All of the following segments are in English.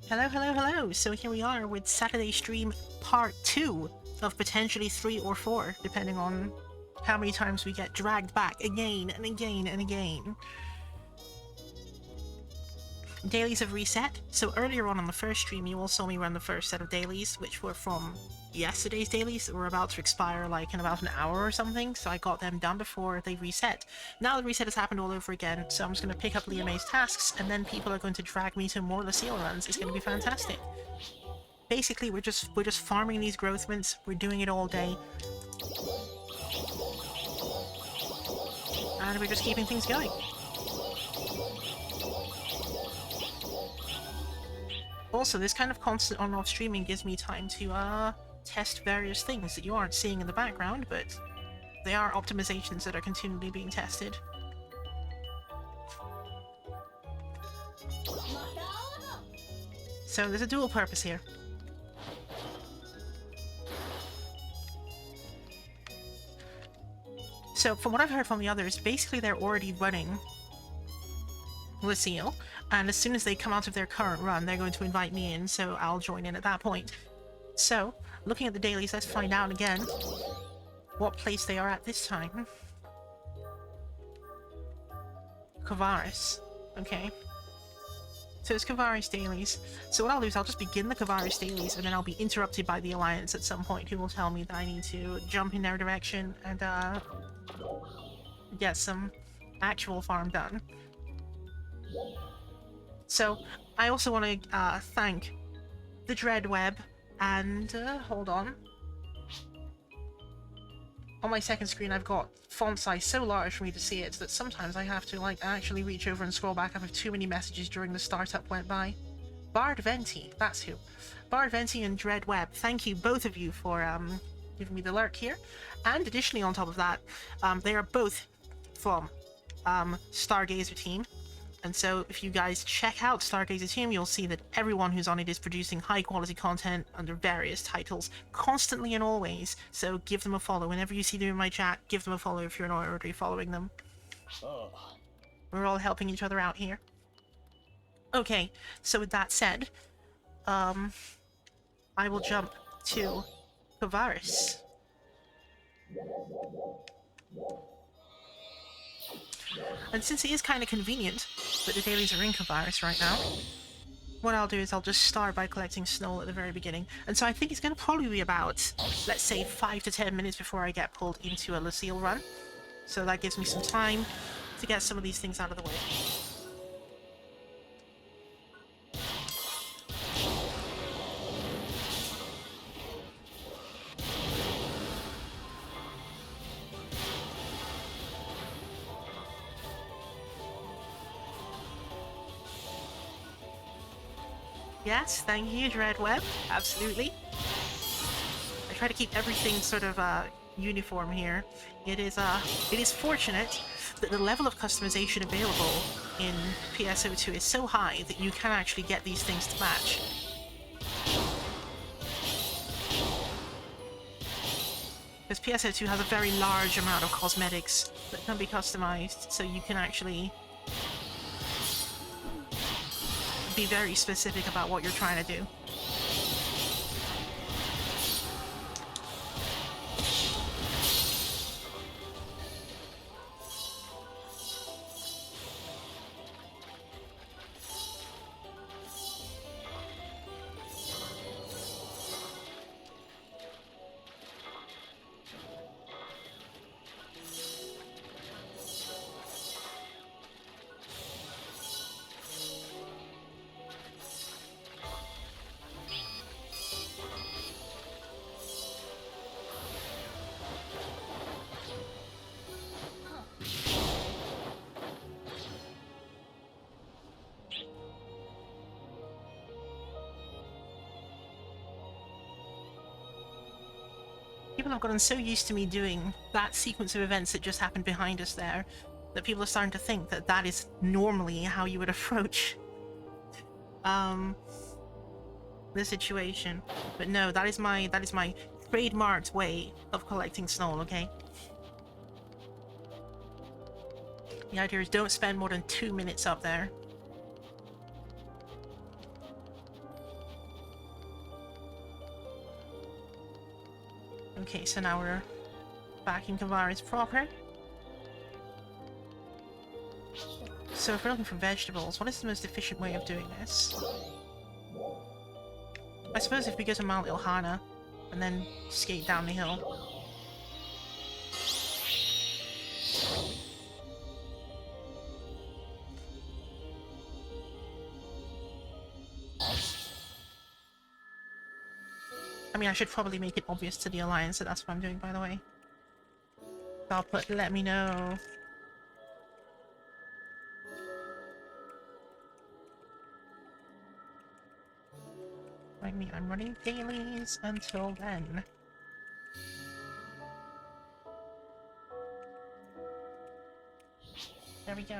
Hello, hello, hello! So here we are with Saturday stream part 2 of potentially 3 or 4, depending on how many times we get dragged back again and again and again. Dailies have reset, so earlier on the first stream you all saw me run the first set of dailies, which were from yesterday's dailies that were about to expire like in about an hour or something, so I got them done before they reset. Now the reset has happened all over again, so I'm just going to pick up Leah May's tasks, and then people are going to drag me to more Leciel runs. It's going to be fantastic. Basically, we're just farming these growth mints, we're doing it all day, and we're just keeping things going. Also, this kind of constant on-off streaming gives me time to test various things that you aren't seeing in the background, but they are optimizations that are continually being tested. So there's a dual purpose here. So from what I've heard from the others, basically they're already running Leciel, and as soon as they come out of their current run, they're going to invite me in, so I'll join in at that point. So, looking at the dailies, let's find out again what place they are at this time. Kavaris. Okay. So it's Kavaris dailies. So what I'll do is I'll just begin the Kavaris dailies, and then I'll be interrupted by the Alliance at some point, who will tell me that I need to jump in their direction and get some actual farm done. So I also want to thank the Dreadweb and hold on. On my second screen, I've got font size so large for me to see it that sometimes I have to like actually reach over and scroll back. I have too many messages during the startup went by. Bard Venti, that's who. Bard Venti and Dreadweb, thank you both of you for giving me the lurk here. And additionally, on top of that, they are both from Stargazer team. And so if you guys check out Stargazer team, you'll see that everyone who's on it is producing high quality content under various titles constantly and always. So give them a follow. Whenever you see them in my chat, give them a follow if you're not already following them. We're all helping each other out here. Okay, so with that said, I will jump to Kavaris. And since it is kind of convenient that the dailies are in Kavaris right now, what I'll do is I'll just start by collecting snow at the very beginning. And so I think it's going to probably be about, let's say, 5 to 10 minutes before I get pulled into a Leciel run. So that gives me some time to get some of these things out of the way. Yes, thank you, Dreadweb. Absolutely. I try to keep everything sort of uniform here. It is fortunate that the level of customization available in PSO2 is so high that you can actually get these things to match. Because PSO2 has a very large amount of cosmetics that can be customized, so you can actually be very specific about what you're trying to do. People have gotten so used to me doing that sequence of events that just happened behind us there that people are starting to think that that is normally how you would approach the situation. But no, that is my trademarked way of collecting snow, okay? The idea is don't spend more than 2 minutes up there. Okay, so now we're back in Kavaris proper. So if we're looking for vegetables, what is the most efficient way of doing this? I suppose if we go to Mount Ilhana and then skate down the hill. I mean, I should probably make it obvious to the Alliance that that's what I'm doing, by the way. So I'll put, let me know. I mean, I'm running dailies until then. There we go.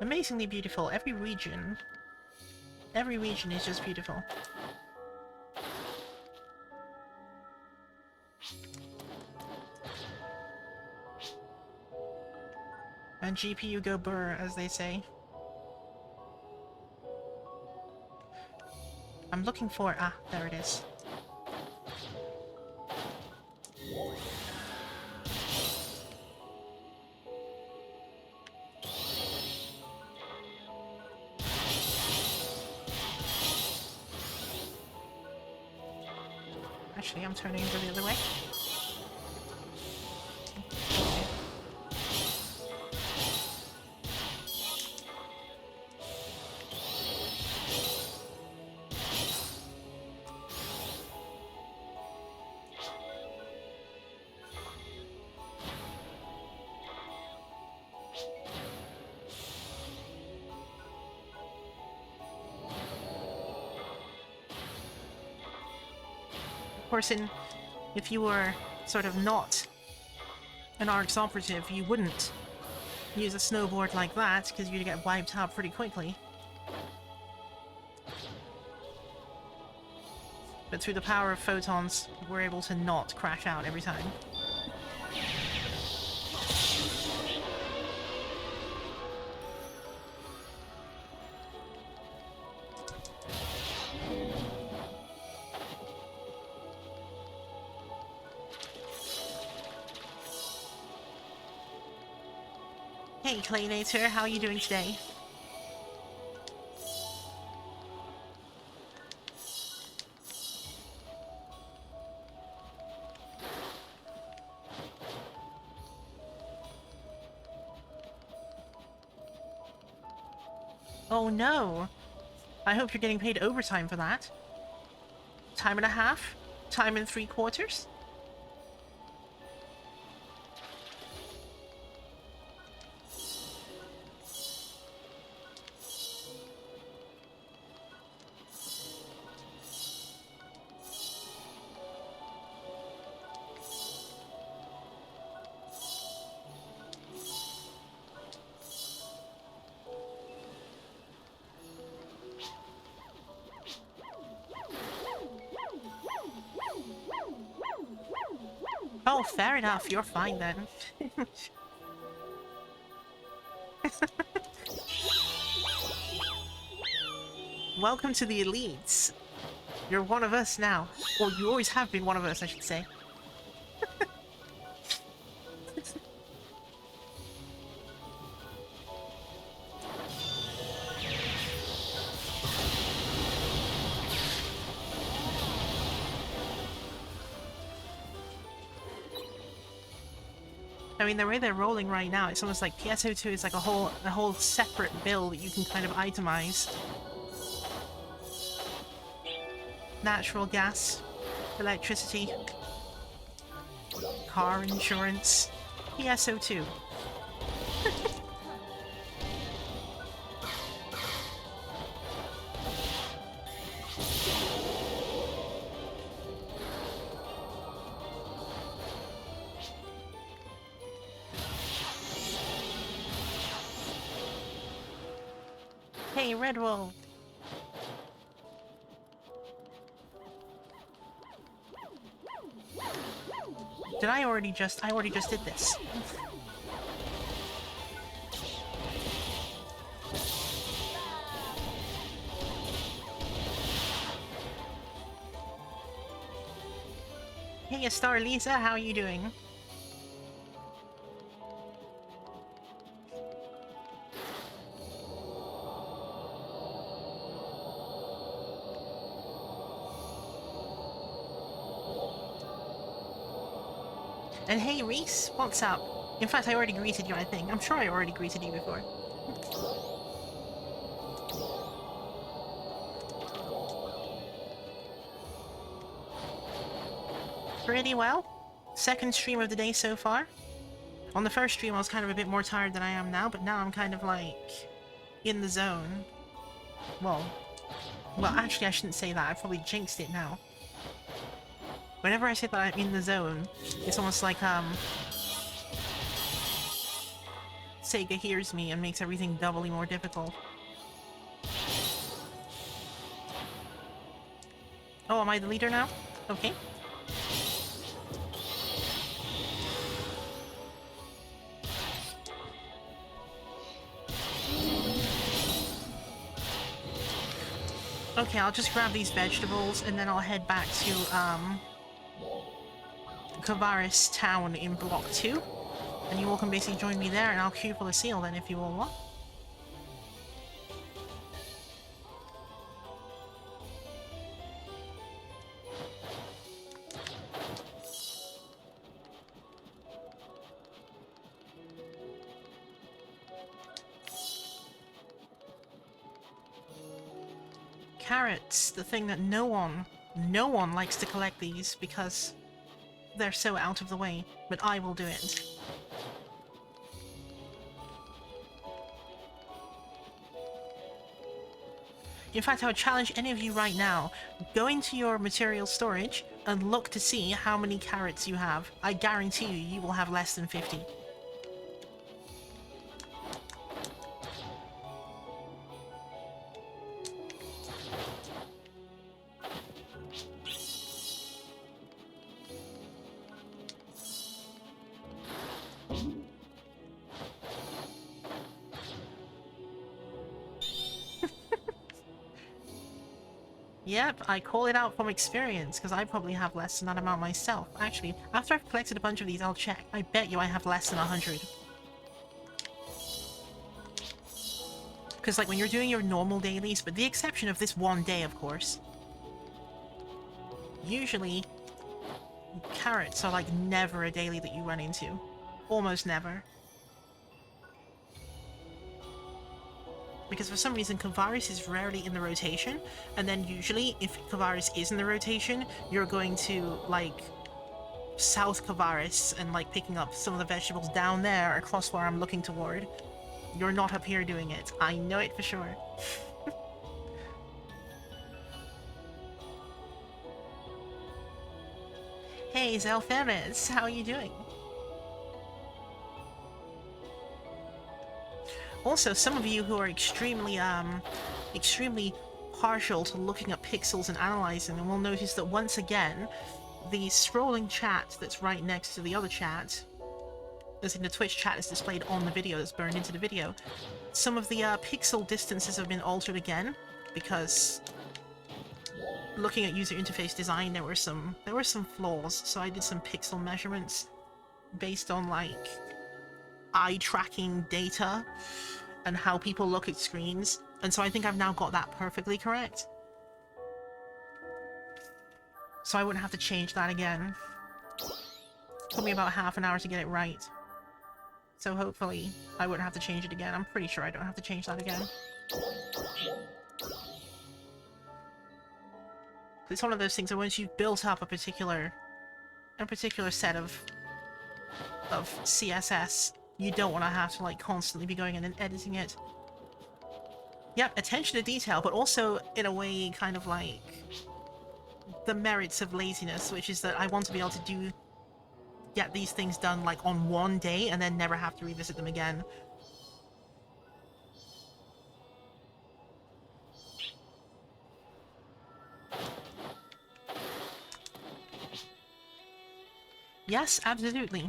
Amazingly beautiful. Every region is just beautiful. And GPU go burr, as they say. I'm looking for... ah, there it is. Actually, I'm turning the other way. course, if you were sort of not an ARC's operative, you wouldn't use a snowboard like that, because you'd get wiped out pretty quickly. But through the power of photons, we're able to not crash out every time. Hey Claynator, how are you doing today? Oh no! I hope you're getting paid overtime for that. Time and a half? Time and 3/4? Oh, fair enough. You're fine then. Welcome to the elites. You're one of us now. Well, you always have been one of us, I should say. I mean, the way they're rolling right now, it's almost like PSO2 is like a whole separate bill that you can kind of itemize. Natural gas, electricity, car insurance, PSO2. Hey, Redwall. I already just did this. Hey, Star Lisa, how are you doing? And hey, Reese, what's up? In fact, I already greeted you, I think. I'm sure I already greeted you before. Pretty well. Second stream of the day so far. On the first stream, I was kind of a bit more tired than I am now, but now I'm kind of like in the zone. Well, actually, I shouldn't say that. I probably jinxed it now. Whenever I say that I'm in the zone, it's almost like, SEGA hears me and makes everything doubly more difficult. Oh, am I the leader now? Okay. Okay, I'll just grab these vegetables and then I'll head back to, Kavaris town in Block 2. And you all can basically join me there and I'll queue for Leciel then if you all want. Carrots, the thing that no one likes to collect these because they're so out of the way, but I will do it. In fact, I would challenge any of you right now, go into your material storage, and look to see how many carrots you have. I guarantee you, you will have less than 50. Yep, I call it out from experience, because I probably have less than that amount myself. Actually, after I've collected a bunch of these, I'll check. I bet you I have less than 100. Because, like, when you're doing your normal dailies, with the exception of this one day, of course, usually carrots are, like, never a daily that you run into. Almost never. Because for some reason, Kavaris is rarely in the rotation, and then usually, if Kavaris is in the rotation, you're going to, like, South Kavaris and, like, picking up some of the vegetables down there across where I'm looking toward. You're not up here doing it. I know it for sure. Hey, Zelferes, how are you doing? Also, some of you who are extremely partial to looking at pixels and analyzing them will notice that once again, the scrolling chat that's right next to the other chat, as in the Twitch chat is displayed on the video that's burned into the video, some of the pixel distances have been altered again, because looking at user interface design, there were some flaws, so I did some pixel measurements based on, like, eye tracking data and how people look at screens, and so I think I've now got that perfectly correct. So I wouldn't have to change that again. Took me about half an hour to get it right. So hopefully I wouldn't have to change it again. I'm pretty sure I don't have to change that again. It's one of those things that once you've built up a particular set of CSS, you don't want to have to, like, constantly be going in and editing it. Yep, attention to detail, but also in a way kind of like the merits of laziness, which is that I want to be able to get these things done, like, on one day and then never have to revisit them again. Yes, absolutely.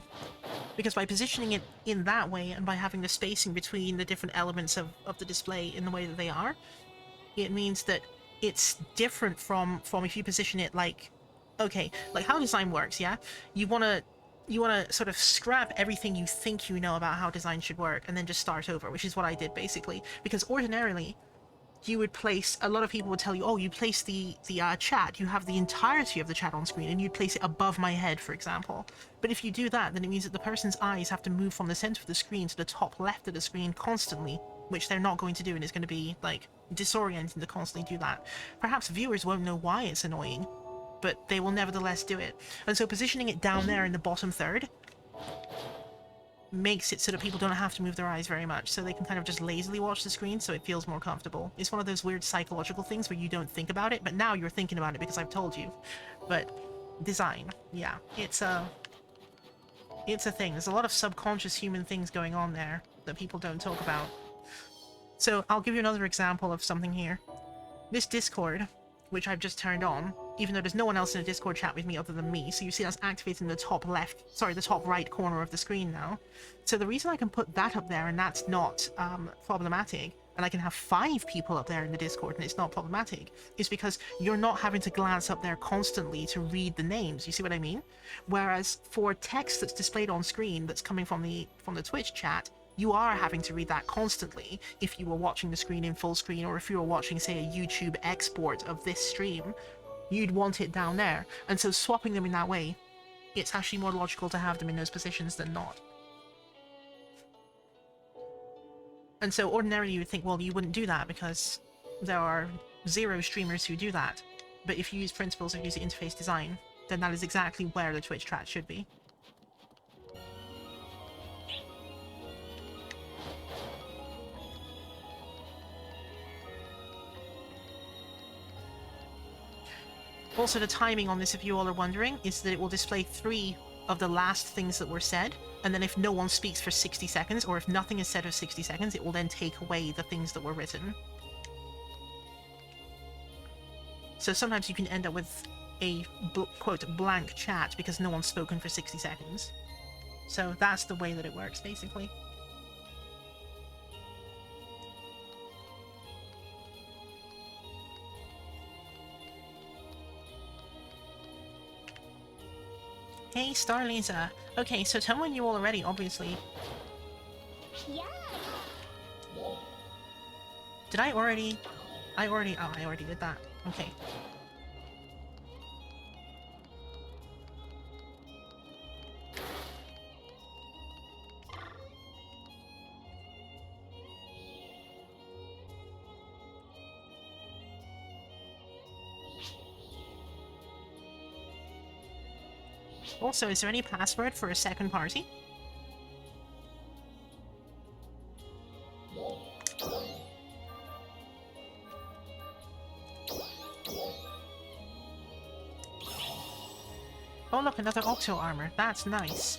Because by positioning it in that way, and by having the spacing between the different elements of the display in the way that they are, it means that it's different from if you position it like, okay, like how design works, yeah? You want to sort of scrap everything you think you know about how design should work and then just start over, which is what I did basically. Because ordinarily, you would place, a lot of people would tell you, oh, you place the chat, you have the entirety of the chat on screen, and you'd place it above my head, for example. But if you do that, then it means that the person's eyes have to move from the center of the screen to the top left of the screen constantly, which they're not going to do, and it's going to be, like, disorienting to constantly do that. Perhaps viewers won't know why it's annoying, but they will nevertheless do it. And so positioning it down there in the bottom third makes it so that people don't have to move their eyes very much, so they can kind of just lazily watch the screen, so it feels more comfortable. It's one of those weird psychological things where you don't think about it, but now you're thinking about it because I've told you. But design, yeah, it's a thing. There's a lot of subconscious human things going on there that people don't talk about. So I'll give you another example of something here. This Discord, which I've just turned on, even though there's no one else in a Discord chat with me other than me, so you see that's activated in the top the top right corner of the screen now. So the reason I can put that up there and that's not problematic, and I can have 5 people up there in the Discord and it's not problematic, is because you're not having to glance up there constantly to read the names, you see what I mean? Whereas for text that's displayed on screen that's coming from the Twitch chat, you are having to read that constantly if you were watching the screen in full screen, or if you were watching, say, a YouTube export of this stream, you'd want it down there. And so swapping them in that way, it's actually more logical to have them in those positions than not. And so ordinarily you would think, well, you wouldn't do that because there are 0 streamers who do that. But if you use principles of user interface design, then that is exactly where the Twitch chat should be. Also, the timing on this, if you all are wondering, is that it will display 3 of the last things that were said, and then if no one speaks for 60 seconds, or if nothing is said for 60 seconds, it will then take away the things that were written. So sometimes you can end up with a, quote, blank chat because no one's spoken for 60 seconds. So that's the way that it works, basically. Hey, Starlaser. Okay, so tell me when you all are ready, obviously. Yeah. Did I already... Oh, I already did that. Okay. Also, is there any password for a second party? Oh look, another Octo armor. That's nice.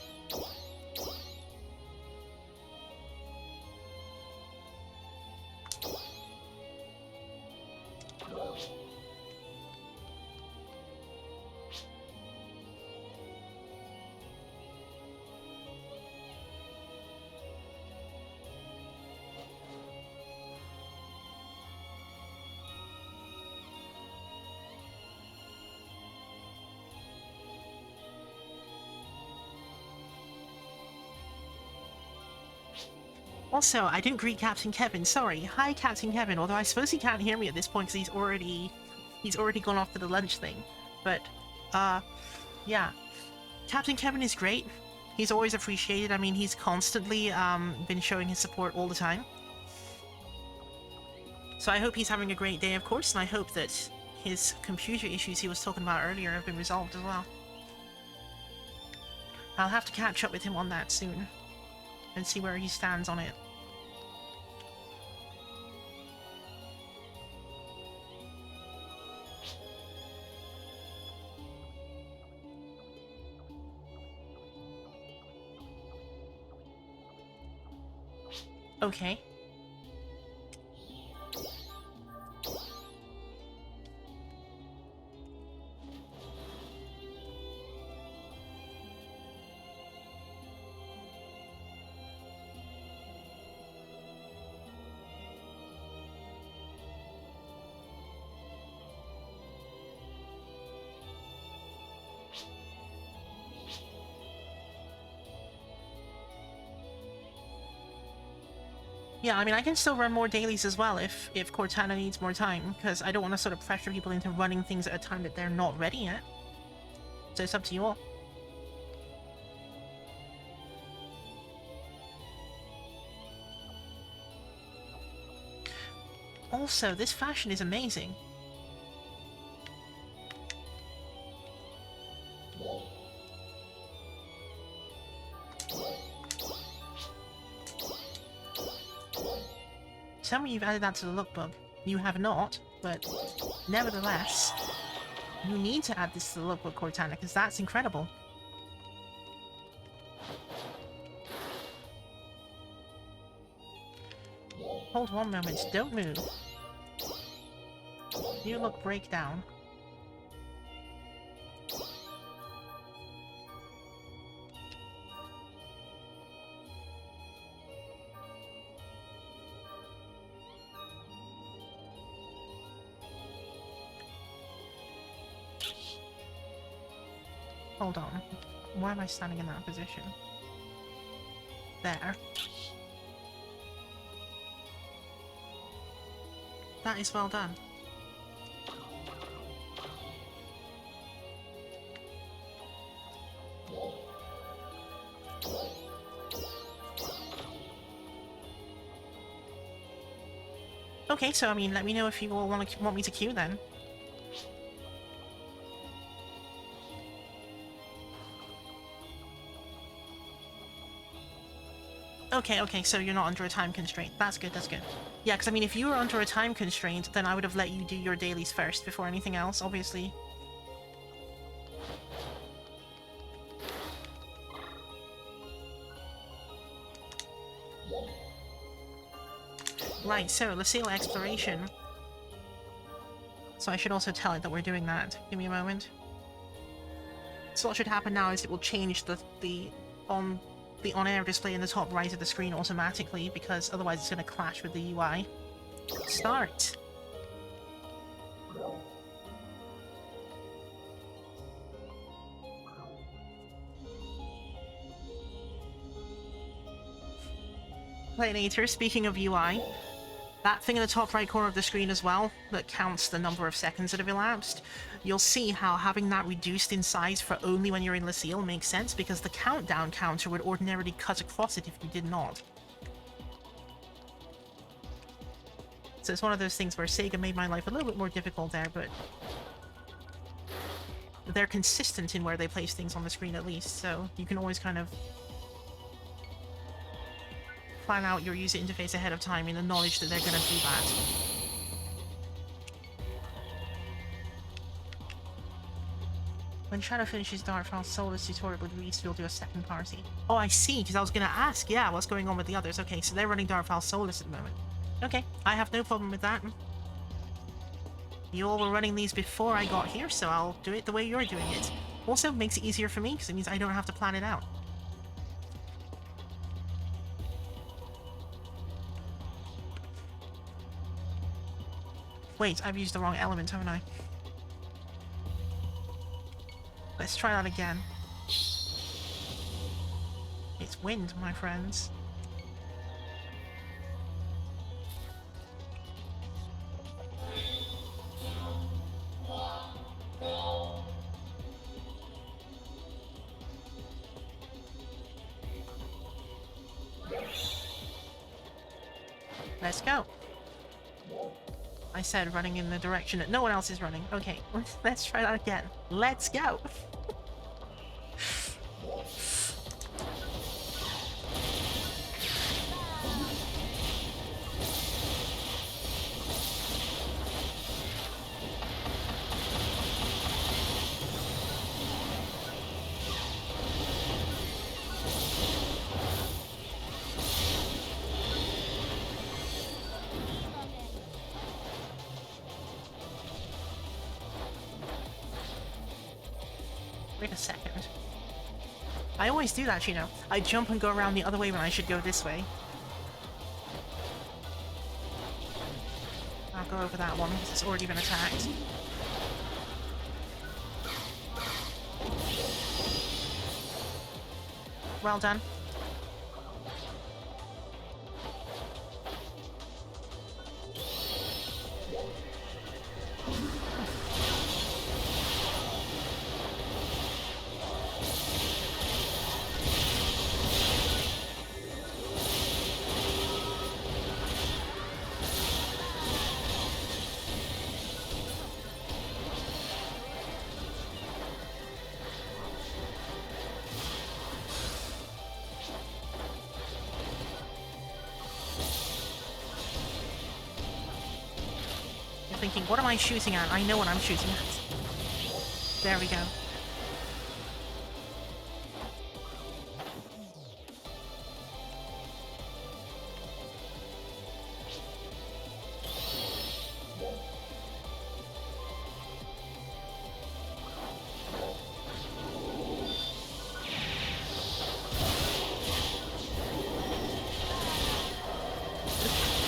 Also, I didn't greet Captain Kevin, sorry. Hi, Captain Kevin, although I suppose he can't hear me at this point because he's already gone off to the lunch thing. But, yeah. Captain Kevin is great. He's always appreciated. I mean, he's constantly, been showing his support all the time. So I hope he's having a great day, of course, and I hope that his computer issues he was talking about earlier have been resolved as well. I'll have to catch up with him on that soon and see where he stands on it. Okay. Yeah, I mean, I can still run more dailies as well if Cortana needs more time, because I don't want to sort of pressure people into running things at a time that they're not ready yet. So it's up to you all. Also, this fashion is amazing. Tell me you've added that to the lookbook. You have not, but nevertheless, you need to add this to the lookbook, Cortana, because that's incredible. Hold one moment, don't move. You look breakdown. Hold on. Why am I standing in that position? There. That is well done. Okay, so I mean, let me know if you all want me to queue then. Okay, so you're not under a time constraint. That's good, that's good. Yeah, because I mean, if you were under a time constraint, then I would have let you do your dailies first before anything else, obviously. Right, so Leciel exploration. So I should also tell it that we're doing that. Give me a moment. So what should happen now is it will change the on-air display in the top right of the screen automatically, because otherwise it's going to clash with the UI. Start! Later, speaking of UI, that thing in the top right corner of the screen as well, that counts the number of seconds that have elapsed, you'll see how having that reduced in size for only when you're in Leciel makes sense, because the countdown counter would ordinarily cut across it if you did not. So it's one of those things where SEGA made my life a little bit more difficult there, but they're consistent in where they place things on the screen at least, so you can always kind of plan out your user interface ahead of time in the knowledge that they're going to do that. When Shadow finishes Darkfall Solar's tutorial with Reese, we'll do a second party. Oh, I see, because I was going to ask, yeah, what's going on with the others? Okay, so they're running Darkfall Solar's at the moment. Okay, I have no problem with that. You all were running these before I got here, so I'll do it the way you're doing it. Also, makes it easier for me, because it means I don't have to plan it out. Wait, I've used the wrong element, haven't I? Let's try that again. It's wind, my friends. Let's go. I said running in the direction that no one else is running. Okay, let's try that again. Let's go! Wait a second. I always do that, you know. I jump and go around the other way when I should go this way. I'll go over that one because it's already been attacked. Well done. Thinking, what am I shooting at? I know what I'm shooting at. There we go.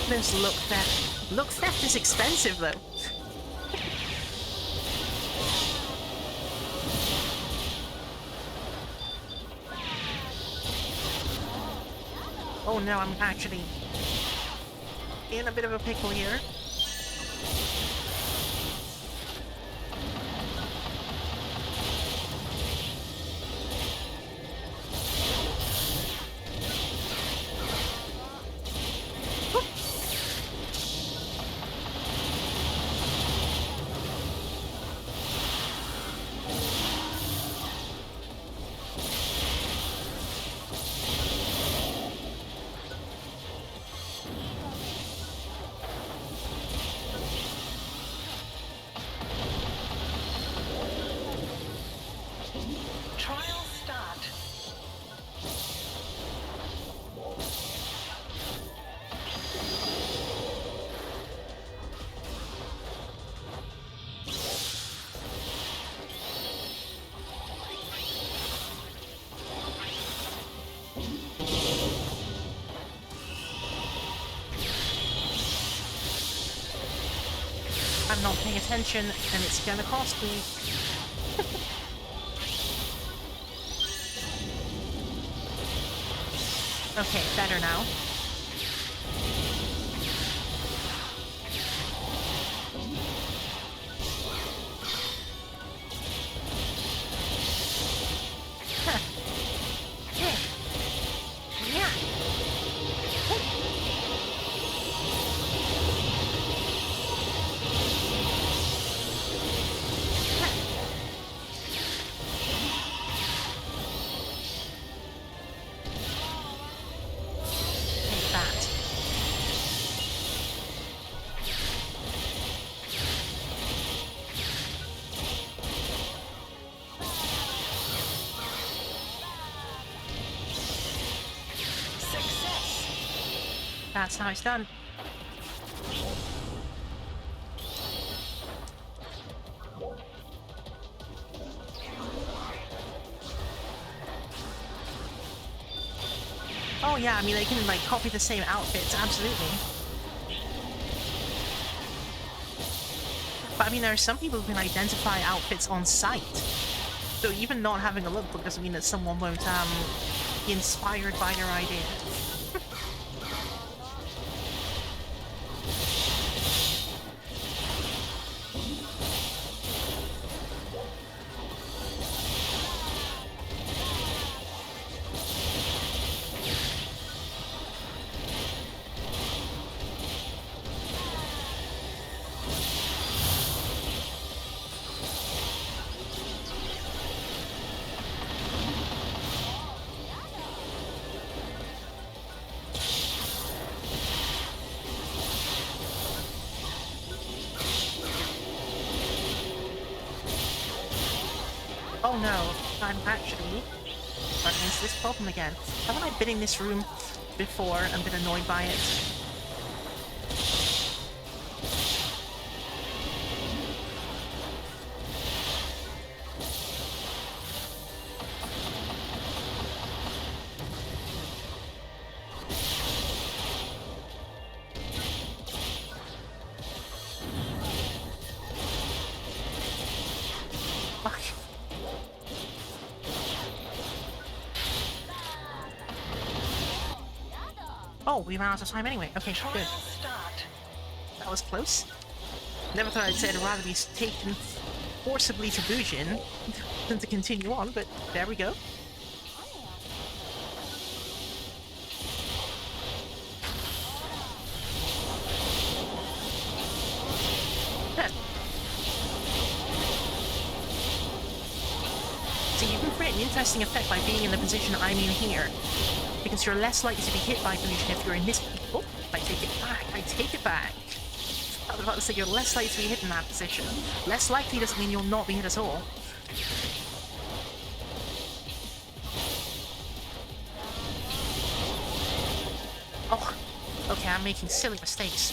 There's look theft. Look theft is expensive, though. Oh no, I'm actually in a bit of a pickle here. I'm not paying attention, and it's gonna cost me. Okay, better now. That's how it's done. Oh yeah, I mean, they can, like, copy the same outfits, absolutely. But I mean, there are some people who can identify outfits on sight. So even not having a lookbook doesn't mean that someone won't, be inspired by your idea. Oh no, I'm actually running into this problem again. Haven't I been in this room before and been annoyed by it? Oh, we ran out of time anyway. Okay, good. That was close. Never thought I'd say I'd rather be taken forcibly to Bujin than to continue on, but there we go. So you can create an interesting effect by being in the position I'm in here, because you're less likely to be hit by Bujin if you're in this... Oh, I take it back. I take it back. I was about to say you're less likely to be hit in that position. Less likely doesn't mean you'll not be hit at all. Oh, okay, I'm making silly mistakes.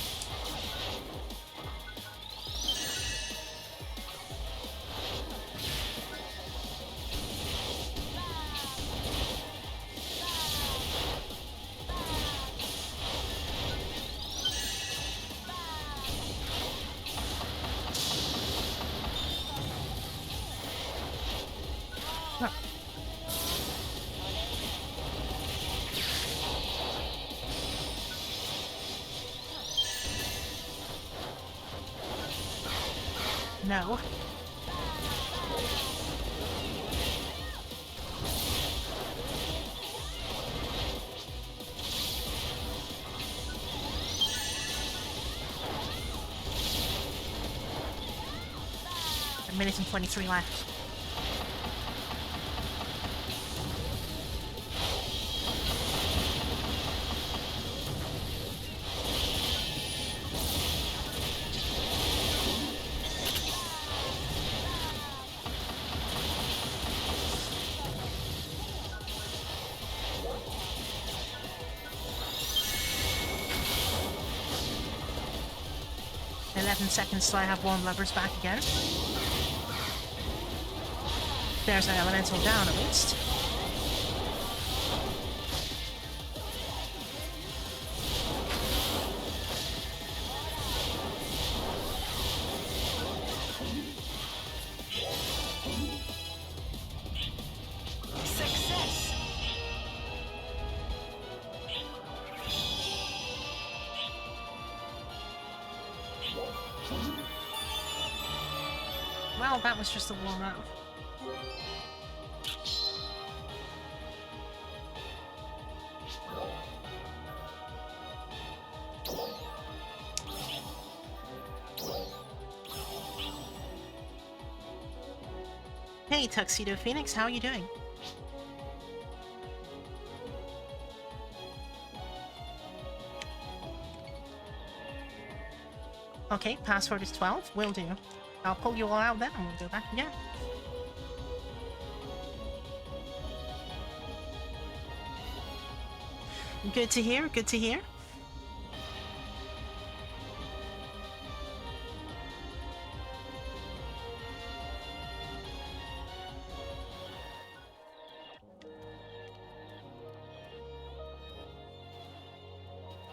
No. A minute and 23 left. Seconds till I have warm levers back again. There's an elemental down at least. Well, that was just a warm-up. Hey, Tuxedo Phoenix, how are you doing? Okay, password is 12. Will do. I'll pull you all out then and we'll go back again. Good to hear, good to hear.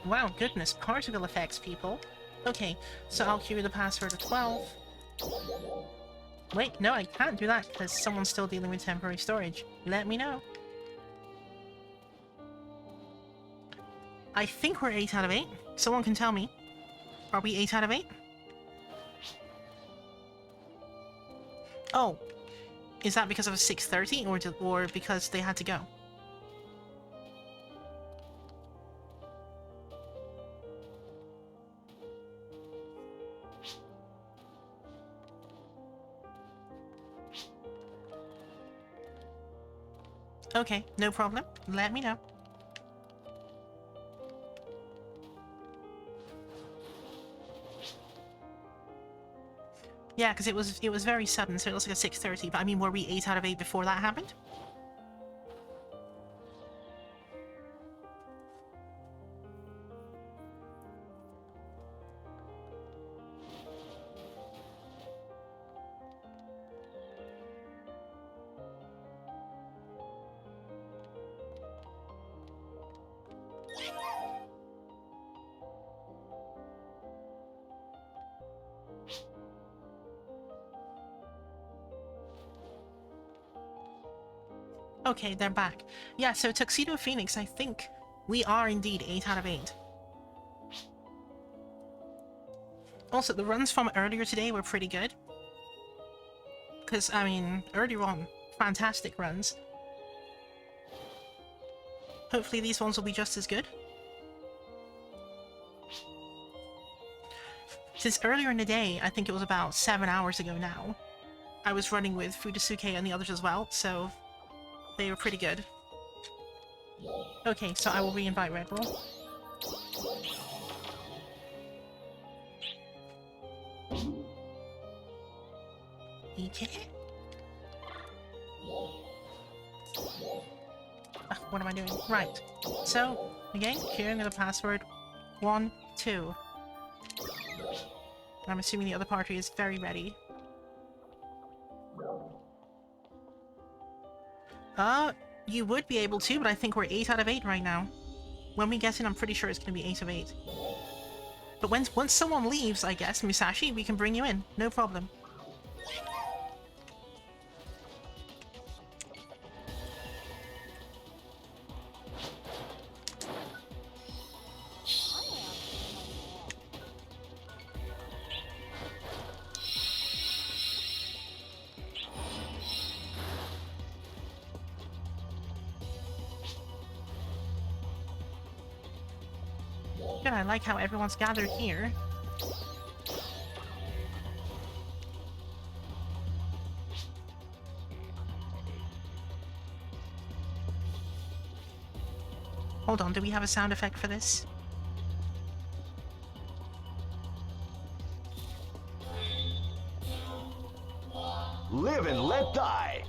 Wow, goodness, particle effects, people. Okay, so I'll cue the password at 12. Wait, no, I can't do that because someone's still dealing with temporary storage. Let me know. I think we're 8 out of 8. Someone can tell me. Are we 8 out of 8? Oh, is that because of 6:30 or because they had to go? Okay, no problem. Let me know. Yeah, because it was very sudden, so it looks like a 6:30. But I mean, were we 8 out of 8 before that happened? Okay, they're back. Yeah, so Tuxedo Phoenix, I think we are indeed 8 out of 8. Also, the runs from earlier today were pretty good. Because, I mean, earlier on, fantastic runs. Hopefully these ones will be just as good. Since earlier in the day, I think it was about 7 hours ago now, I was running with Fudosuke and the others as well, so they were pretty good. Okay, so I will re-invite Red Bull. Okay. What am I doing? Right. So, again, queuing the password 1, 2. I'm assuming the other party is very ready. You would be able to, but I think we're 8 out of 8 right now. When we get in, I'm pretty sure it's going to be 8 of 8. But once someone leaves, I guess, Musashi, we can bring you in. No problem. Good, I like how everyone's gathered here. Hold on, do we have a sound effect for this? Live and let die.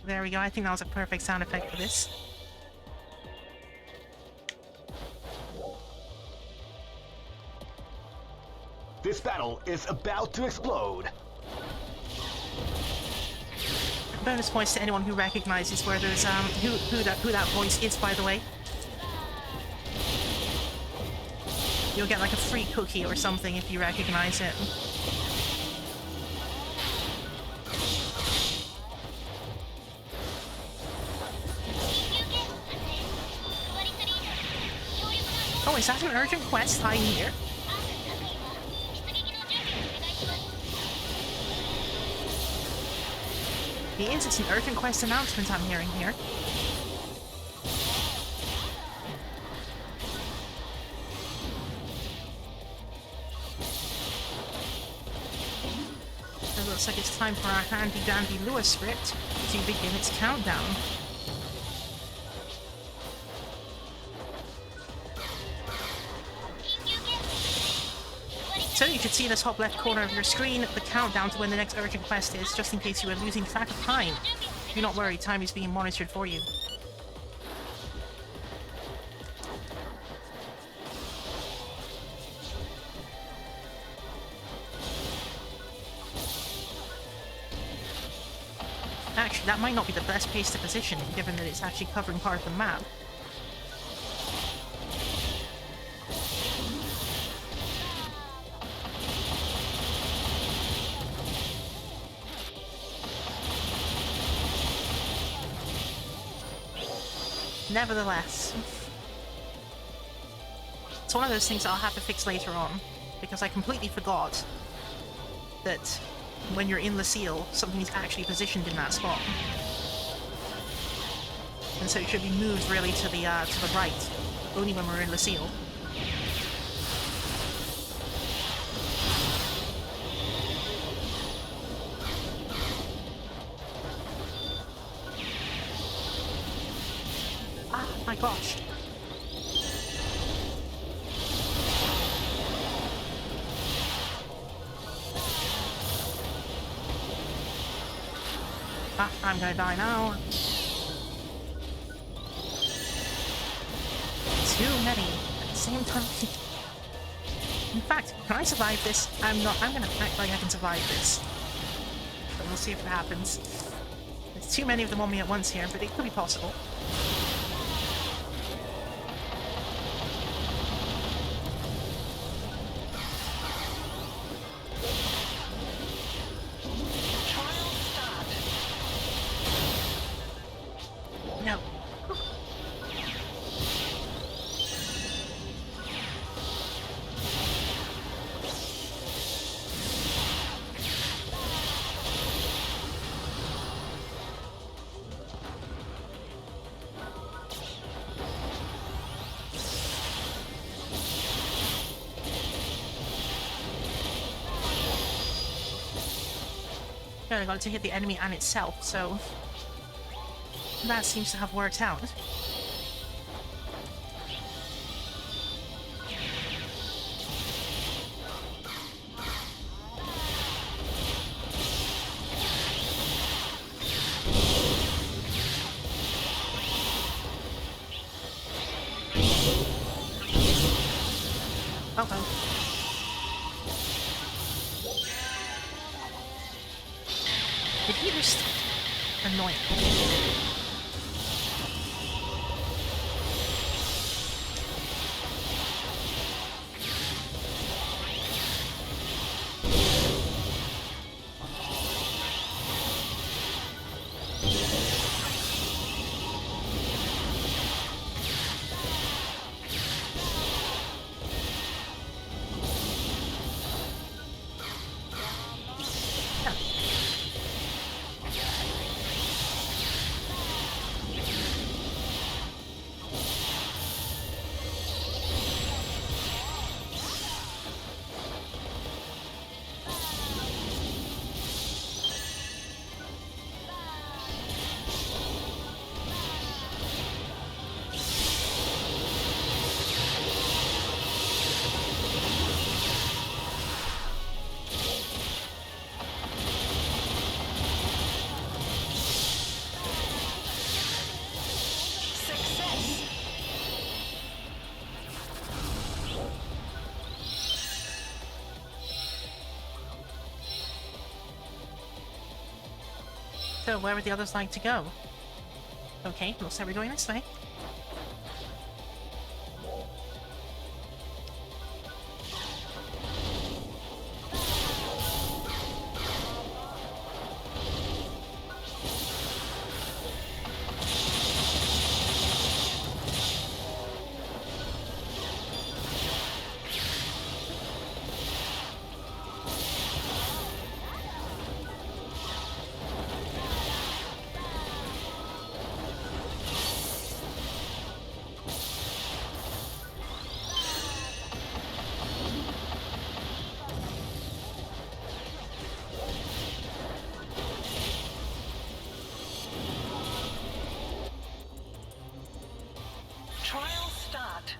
There we go, I think that was a perfect sound effect for this. This battle is about to explode. Bonus points to anyone who recognizes where there's who that voice is, by the way. You'll get like a free cookie or something if you recognize it. Oh, is that an urgent quest I hear? It is, it's an urgent quest announcement I'm hearing here. It looks like it's time for our handy-dandy Lewis script to begin its countdown. So you should see in the top left corner of your screen the countdown to when the next urgent quest is, just in case you were losing track of time. Do not worry, time is being monitored for you. Actually, that might not be the best place to position, given that it's actually covering part of the map. Nevertheless, it's one of those things I'll have to fix later on, because I completely forgot that when you're in Leciel, something is actually positioned in that spot. And so it should be moved really to the right, only when we're in Leciel. Ah, my gosh. Ah, I'm gonna die now. Too many at the same time. In fact, can I survive this? I'm not. I'm gonna act like I can survive this. But we'll see if it happens. There's too many of them on me at once here, but it could be possible. No. Yeah, I got to hit the enemy and itself, so that seems to have worked out. Uh-oh. Did he just... annoying? So where would the others like to go? Okay, looks like we're going this way. Trial start.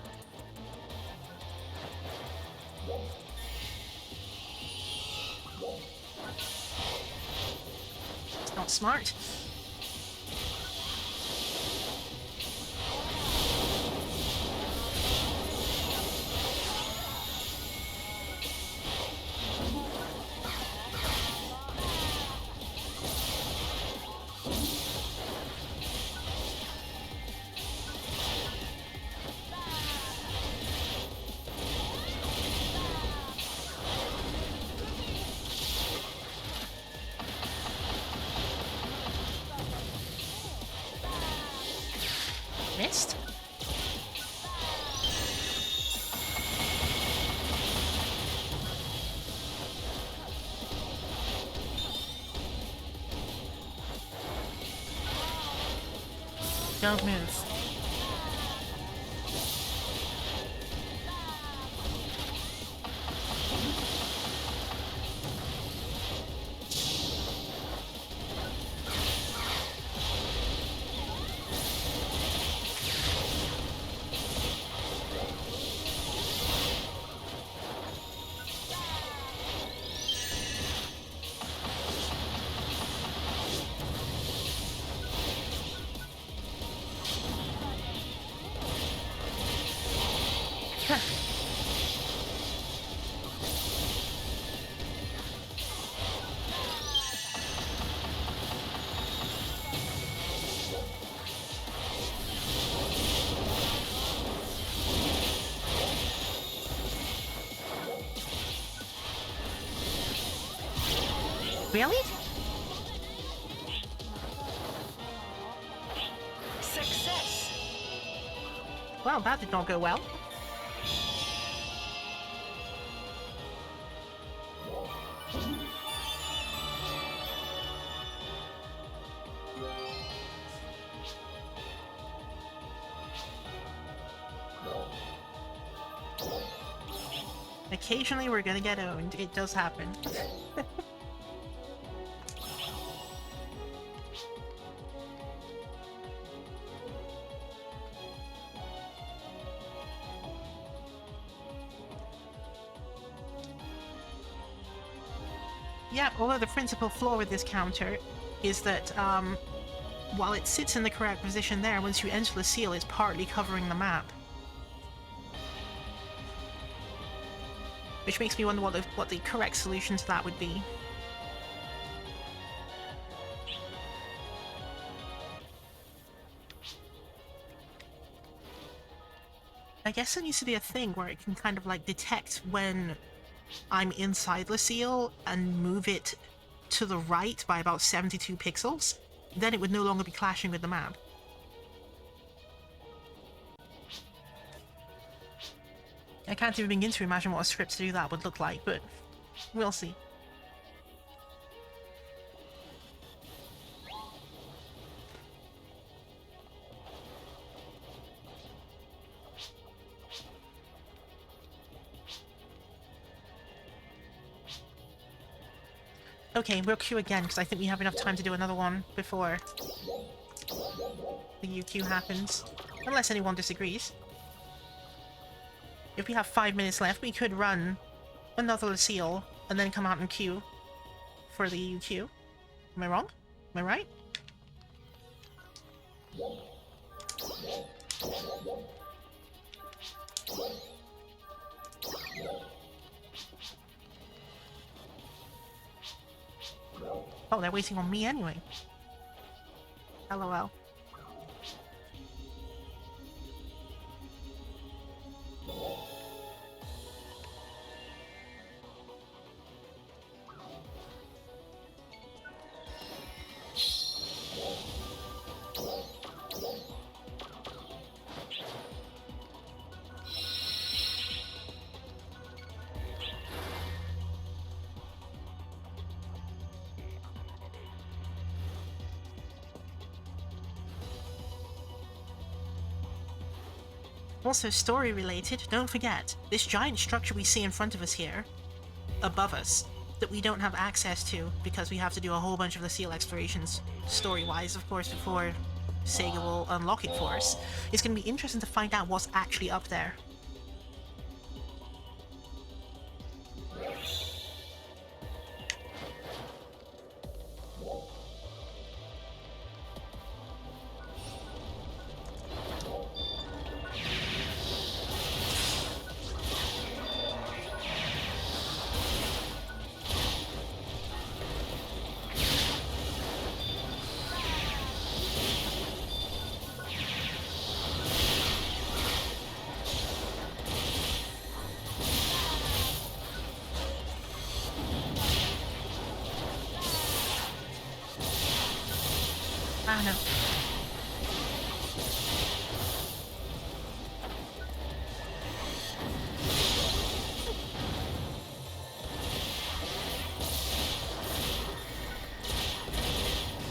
It's not smart. Missed. Don't move. Really? Success. Well, that did not go well. Occasionally we're gonna get owned. It does happen. Yeah, although the principal flaw with this counter is that while it sits in the correct position there, once you enter Leciel, it's partly covering the map. Which makes me wonder what the correct solution to that would be. I guess there needs to be a thing where it can kind of like detect when I'm inside Leciel and move it to the right by about 72 pixels. Then it would no longer be clashing with the map. I can't even begin to imagine what a script to do that would look like, but we'll see. Okay, we'll queue again, because I think we have enough time to do another one before the UQ happens. Unless anyone disagrees. If we have 5 minutes left, we could run another Leciel and then come out and queue for the UQ. Am I wrong? Am I right? Oh, they're waiting on me anyway. LOL. Also, story related, don't forget, this giant structure we see in front of us here, above us, that we don't have access to because we have to do a whole bunch of Leciel explorations, story-wise, of course, before Sega will unlock it for us. It's going to be interesting to find out what's actually up there. Ah, no.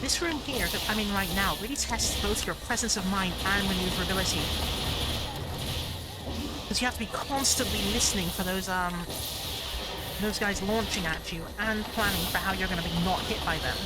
This room here that I'm in right now really tests both your presence of mind and maneuverability. Because you have to be constantly listening for those guys launching at you and planning for how you're going to be not hit by them.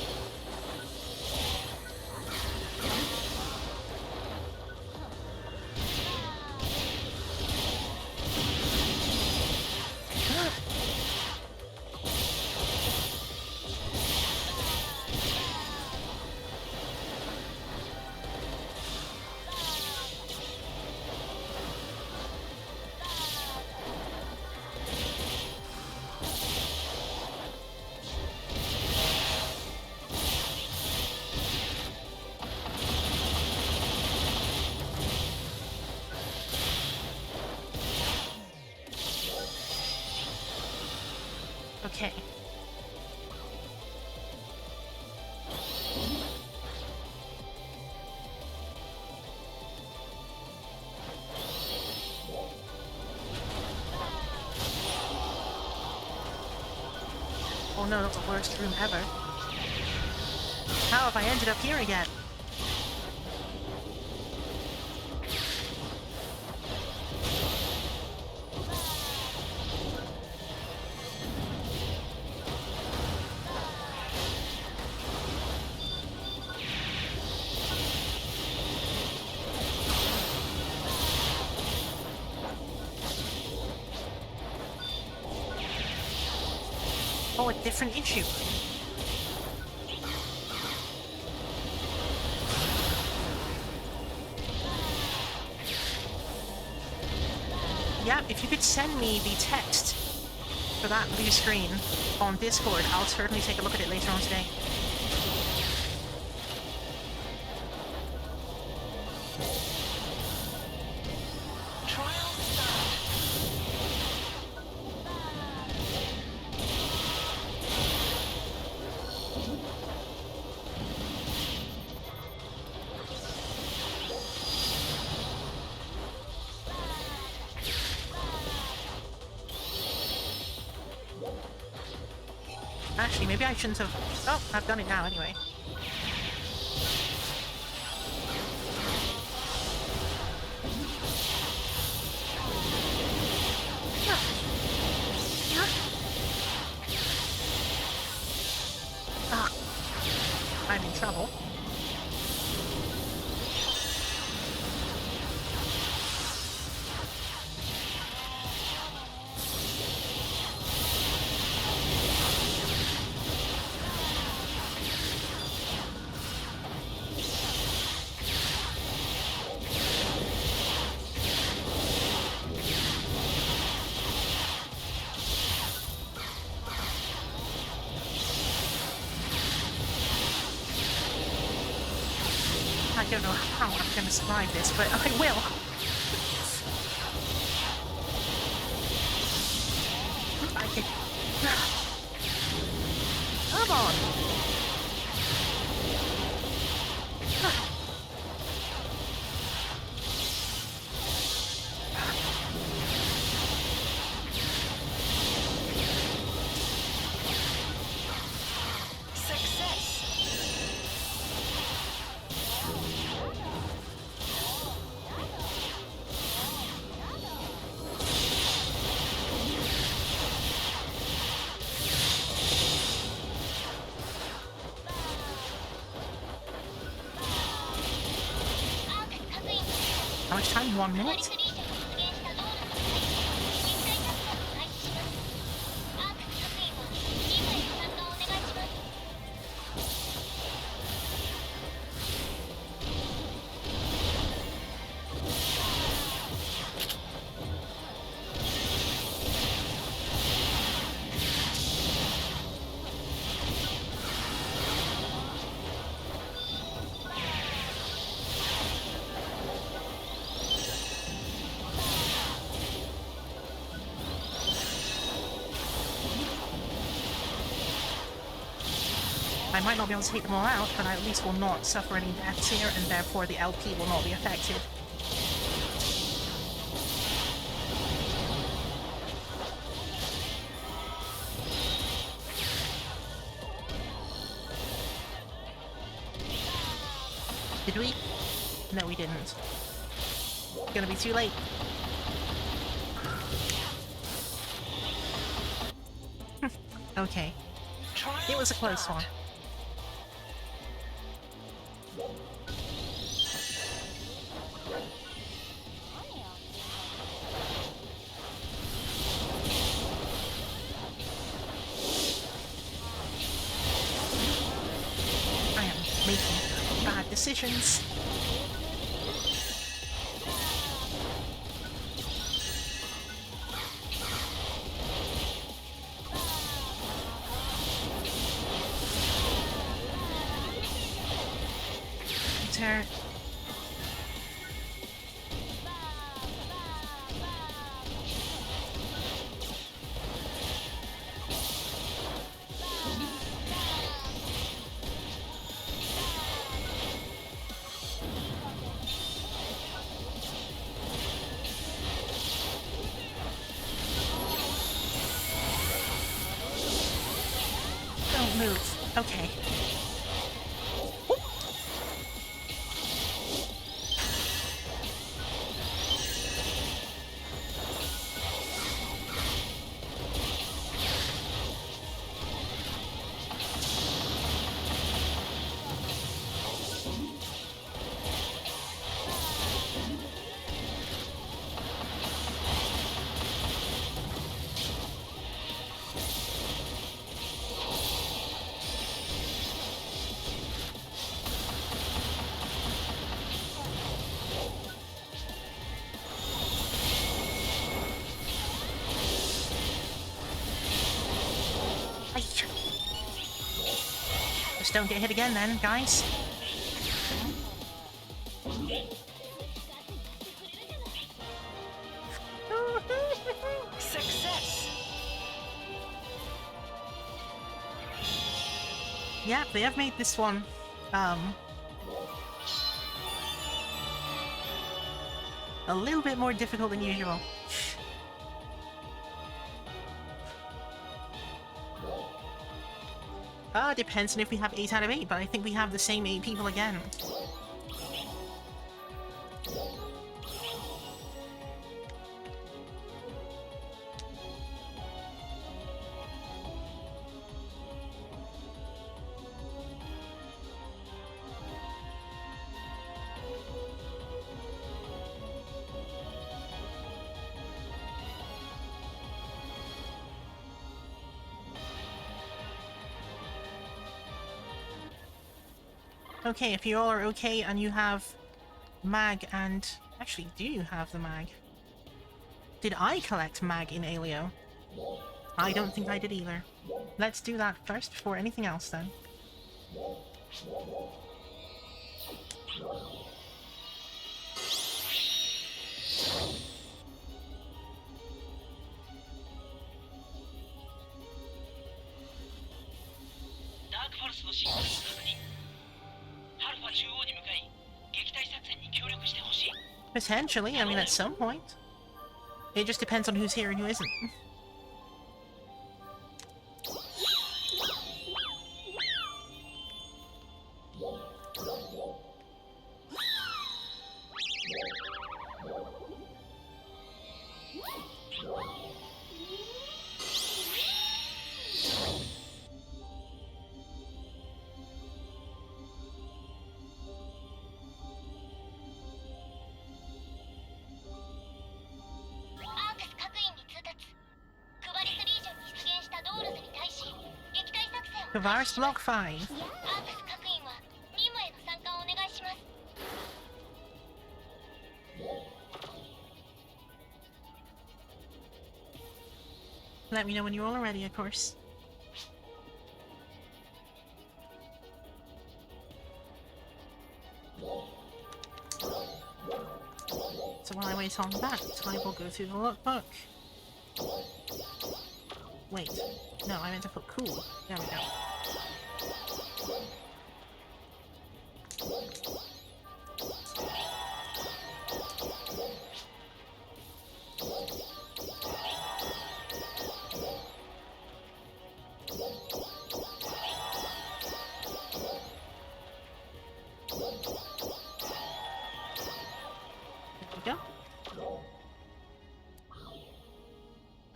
Okay. Oh no, that's the worst room ever. How have I ended up here again? Oh, a different issue. Yeah, if you could send me the text for that blue screen on Discord, I'll certainly take a look at it later on today. Trial start. Actually, maybe I shouldn't have... Oh, I've done it now anyway. Ah, I'm in trouble. I don't know how I'm going to survive this, but I will. I can... Come on! Success. Time 1 minute. ポリスリージョンに出現した道路の再現実態活動を開始します。アーク各員はチームへの参加をお願いします。I might not be able to take them all out, but I at least will not suffer any deaths here, and therefore the LP will not be affected. Did we? No, we didn't. Gonna be too late. Okay. It was a close one. I am making bad decisions. Her. Don't move. Okay. Just don't get hit again then, guys. Success. Yeah, they have made this one, a little bit more difficult than usual. Depends on if we have 8 out of 8, but I think we have the same 8 people again. Okay, if you all are okay and you have mag and... Actually, do you have the mag? Did I collect mag in Alio? I don't think I did either. Let's do that first before anything else then. Potentially, I mean at some point. It just depends on who's here and who isn't. Kavaris Block 5. アークス各員は任務への参加をお願いします。 Let me know when you're all ready, of course. So while I wait on that, I will go through the lookbook. Wait, no, I meant to put cool. There we go.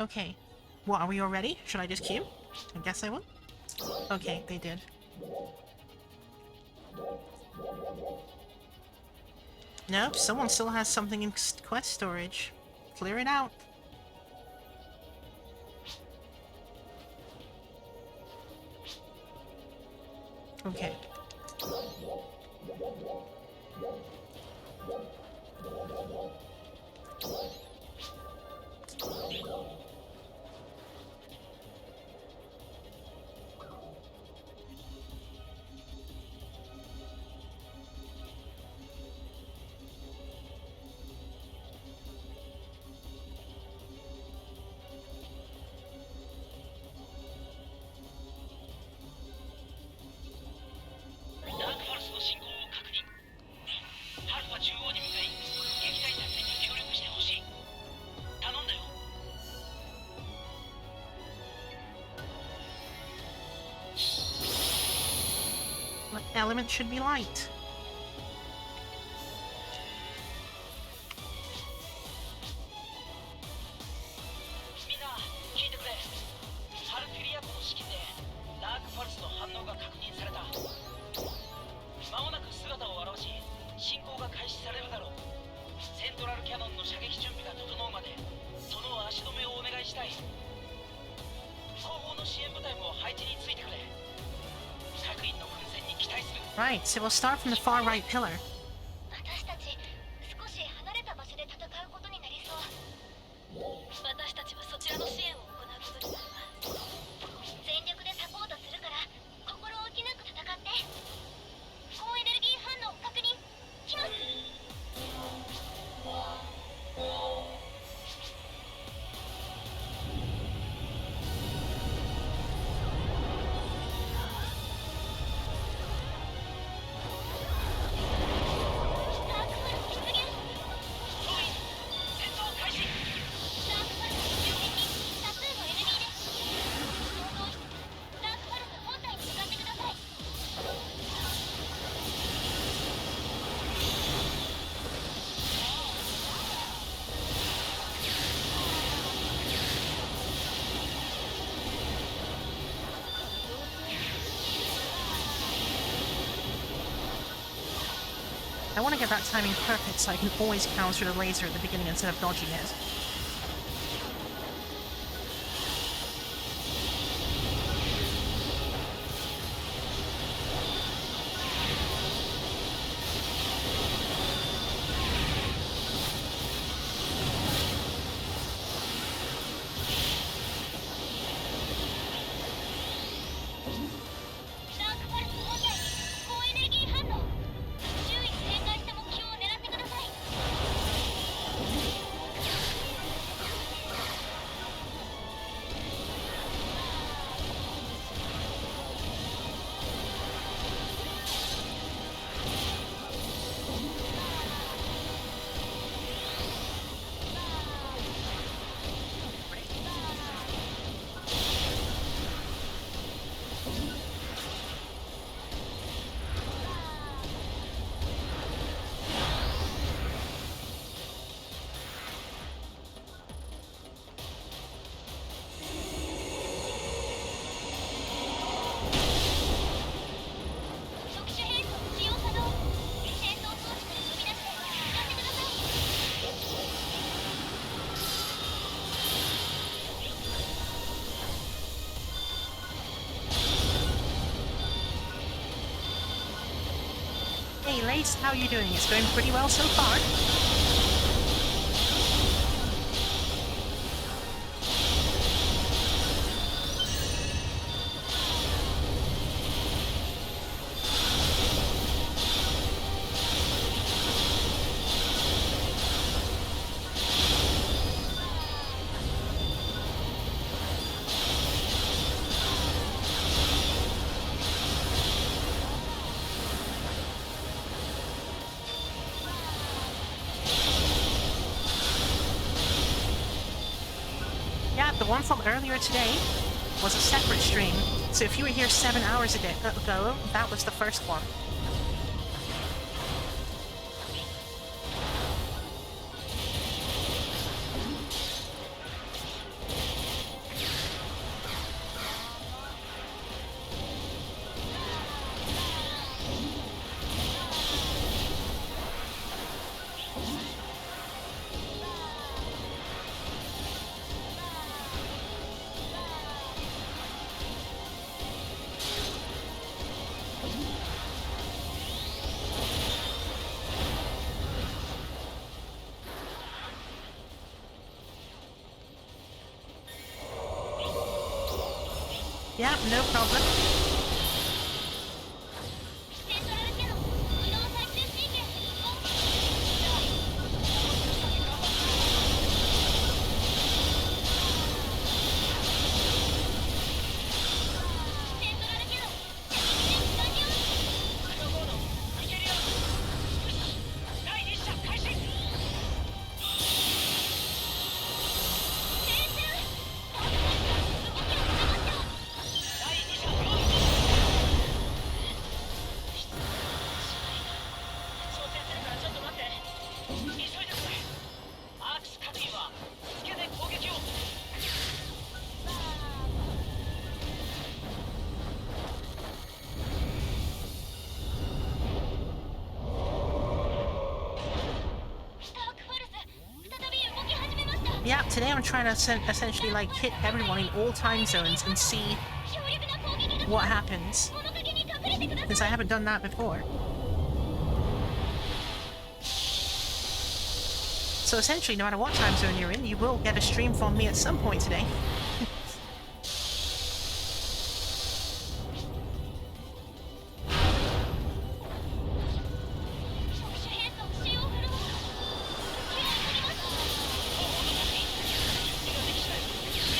Okay. What, are we all ready? Should I just queue? I guess I will. Okay, they did. Nope, someone still has something in quest storage. Clear it out. Okay. What element should be light? Right, so we'll start from the far right pillar. 私たち少し離れた場所で戦うことになりそう。私たちはそちらの支援を行うことになるわ。全力でサポートするから心置きなく戦って。高エネルギー反応確認。来ます。 I want to get that timing perfect so I can always counter the laser at the beginning instead of dodging it. Grace, how are you doing? It's going pretty well so far. The one from earlier today was a separate stream, so if you were here 7 hours ago, that was the first one. Yeah, no problem. Yeah, today I'm trying to essentially like hit everyone in all time zones and see what happens, since I haven't done that before. So essentially, no matter what time zone you're in, you will get a stream from me at some point today.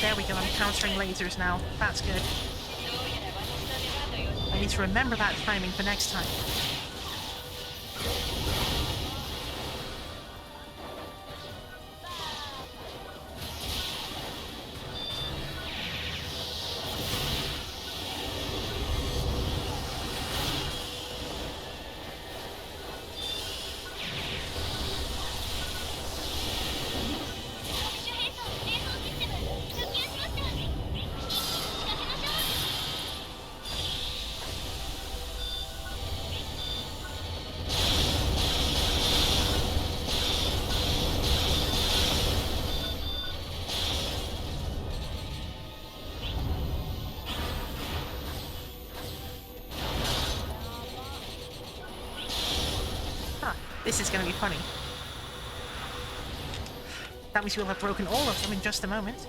There we go, I'm countering lasers now. That's good. I need to remember that timing for next time. This is going to be funny. That means we'll have broken all of them in just a moment.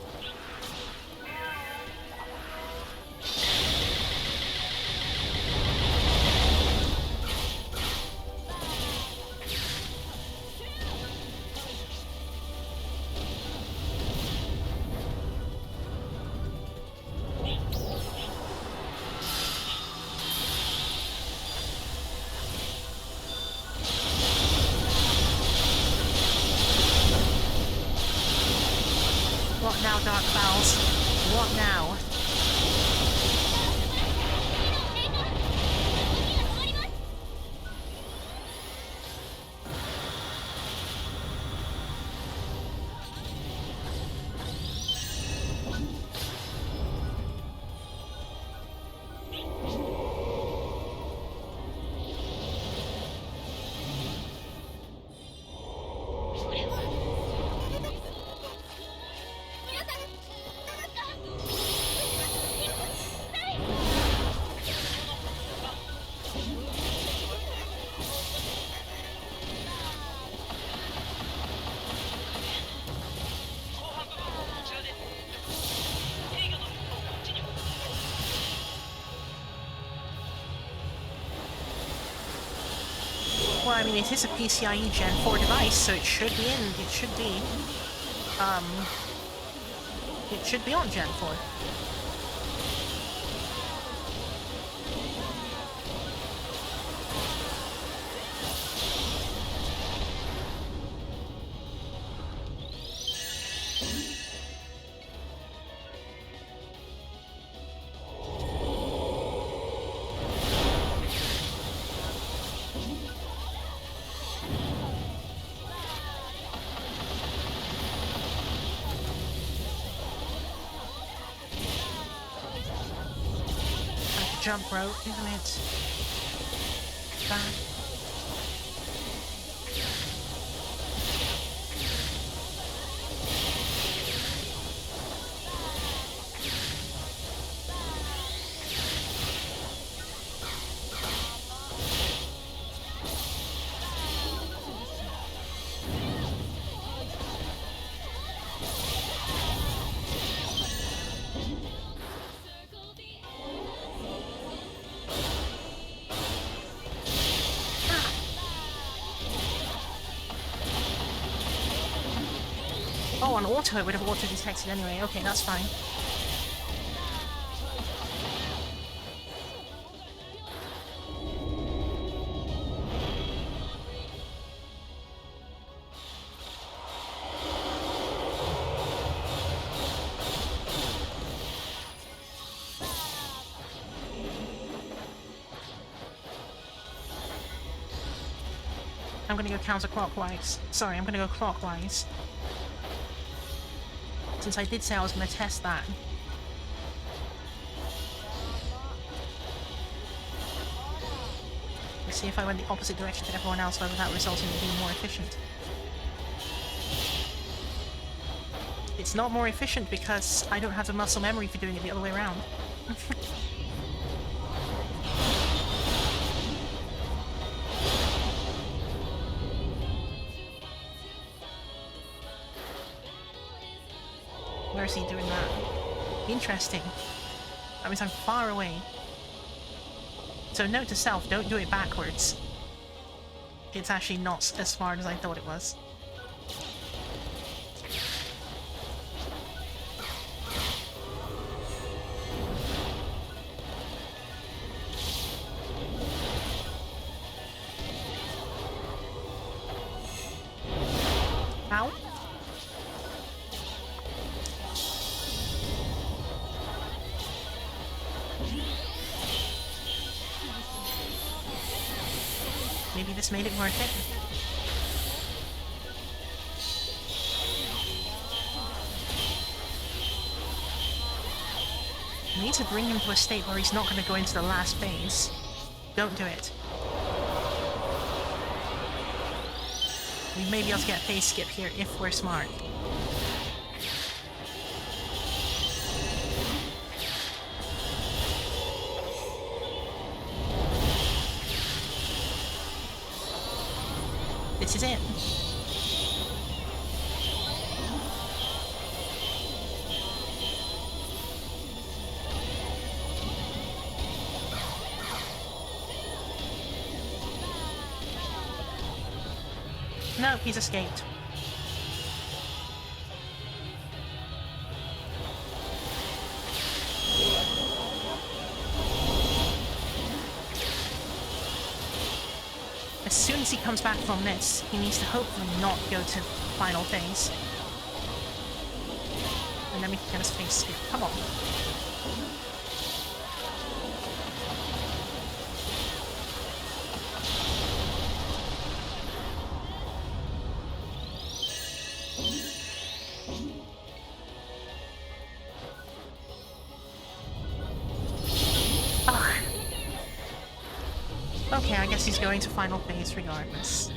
What now, Dark Fowls? What now? I mean, it is a PCIe Gen 4 device, so it should be on Gen 4. Jump rope, isn't it? Back. Oh, on auto it would have auto-detected anyway. Okay, that's fine. I'm gonna go counterclockwise. Sorry, I'm gonna go clockwise. Since I did say I was going to test that. Let's see if I went the opposite direction to everyone else, whether that results in me being more efficient. It's not more efficient because I don't have the muscle memory for doing it the other way around. Where is he doing that? Interesting. That means I'm far away. So note to self, don't do it backwards. It's actually not as smart as I thought it was. Ow. Maybe this made it worth it. We need to bring him to a state where he's not going to go into the last phase. Don't do it. We may be able to get a phase skip here if we're smart. This is it. No, he's escaped. As soon as he comes back from this, he needs to hopefully not go to final phase. And then we can get his face skip. Come on. Okay, I guess he's going to final phase regardless.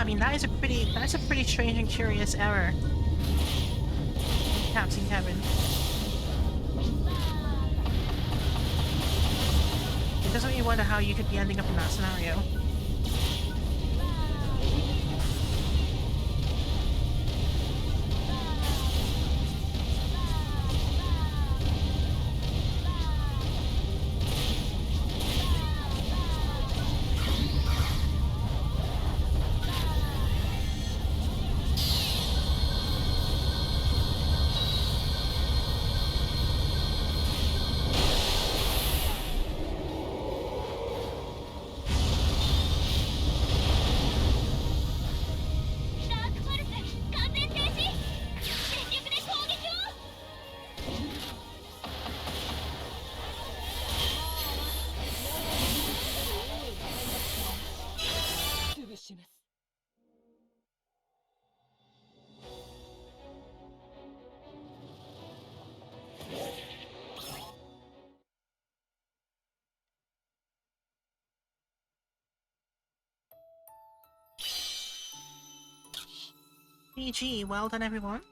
mean, that's a pretty strange and curious error, Captain Kevin. It doesn't make me wonder how you could be ending up in that scenario. GG, well done everyone.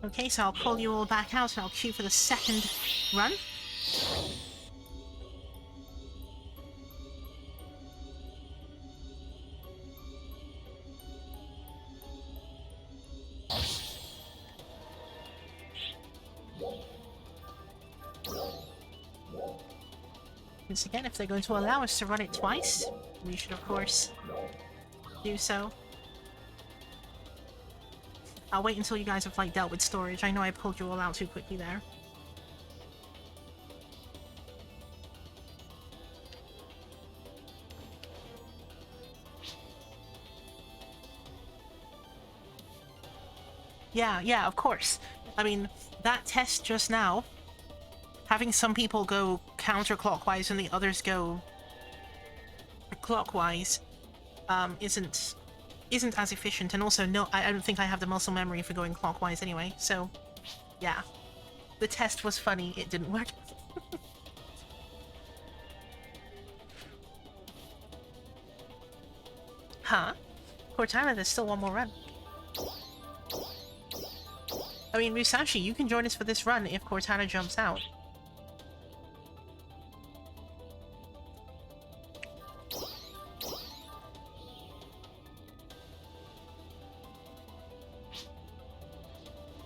Okay, so I'll pull you all back out and I'll queue for the second run. Once again, if they're going to allow us to run it twice, we should of course do so. I'll wait until you guys have like dealt with storage. I know I pulled you all out too quickly there. Yeah, of course. I mean, that test just now, having some people go counterclockwise and the others go clockwise, isn't as efficient, and also no, I don't think I have the muscle memory for going clockwise anyway, so yeah. The test was funny, it didn't work. Huh? Cortana, there's still one more run. I mean, Musashi, you can join us for this run if Cortana jumps out.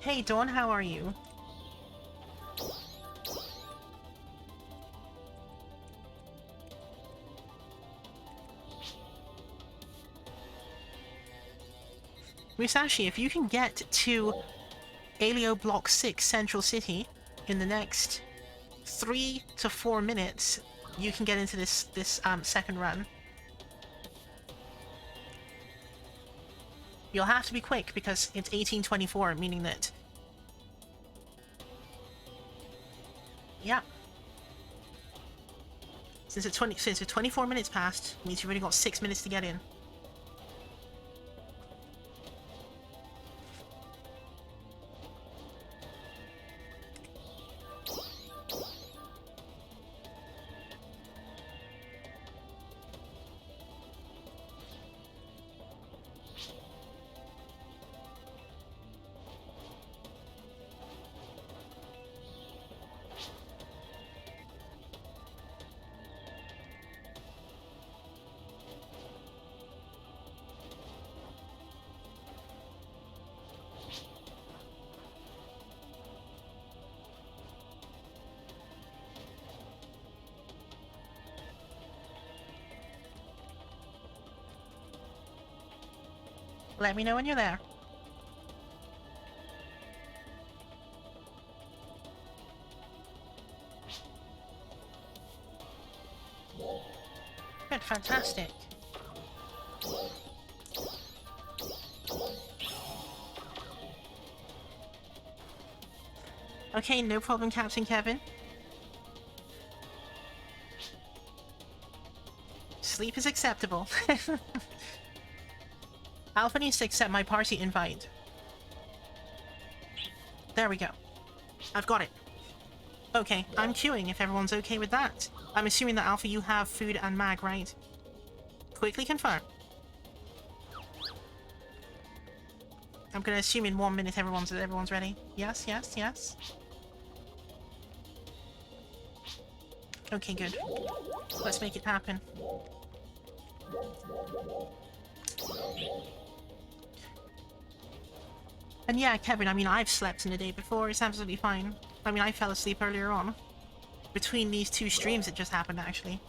Hey Dawn, how are you? Musashi, if you can get to Alio Block 6 Central City in the next 3 to 4 minutes, you can get into this second run. You'll have to be quick because it's 1824, meaning that... Yeah. Since it's 24 minutes passed, means you've only got 6 minutes to get in. Let me know when you're there. Good, fantastic. Okay, no problem, Captain Kevin. Sleep is acceptable. Alpha needs to accept my party invite. There we go. I've got it. Okay, I'm queuing if everyone's okay with that. I'm assuming that Alpha, you have food and mag, right? Quickly confirm. I'm gonna assume in 1 minute everyone's ready. Yes, yes, yes. Okay, good. Let's make it happen. And yeah, Kevin, I mean, I've slept in a day before. It's absolutely fine. I mean, I fell asleep earlier on. Between these two streams, it just happened, actually.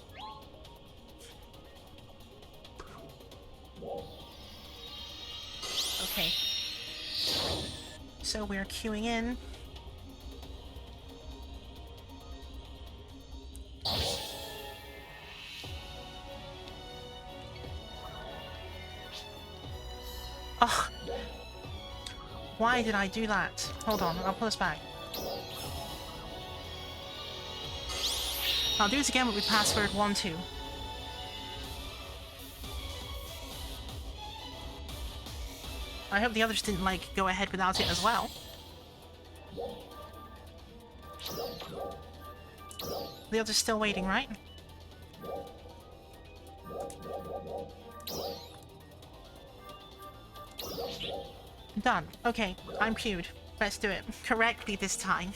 Okay. So we're queuing in. Ugh. Why did I do that? Hold on, I'll pull us back. I'll do it again with password 12. I hope the others didn't, like, go ahead without it as well. The others still waiting, right? Done. Okay, I'm queued. Let's do it. Correctly this time.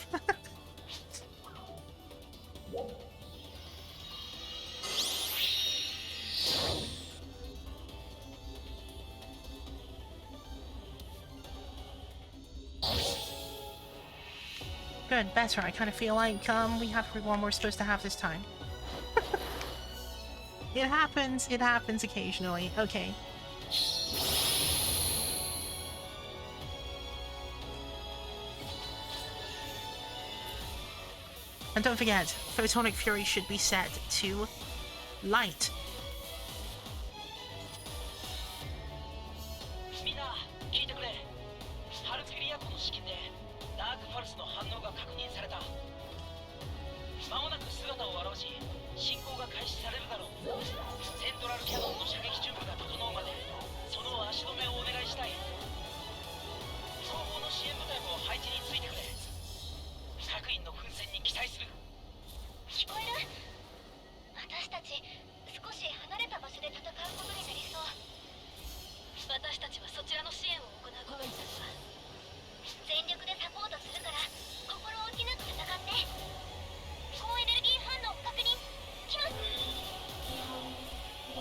Good, better. I kind of feel like we have everyone we're supposed to have this time. It happens occasionally. Okay. And don't forget, Photonic Fury should be set to light.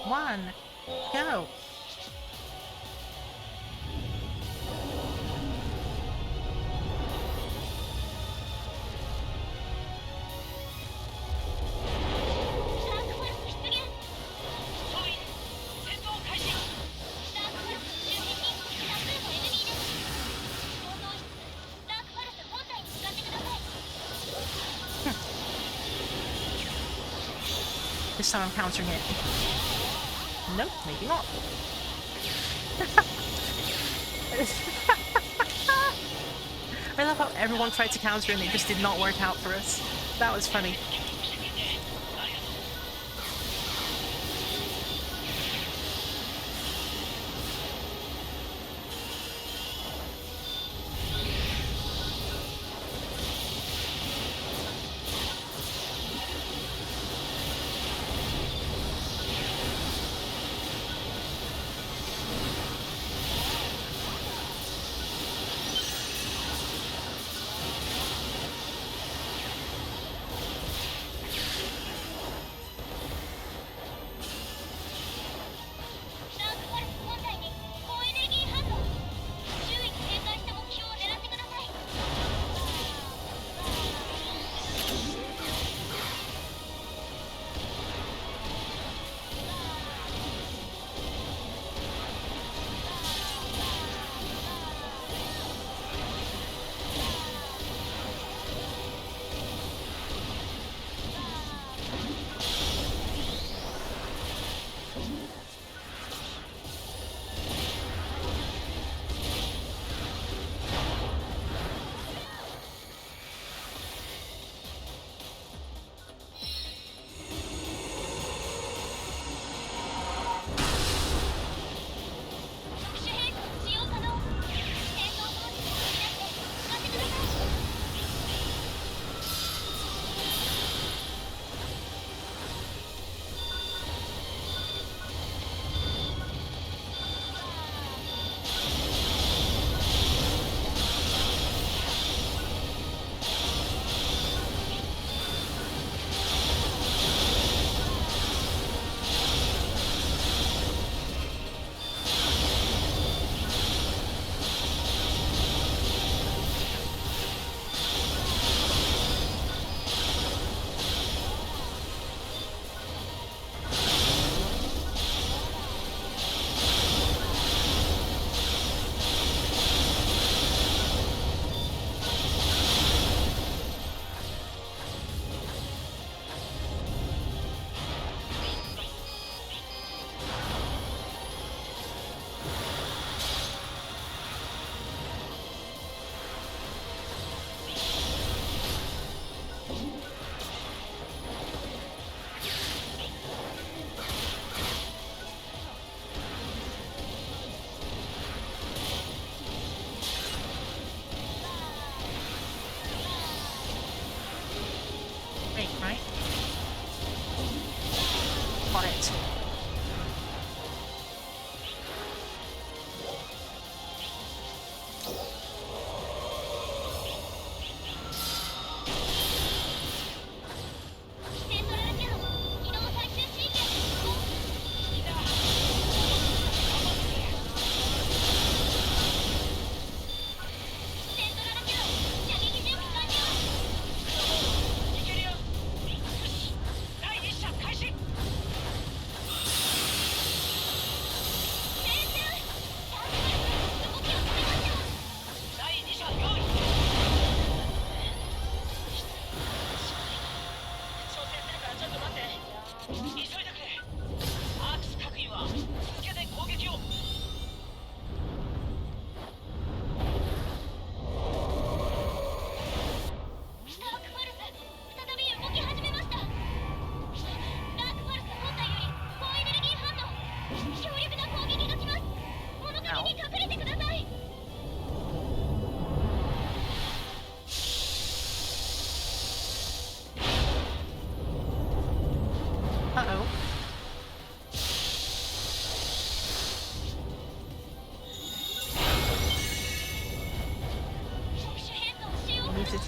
One, go. This time I'm countering it. Nope, maybe not. I love how everyone tried to counter and it just did not work out for us. That was funny.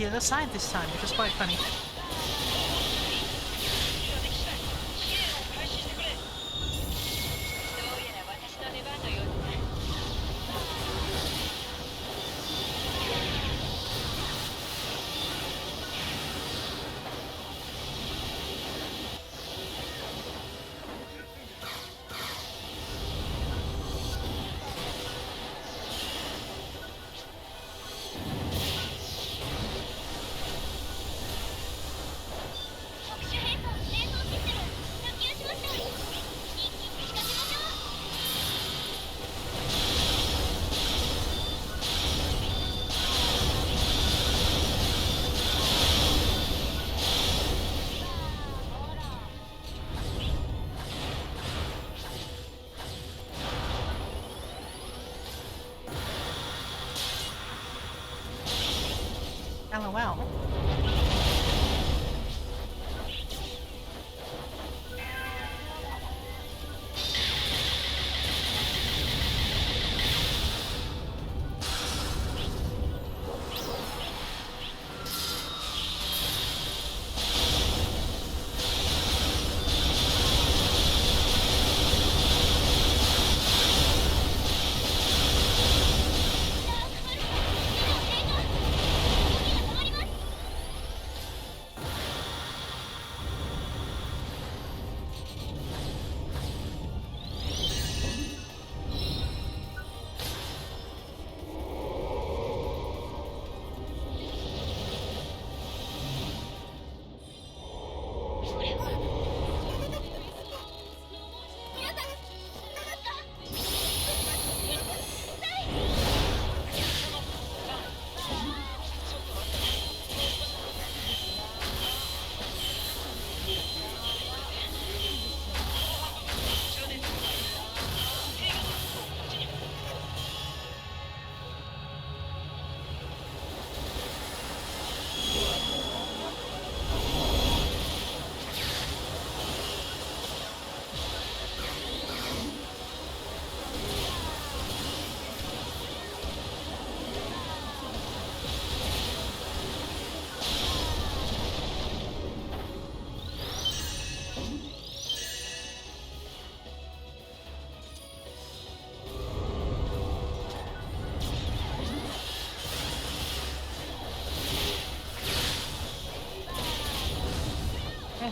the other side this time, which was quite funny. LOL.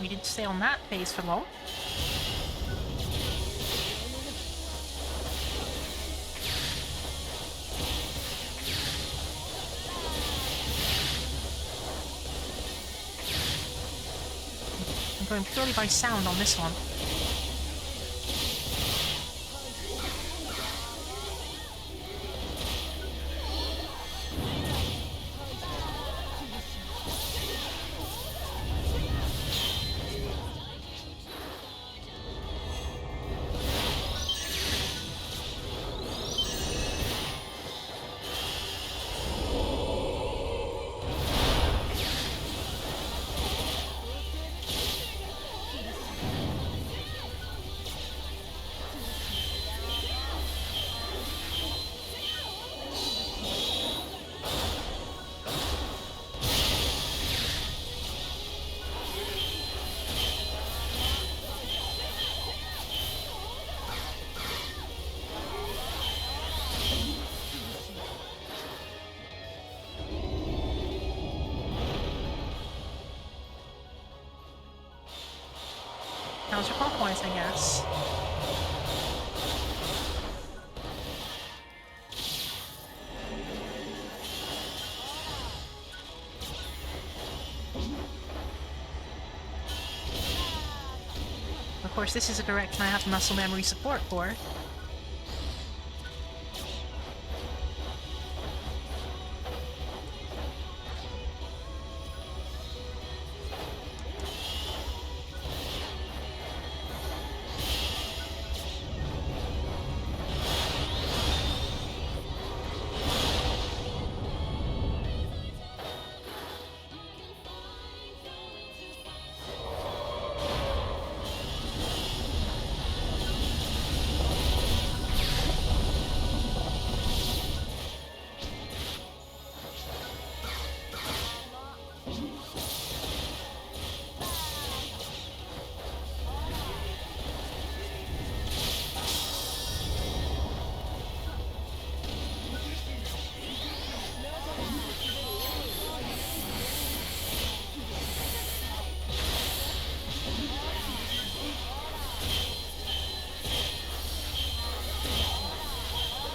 We didn't stay on that pace for long. I'm going purely by sound on this one. Counterclockwise, I guess. Of course, this is a direction I have muscle memory support for.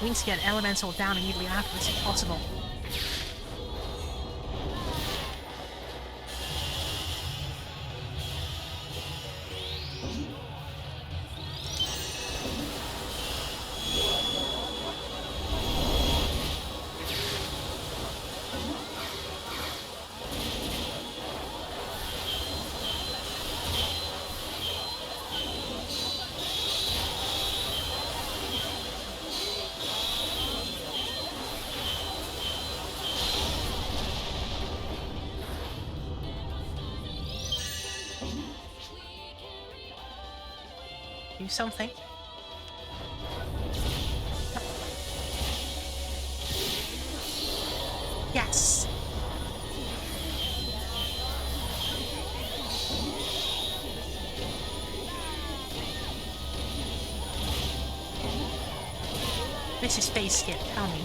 We need to get Elemental down immediately afterwards if possible. Do something. Yes! This is space skip, tell me.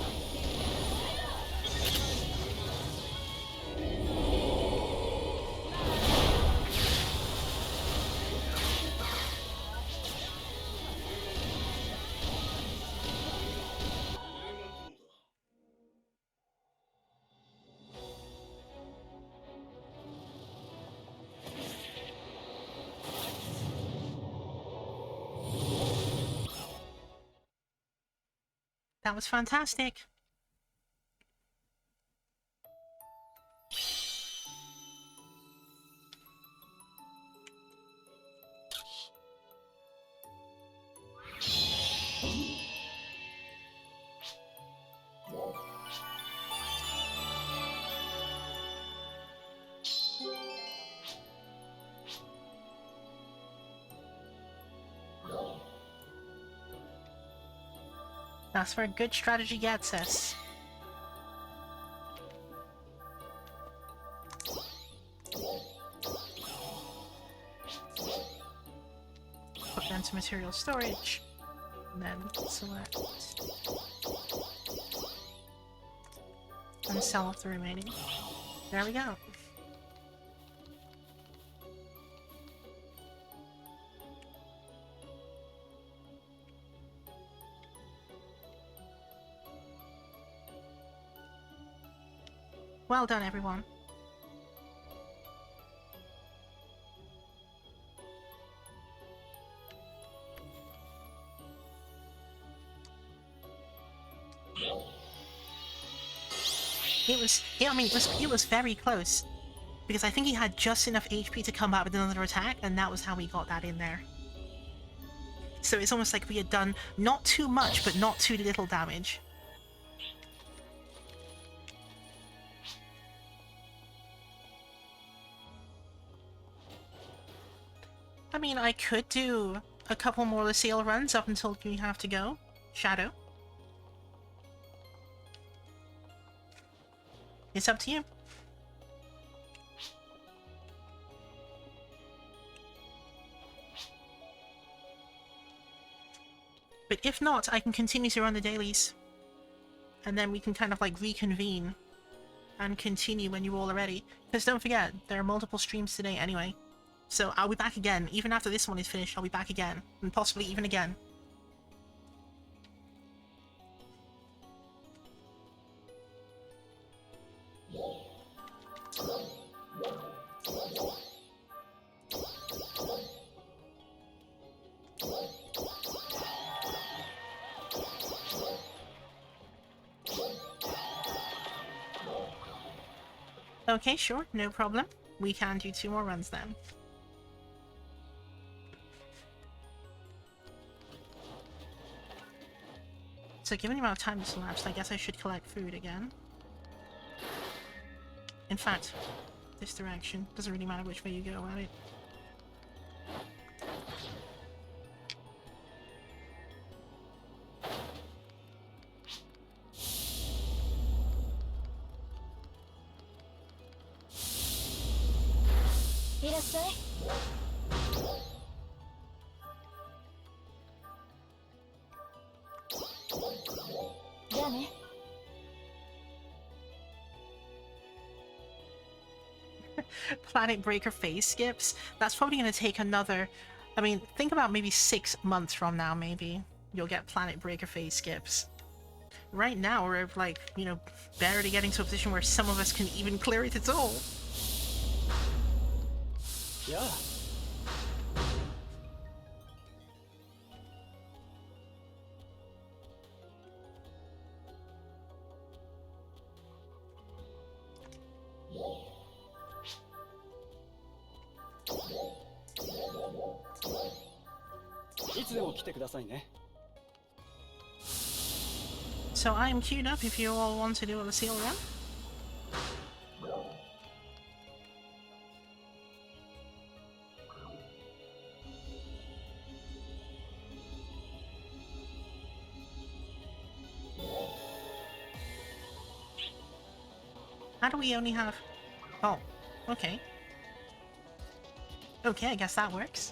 That was fantastic. That's where good strategy gets us. Put them to material storage, and then select and sell off the remaining. There we go. Well done, everyone. It was very close. Because I think he had just enough HP to come back with another attack, and that was how we got that in there. So it's almost like we had done not too much, but not too little damage. I mean, I could do a couple more Leciel runs up until we have to go. Shadow. It's up to you. But if not, I can continue to run the dailies. And then we can kind of like reconvene and continue when you're all ready. Because don't forget, there are multiple streams today anyway. So I'll be back again. Even after this one is finished, I'll be back again. And possibly even again. Okay, sure, no problem. We can do 2 more runs then. So given the amount of time that's elapsed, I guess I should collect food again. In fact, this direction. Doesn't really matter which way you go at it. Planet Breaker phase skips. That's probably going to take another... I mean, think about maybe 6 months from now, maybe. You'll get Planet Breaker phase skips. right now we're like, you know, barely getting to a position where some of us can even clear it at all. Yeah. So I am queued up if you all want to do a Leciel run. How do we only have... Oh, okay. Okay, I guess that works.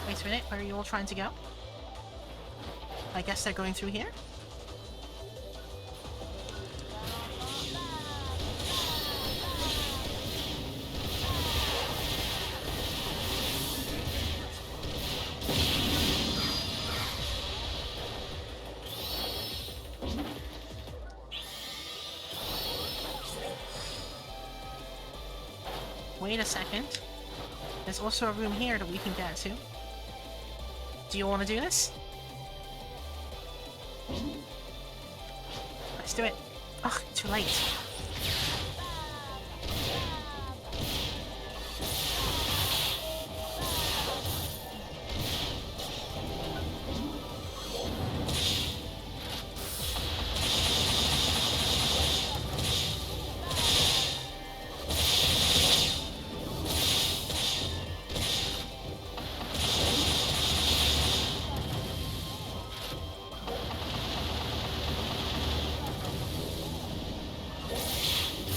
Wait a minute, where are you all trying to go? I guess they're going through here? Wait a second. There's also a room here that we can get to. Do you want to do this? Let's do it. Ugh, too late.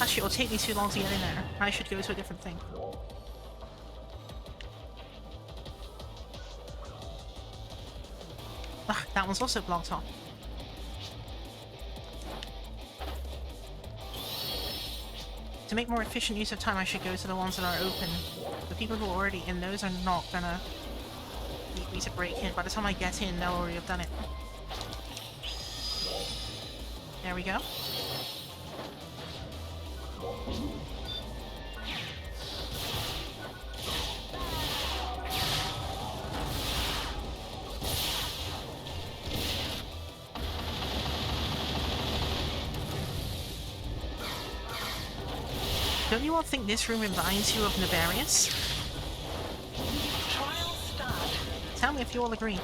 Actually, it'll take me too long to get in there. I should go to a different thing. Ugh, that one's also blocked off. To make more efficient use of time, I should go to the ones that are open. The people who are already in those are not gonna need me to break in. By the time I get in, they'll already have done it. There we go. Don't you all think this room reminds you of Nefarious? Trial start. Tell me if you all agree.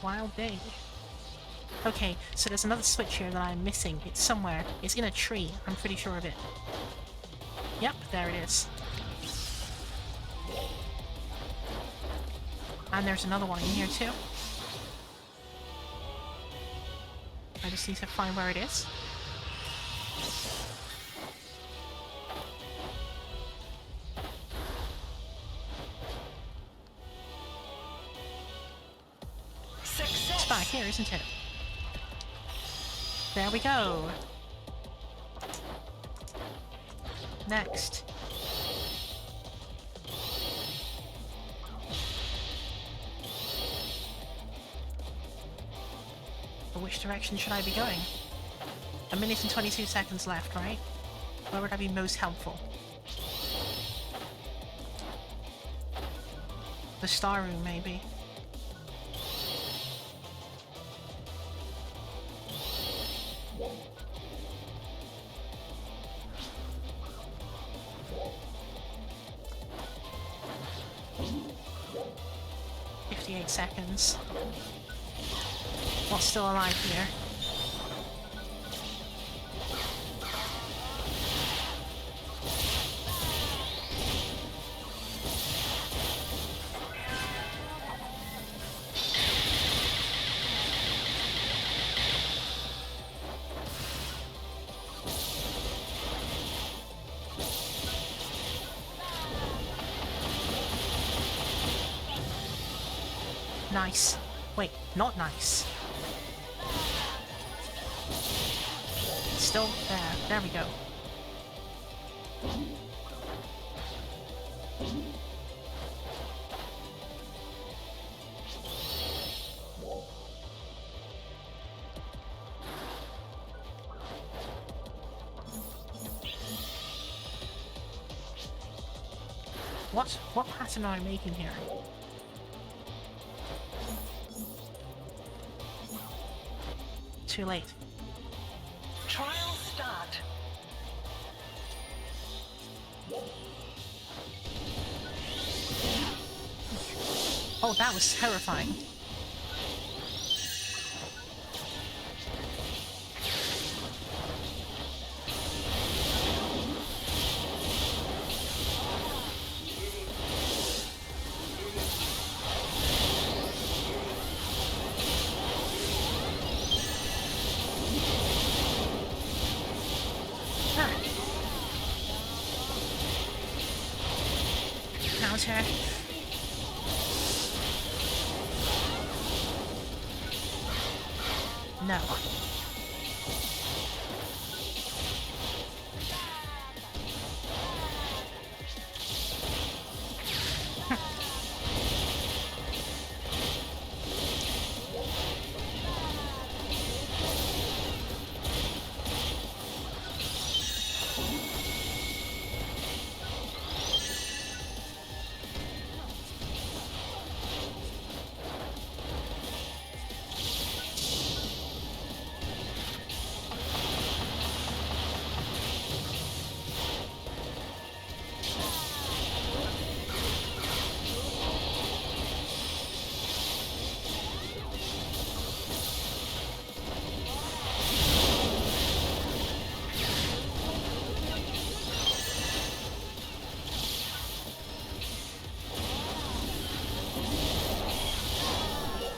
wild day. Okay, so there's another switch here that I'm missing. It's somewhere. It's in a tree. I'm pretty sure of it. Yep, there it is. And there's another one in here too. I just need to find where it is. It's back here, isn't it? There we go. Next. But which direction should I be going? 1 minute and 22 seconds left, right? Where would I be most helpful? The star room, maybe. Seconds. What's still alive here? Nice. Wait, not nice. Still there. There we go. What pattern am I making here? Too late. Trial start. Oh, that was terrifying. Counter. No.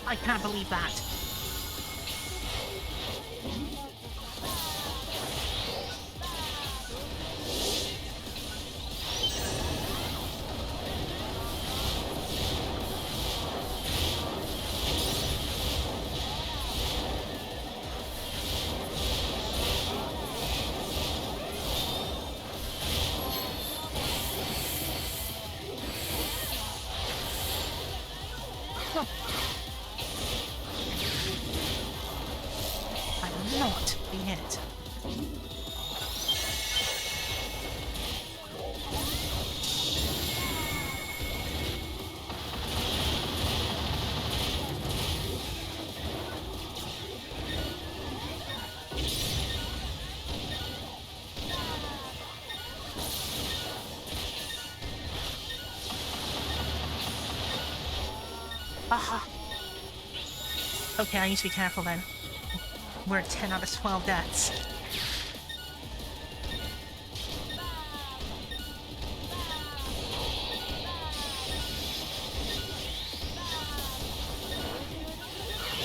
I can't believe that. Not be hit. Aha. Okay, I need to be careful then. We're at 10 out of 12 deaths.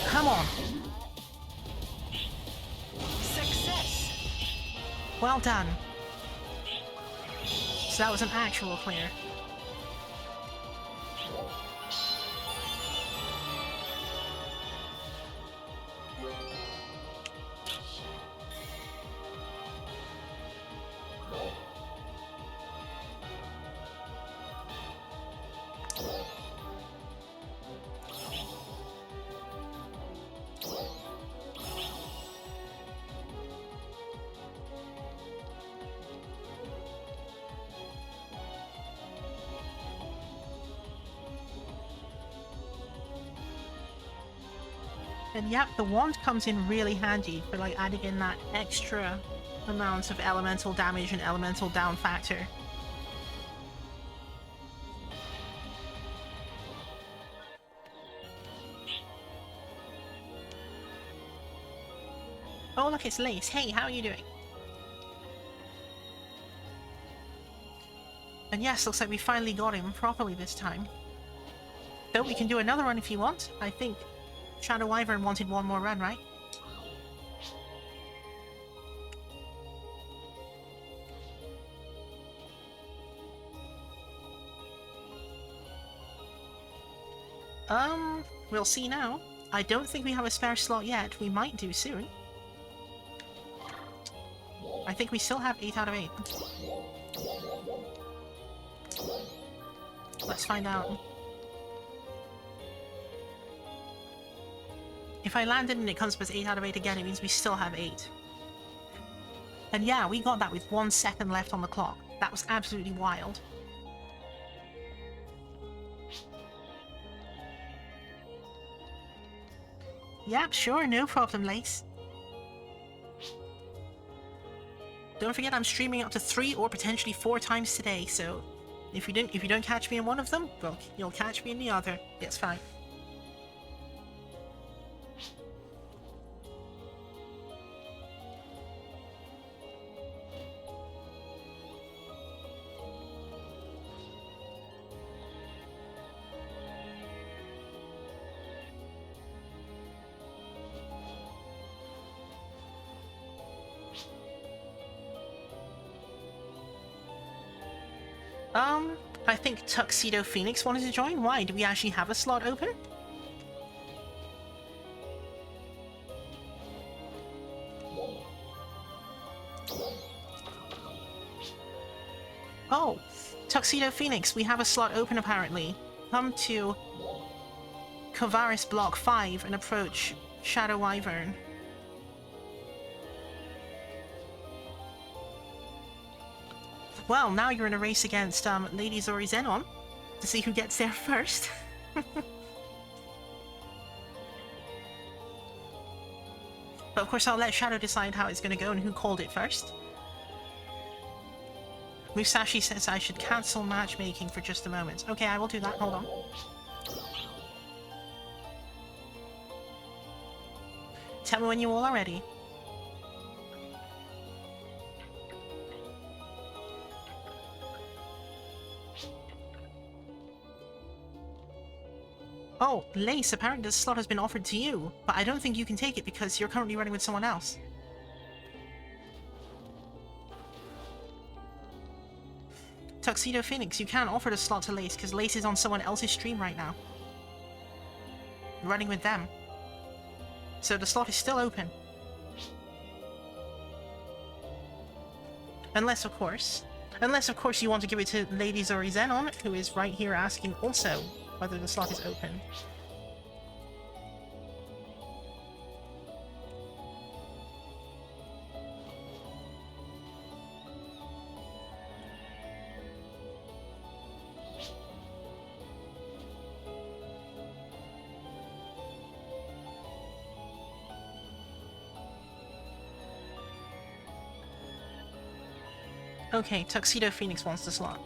Come on! Success. Well done. So that was an actual clear. And yep, the wand comes in really handy for like adding in that extra amount of elemental damage and elemental down factor. Oh look, it's Lace. Hey, how are you doing? And yes, looks like we finally got him properly this time. Though we can do another run if you want. I think Shadow Wyvern wanted one more run, right? We'll see now. I don't think we have a spare slot yet. We might do soon. I think we still have 8 out of 8. Let's find out. If I landed and it comes up as 8 out of 8 again, it means we still have 8. And yeah, we got that with 1 second left on the clock. That was absolutely wild. Yep, sure, no problem, Lace. Don't forget I'm streaming up to 3 or potentially 4 times today, so if you don't catch me in one of them, well, you'll catch me in the other. It's fine. I think Tuxedo Phoenix wanted to join. Why? Do we actually have a slot open? Oh, Tuxedo Phoenix, we have a slot open apparently. Come to Kovaris Block 5 and approach Shadow Wyvern. Well, now you're in a race against Lady Zori Zenon to see who gets there first. But of course I'll let Shadow decide how it's going to go and who called it first. Musashi says I should cancel matchmaking for just a moment. Okay, I will do that. Hold on. Tell me when you all are ready. Oh, Lace, apparently this slot has been offered to you, but I don't think you can take it because you're currently running with someone else. Tuxedo Phoenix, you can't offer the slot to Lace because Lace is on someone else's stream right now. Running with them. So the slot is still open. Unless, of course, you want to give it to Lady Zori Zenon, who is right here asking also whether the slot is open. Okay, Tuxedo Phoenix wants the slot.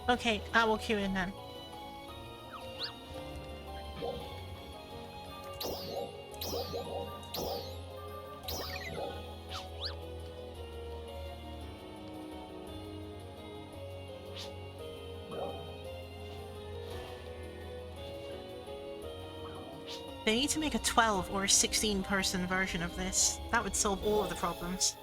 Okay, I will queue in then. They need to make a 12 or a 16 person version of this. That would solve all of the problems.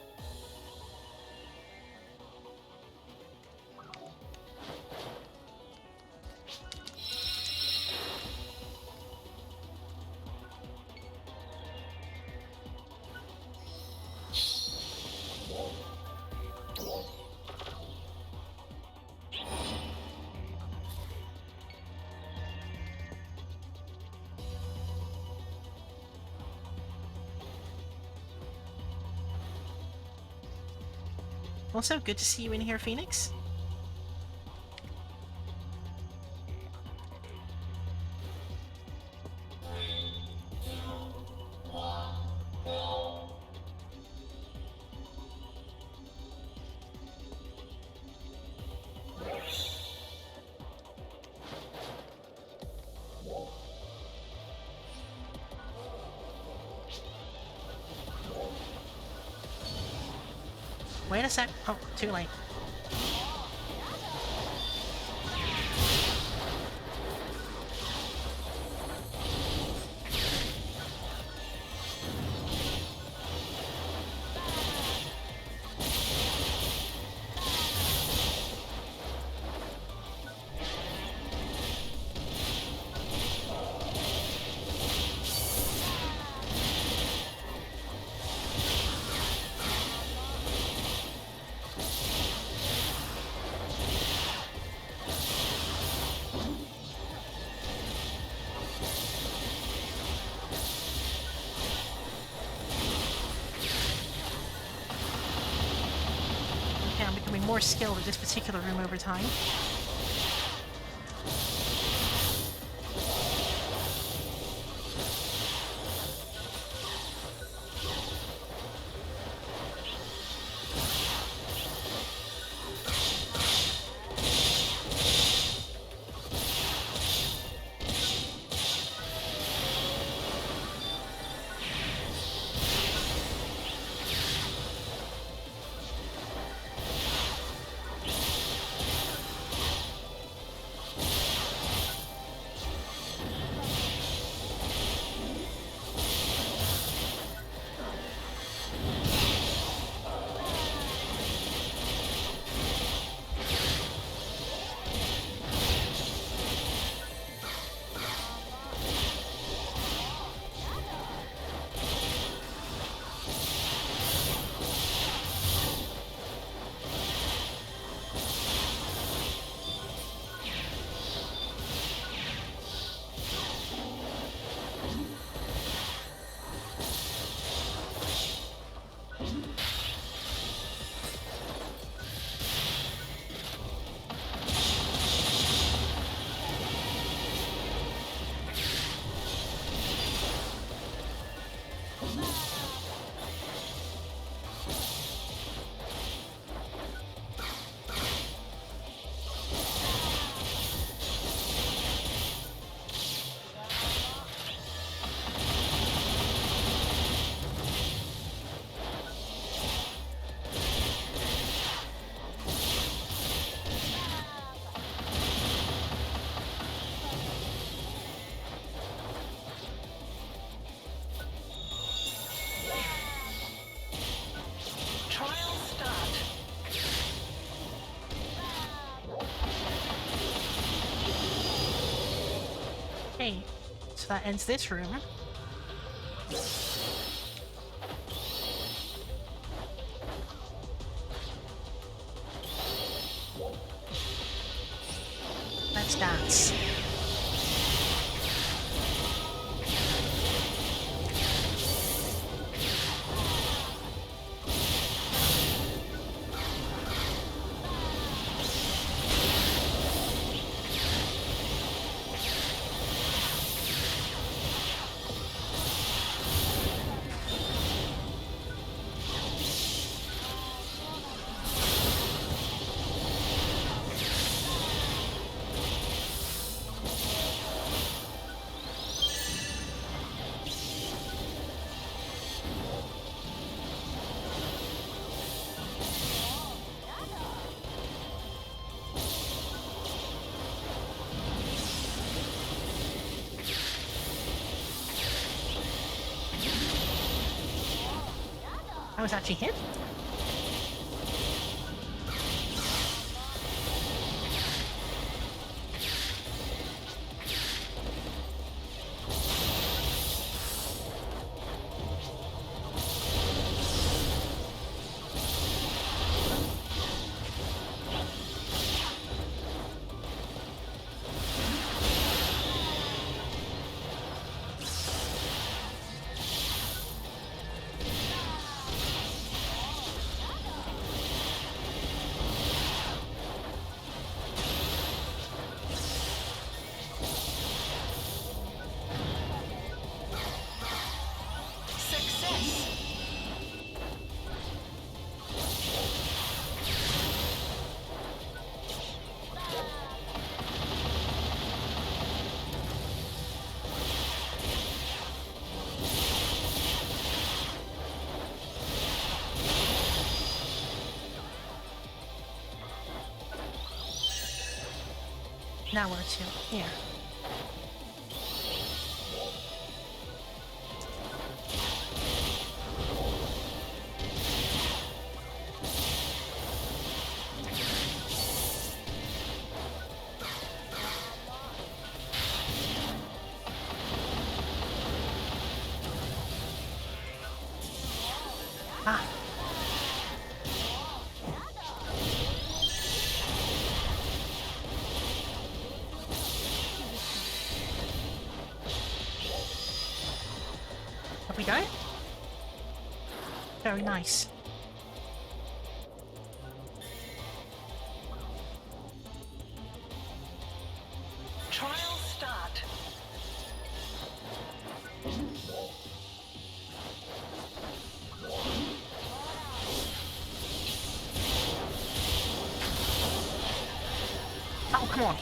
Also, good to see you in here, Phoenix. Wait a sec. Oh, too late. More skilled at this particular room over time. that ends this room. Let's dance. I was actually hit. Now where to? Here. Ah. Have we go? Very nice. Trial start. Oh, come on.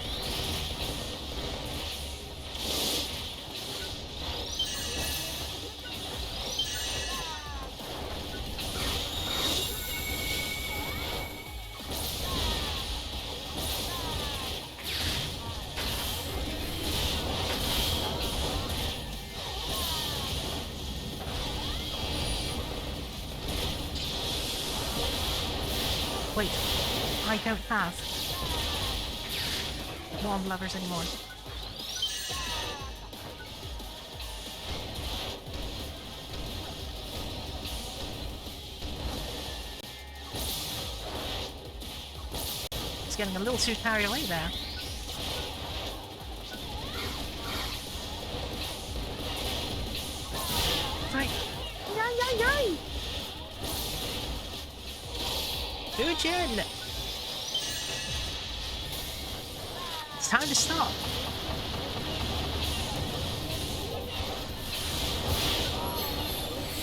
Wait, I don't have wand levers anymore. It's getting a little too carried away there. Right. Yay, yay, yay! Fujin! It's time to stop.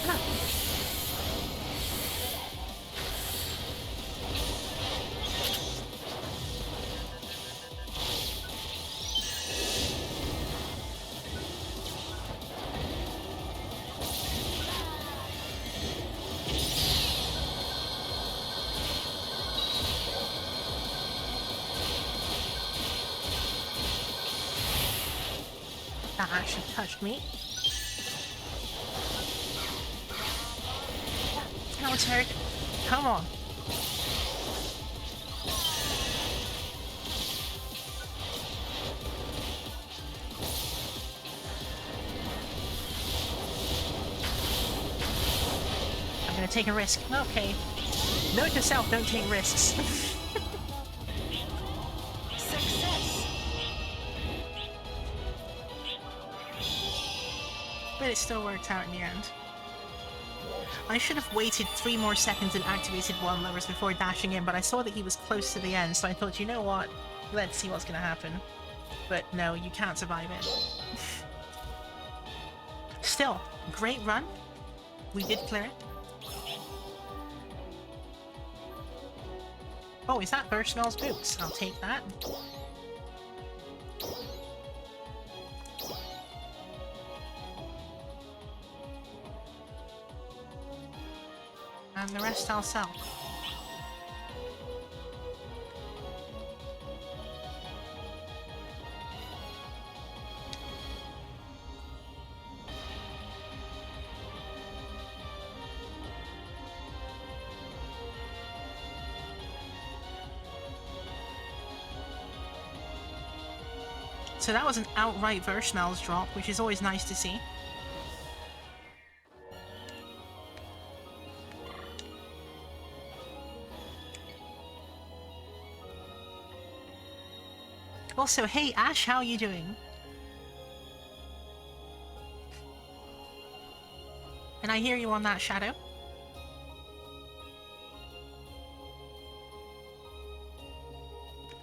Ah. That actually touched me. Now it's hurt. Come on. gonna take a risk. Okay. Note to self, don't take risks. Success. But it still worked out in the end. I should have waited 3 more seconds and activated one levers before dashing in, but I saw that he was close to the end, so I thought, you know what? Let's see what's gonna happen. But no, you can't survive it. Still, great run. We did clear it. Oh, is that Burschmel's boots? I'll take that. And the rest I'll sell. So that was an outright Burschmel's drop, which is always nice to see. Also, hey Ash, how are you doing? And I hear you on that, Shadow.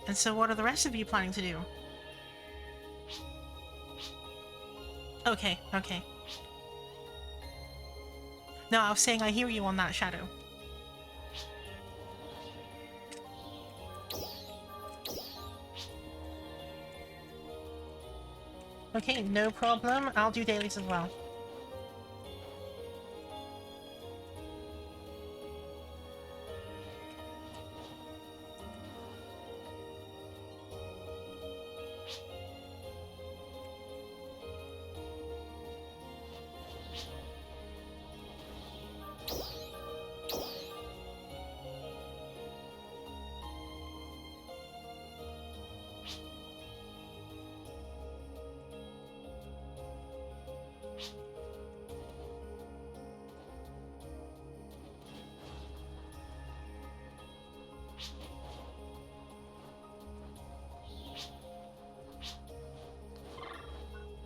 And so what are the rest of you planning to do? Okay, okay. No, I was saying I hear you on that, Shadow. Okay, no problem. I'll do dailies as well.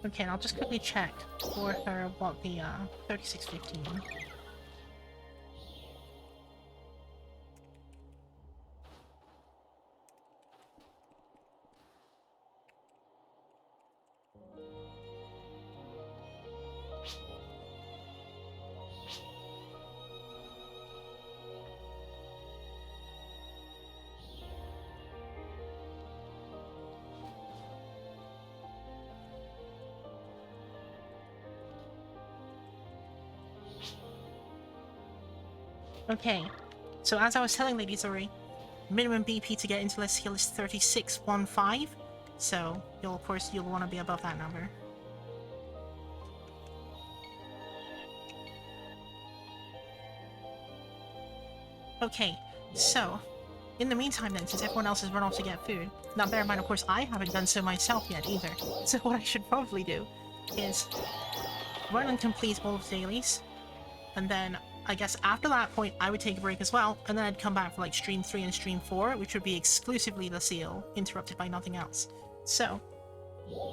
Okay, and I'll just quickly check for her what the 3615. Okay, so as I was telling Lady Zori, minimum BP to get into Leciel is 3615, so of course you'll want to be above that number. Okay, so in the meantime then, since everyone else has run off to get food, now bear in mind of course I haven't done so myself yet either, so what I should probably do is run and complete all of the dailies, and then I guess after that point I would take a break as well, and then I'd come back for like stream 3 and stream 4, which would be exclusively Leciel, interrupted by nothing else. So,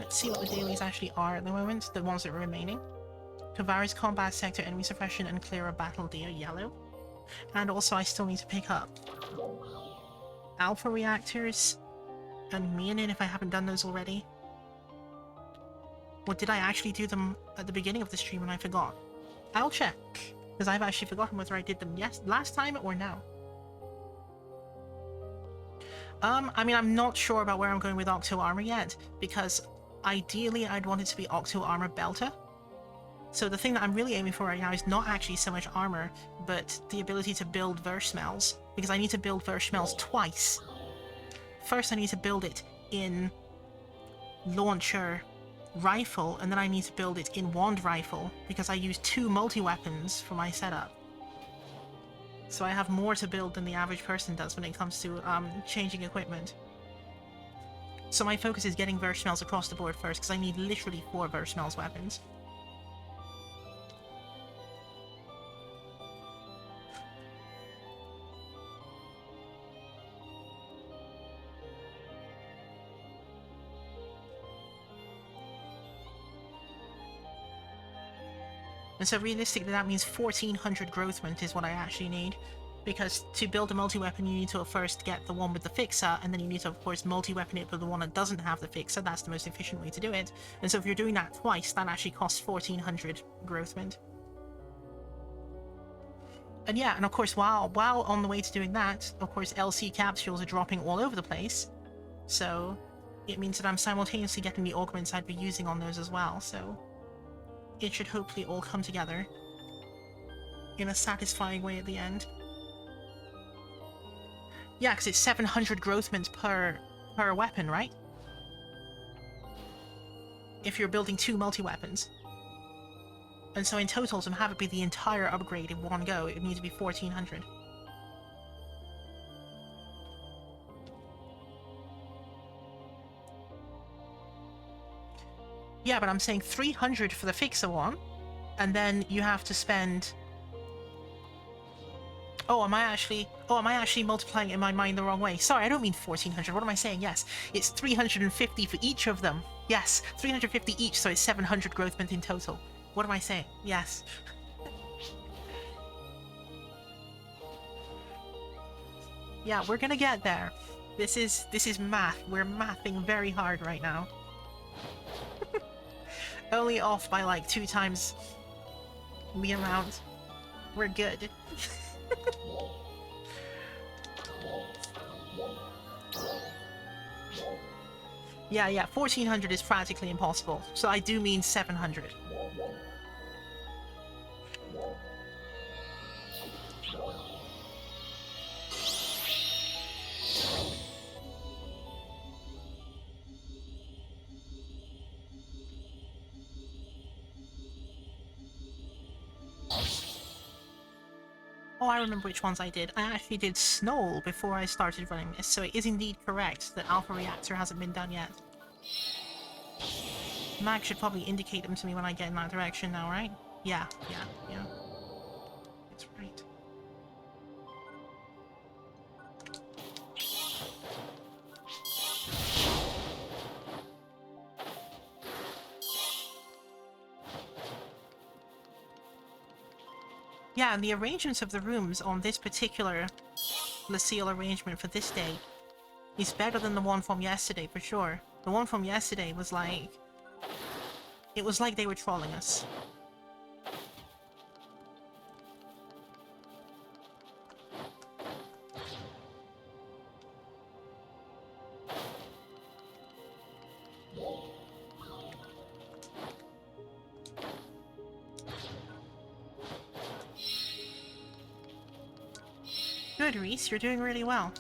let's see what the dailies actually are at the moment, the ones that are remaining. Kavari's combat sector, enemy suppression, and clear a battle deer, yellow. And also I still need to pick up alpha reactors and Mianin if I haven't done those already. Or did I actually do them at the beginning of the stream and I forgot? I'll check. Because I've actually forgotten whether I did them last time or now. I mean, I'm not sure about where I'm going with Octo Armor yet, because ideally I'd want it to be Octo Armor Belter. So the thing that I'm really aiming for right now is not actually so much armor, but the ability to build Burschmel's, because I need to build Burschmel's twice. First I need to build it in Launcher Rifle, and then I need to build it in Wand Rifle, because I use 2 multi-weapons for my setup. So I have more to build than the average person does when it comes to changing equipment. So my focus is getting Burschmel's across the board first, because I need literally 4 Burschmel's weapons. And so realistically that means 1400 growth mint is what I actually need. Because to build a multi-weapon you need to first get the one with the fixer, and then you need to of course multi-weapon it with the one that doesn't have the fixer. That's the most efficient way to do it. And so if you're doing that twice, that actually costs 1400 growth mint. And yeah, and of course while on the way to doing that, of course LC capsules are dropping all over the place. So it means that I'm simultaneously getting the augments I'd be using on those as well, so it should hopefully all come together in a satisfying way at the end. Yeah, because it's 700 growth mints per weapon, right? If you're building 2 multi-weapons. And so in total, to have it be the entire upgrade in one go, it would need to be 1400. Yeah, but I'm saying 300 for the fixer one, and then you have to spend... Oh, am I actually multiplying it in my mind the wrong way? Sorry, I don't mean 1400. What am I saying? Yes, it's 350 for each of them. Yes, 350 each, so it's 700 growth mint in total. What am I saying? Yes. Yeah, we're gonna get there. This is math. We're mathing very hard right now. Only off by like 2 times the amount. We're good. Yeah, 1400 is practically impossible. So I do mean 700. Oh, I remember which ones I did. I actually did Snow before I started running this, so it is indeed correct that Alpha Reactor hasn't been done yet. Mag should probably indicate them to me when I get in that direction now, right? Yeah. That's right. Yeah, and the arrangements of the rooms on this particular Leciel arrangement for this day is better than the one from yesterday, for sure. The one from yesterday was like... It was like they were trolling us. Good, Reese, you're doing really well.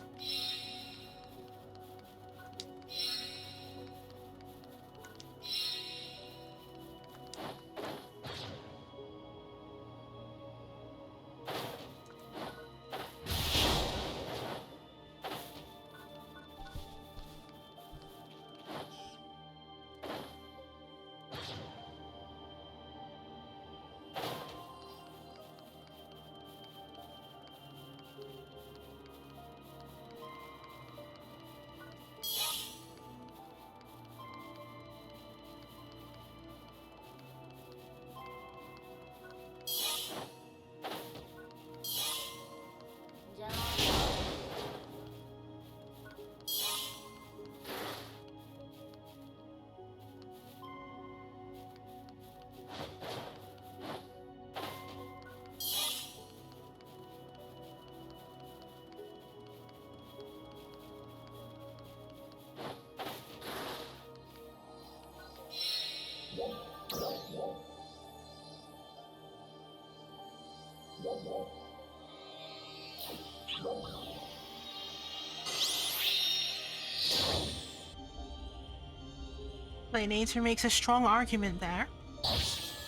Nature makes a strong argument there.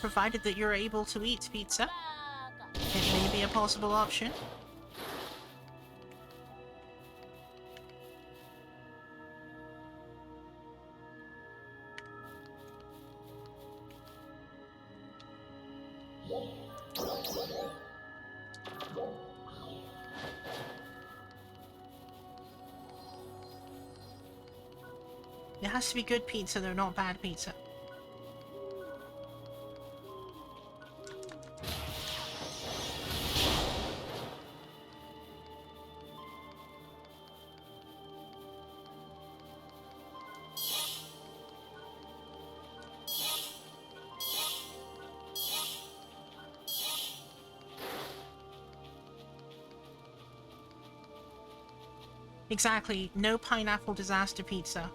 Provided that you're able to eat pizza, it may be a possible option. It has to be good pizza, though, not bad pizza. Exactly. No pineapple disaster pizza.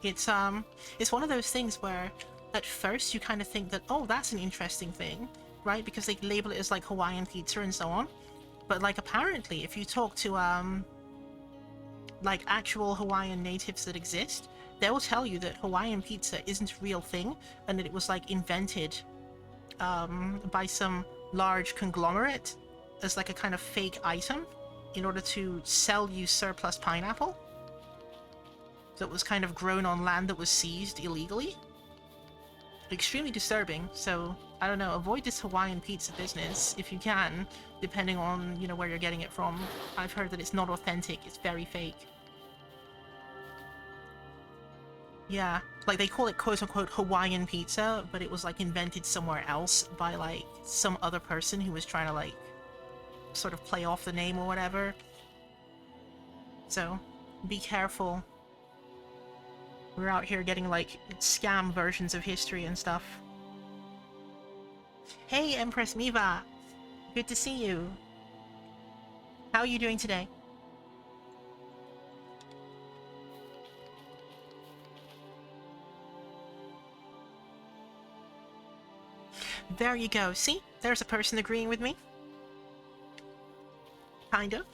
It's one of those things where at first you kind of think that, oh, that's an interesting thing, right? Because they label it as like Hawaiian pizza and so on. But like apparently if you talk to like actual Hawaiian natives that exist, they will tell you that Hawaiian pizza isn't a real thing and that it was like invented by some large conglomerate as like a kind of fake item in order to sell you surplus pineapple that was kind of grown on land that was seized illegally. Extremely disturbing. So I don't know, avoid this Hawaiian pizza business if you can, depending on, you know, where you're getting it from. I've heard that it's not authentic, it's very fake. Yeah, like they call it quote-unquote Hawaiian pizza, but it was like invented somewhere else by like some other person who was trying to like sort of play off the name or whatever. So be careful. We're out here getting like scam versions of history and stuff. Hey Empress Miva! Good to see you. How are you doing today? There you go. See? There's a person agreeing with me. Kind of.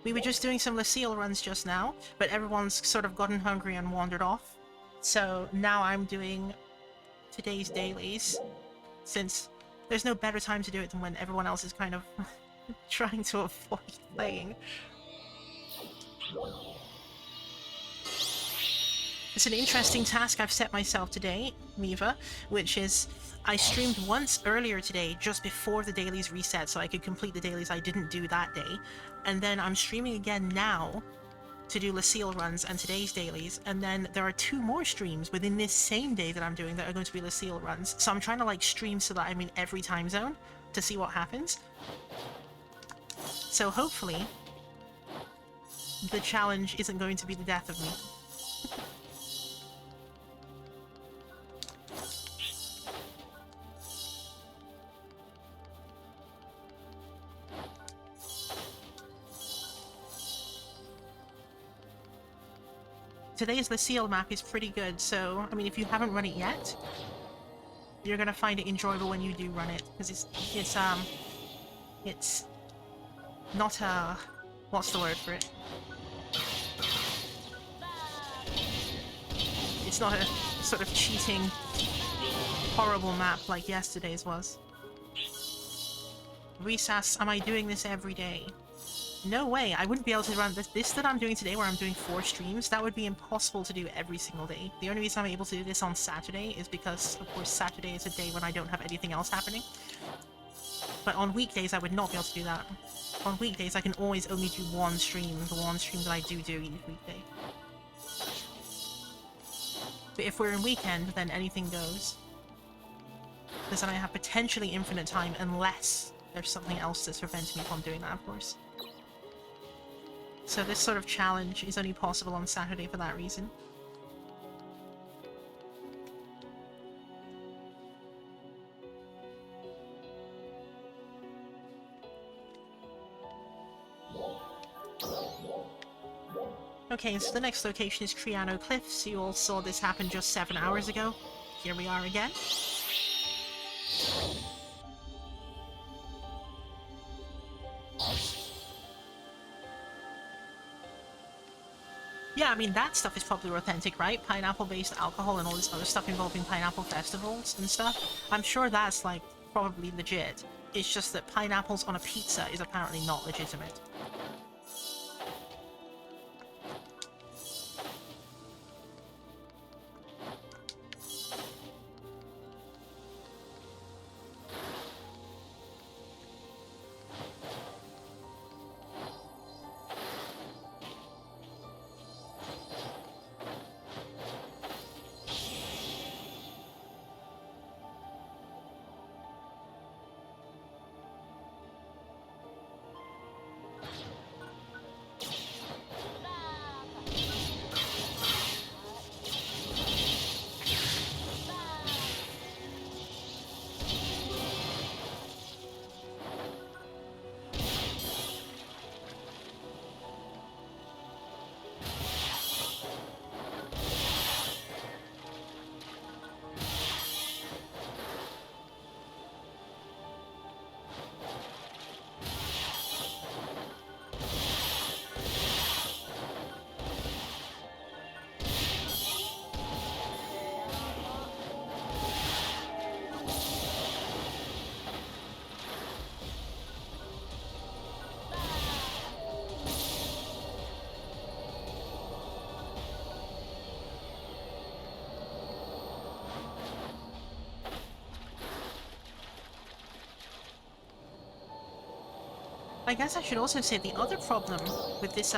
We were just doing some Leciel runs just now, but everyone's sort of gotten hungry and wandered off. So now I'm doing today's dailies, since there's no better time to do it than when everyone else is kind of trying to avoid playing. It's an interesting task I've set myself today, Miva, which is I streamed once earlier today, just before the dailies reset, so I could complete the dailies I didn't do that day. And then I'm streaming again now to do Leciel runs and today's dailies, and then there are 2 more streams within this same day that I'm doing that are going to be Leciel runs. So I'm trying to like stream so that I'm in every time zone to see what happens. So hopefully the challenge isn't going to be the death of me. Today's Leciel map is pretty good, so, I mean, if you haven't run it yet, you're gonna find it enjoyable when you do run it, because it's not a... what's the word for it? It's not a sort of cheating, horrible map like yesterday's was. Recess, am I doing this every day? No way, I wouldn't be able to run this that I'm doing today, where I'm doing 4 streams. That would be impossible to do every single day. The only reason I'm able to do this on Saturday is because, of course, Saturday is a day when I don't have anything else happening. But on weekdays, I would not be able to do that. On weekdays, I can always only do 1 stream, the 1 stream that I do each weekday. But if we're in weekend, then anything goes. Because then I have potentially infinite time, unless there's something else that's preventing me from doing that, of course. So this sort of challenge is only possible on Saturday for that reason. Okay, so the next location is Triano Cliffs. You all saw this happen just 7 hours ago. Here we are again. Yeah, I mean, that stuff is probably authentic, right? Pineapple-based alcohol and all this other stuff involving pineapple festivals and stuff. I'm sure that's, like, probably legit. It's just that pineapples on a pizza is apparently not legitimate. I guess I should also say the other problem with this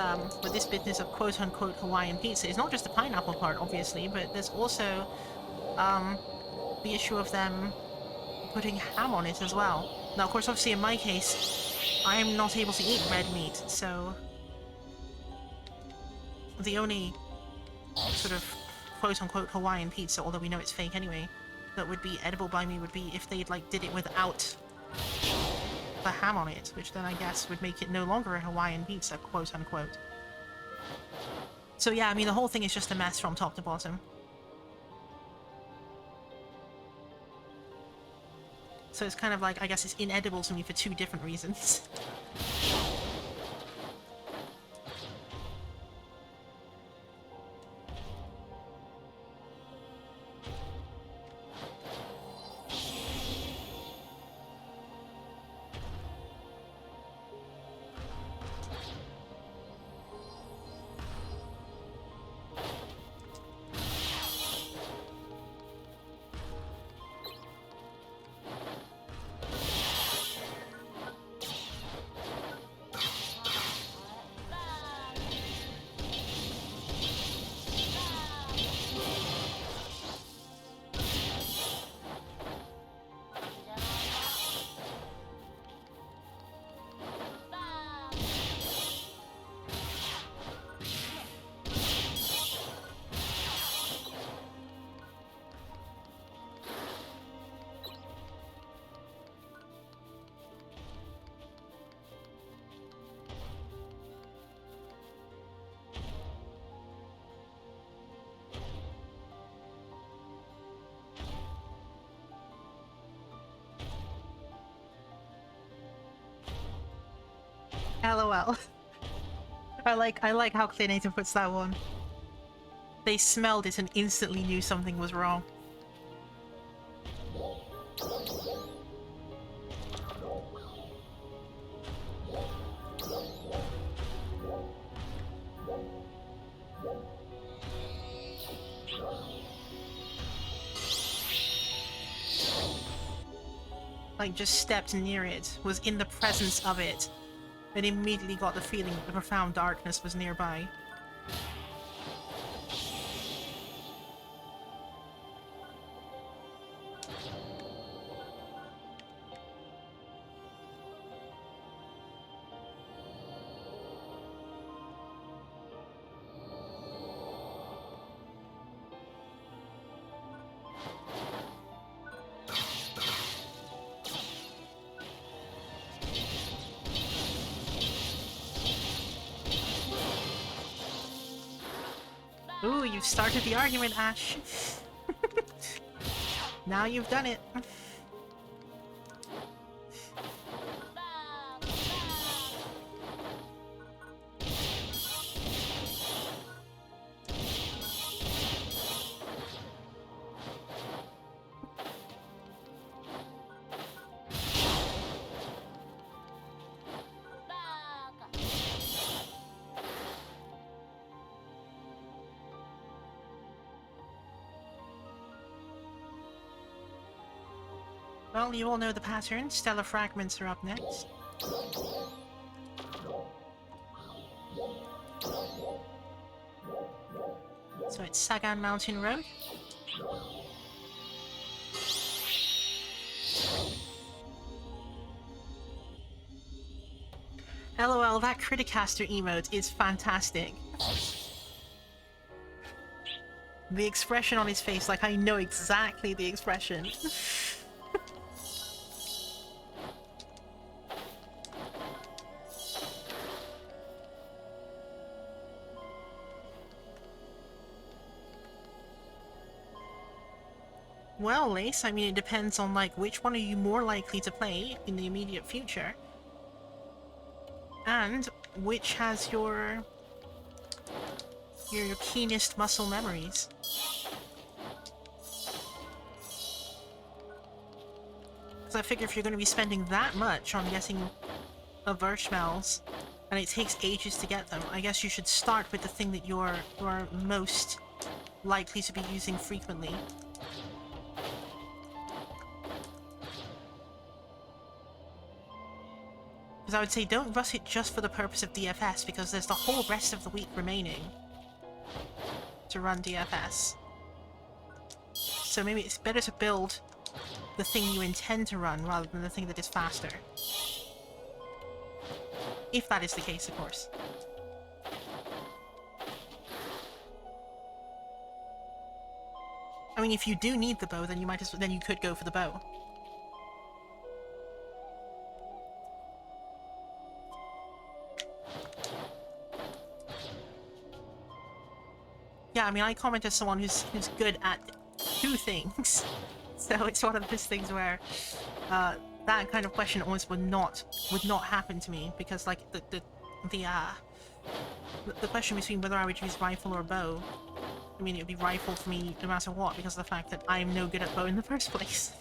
business of quote-unquote Hawaiian pizza is not just the pineapple part, obviously, but there's also the issue of them putting ham on it as well. Now, of course, obviously in my case, I'm not able to eat red meat, so the only sort of quote-unquote Hawaiian pizza, although we know it's fake anyway, that would be edible by me would be if they like did it without the ham on it, which then I guess would make it no longer a Hawaiian pizza, quote-unquote. So yeah, I mean, the whole thing is just a mess from top to bottom. So it's kind of like, I guess it's inedible to me for two different reasons. LOL. I like how Clear Native puts that one. They smelled it and instantly knew something was wrong. Like, just stepped near it, was in the presence of it, and immediately got the feeling that the profound darkness was nearby. Ooh, you've started the argument, Ash. Now you've done it. Well, you all know the pattern. Stellar fragments are up next. So it's Sagan Mountain Road. LOL, that Criticaster emote is fantastic. The expression on his face, like I know exactly the expression. Well, Lace, I mean, it depends on, like, which one are you more likely to play in the immediate future? And which has your keenest muscle memories? Because I figure if you're going to be spending that much on getting Averschmells, and it takes ages to get them, I guess you should start with the thing that you're most likely to be using frequently. Because I would say don't rush it just for the purpose of DFS, because there's the whole rest of the week remaining to run DFS. So maybe it's better to build the thing you intend to run rather than the thing that is faster. If that is the case, of course. I mean, if you do need the bow, then then you could go for the bow. Yeah, I mean, I comment as someone who's good at two things, so it's one of those things where that kind of question almost would not happen to me, because like the question between whether I would use rifle or bow, I mean, it would be rifle for me no matter what, because of the fact that I'm no good at bow in the first place.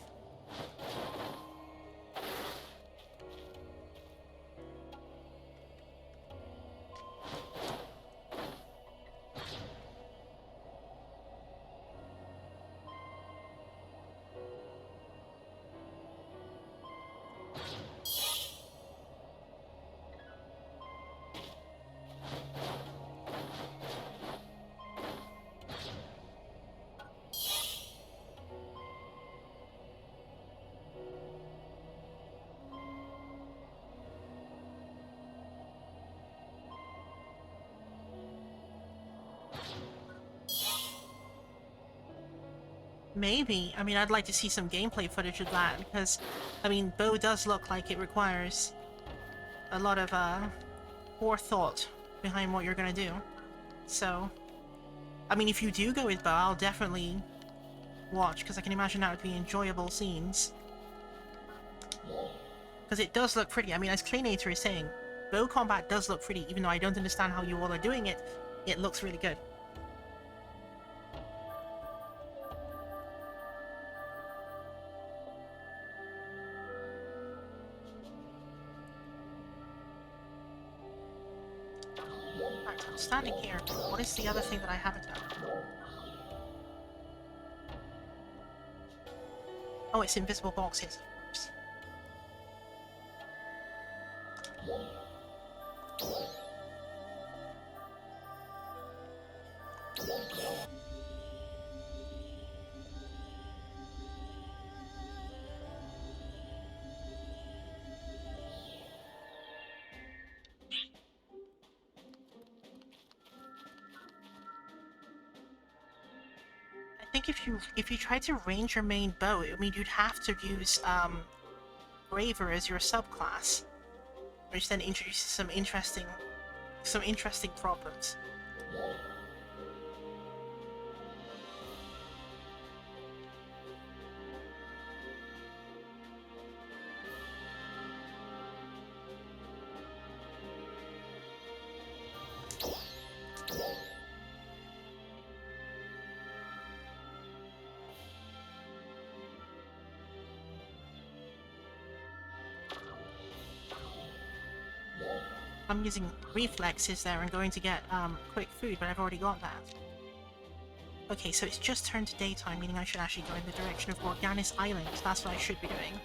Maybe. I mean, I'd like to see some gameplay footage of that, because, I mean, bow does look like it requires a lot of, forethought behind what you're gonna do. So, I mean, if you do go with bow, I'll definitely watch, because I can imagine that would be enjoyable scenes. Because it does look pretty. I mean, as Claynator is saying, bow combat does look pretty, even though I don't understand how you all are doing it, it looks really good. Standing here, what is the other thing that I haven't done? Oh, it's invisible boxes, of course. I think if you try to range your main bow, I mean, you'd have to use Braver as your subclass, which then introduces some interesting problems. I'm using reflexes there and going to get quick food, but I've already got that. Okay, so it's just turned to daytime, meaning I should actually go in the direction of Morganis Island. That's what I should be doing.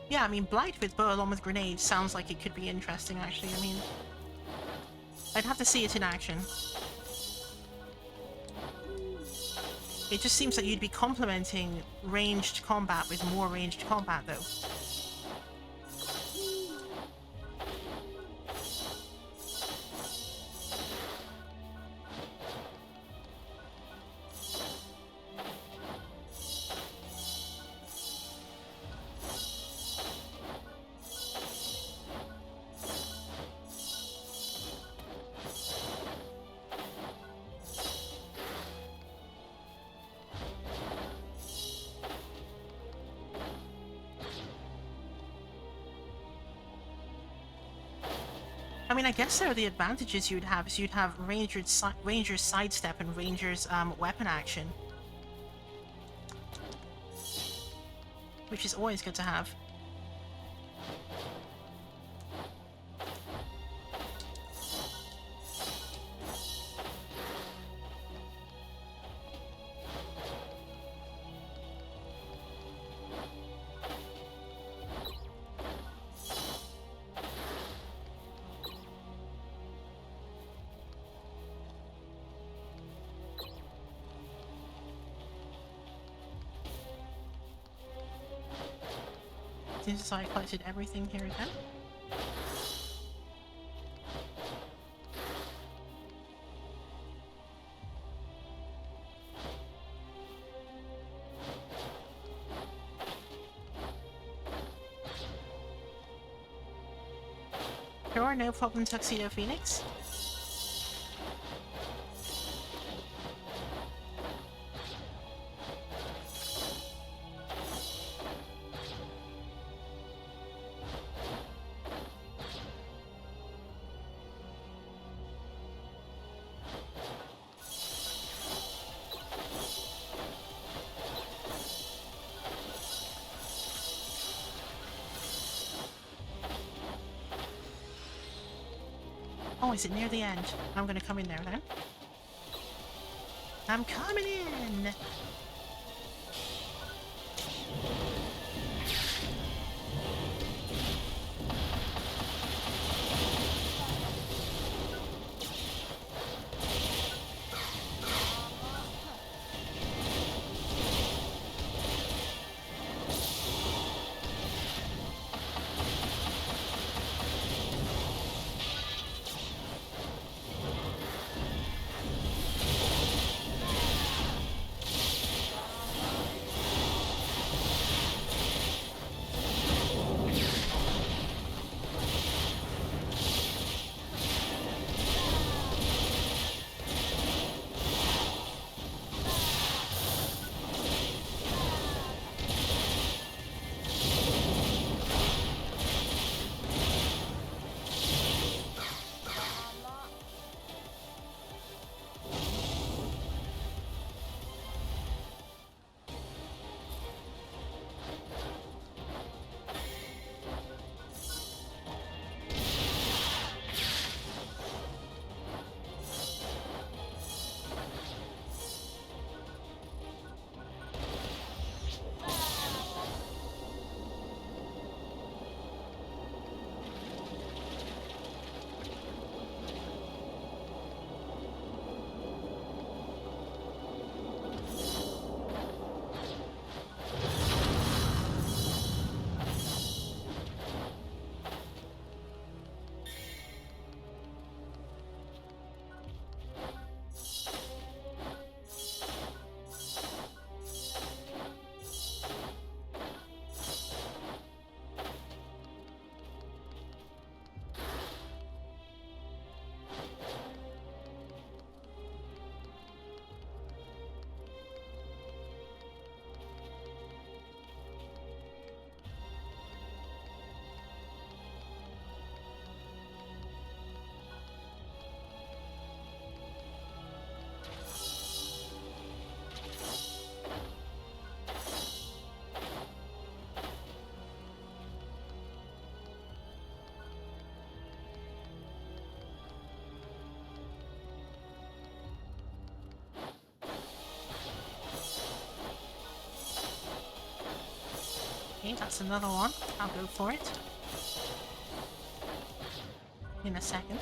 Yeah, I mean, Blight with bow along with grenades sounds like it could be interesting, actually. I mean, I'd have to see it in action. It just seems like you'd be complementing ranged combat with more ranged combat, though. I mean, I guess there are the advantages you'd have is you'd have Ranger's sidestep and Ranger's weapon action, which is always good to have. This is how I collected everything here again. Sure, no problem, Tuxedo Phoenix. Oh, is it near the end? I'm gonna come in there then. I'm coming in! Okay, that's another one. I'll go for it. In a second.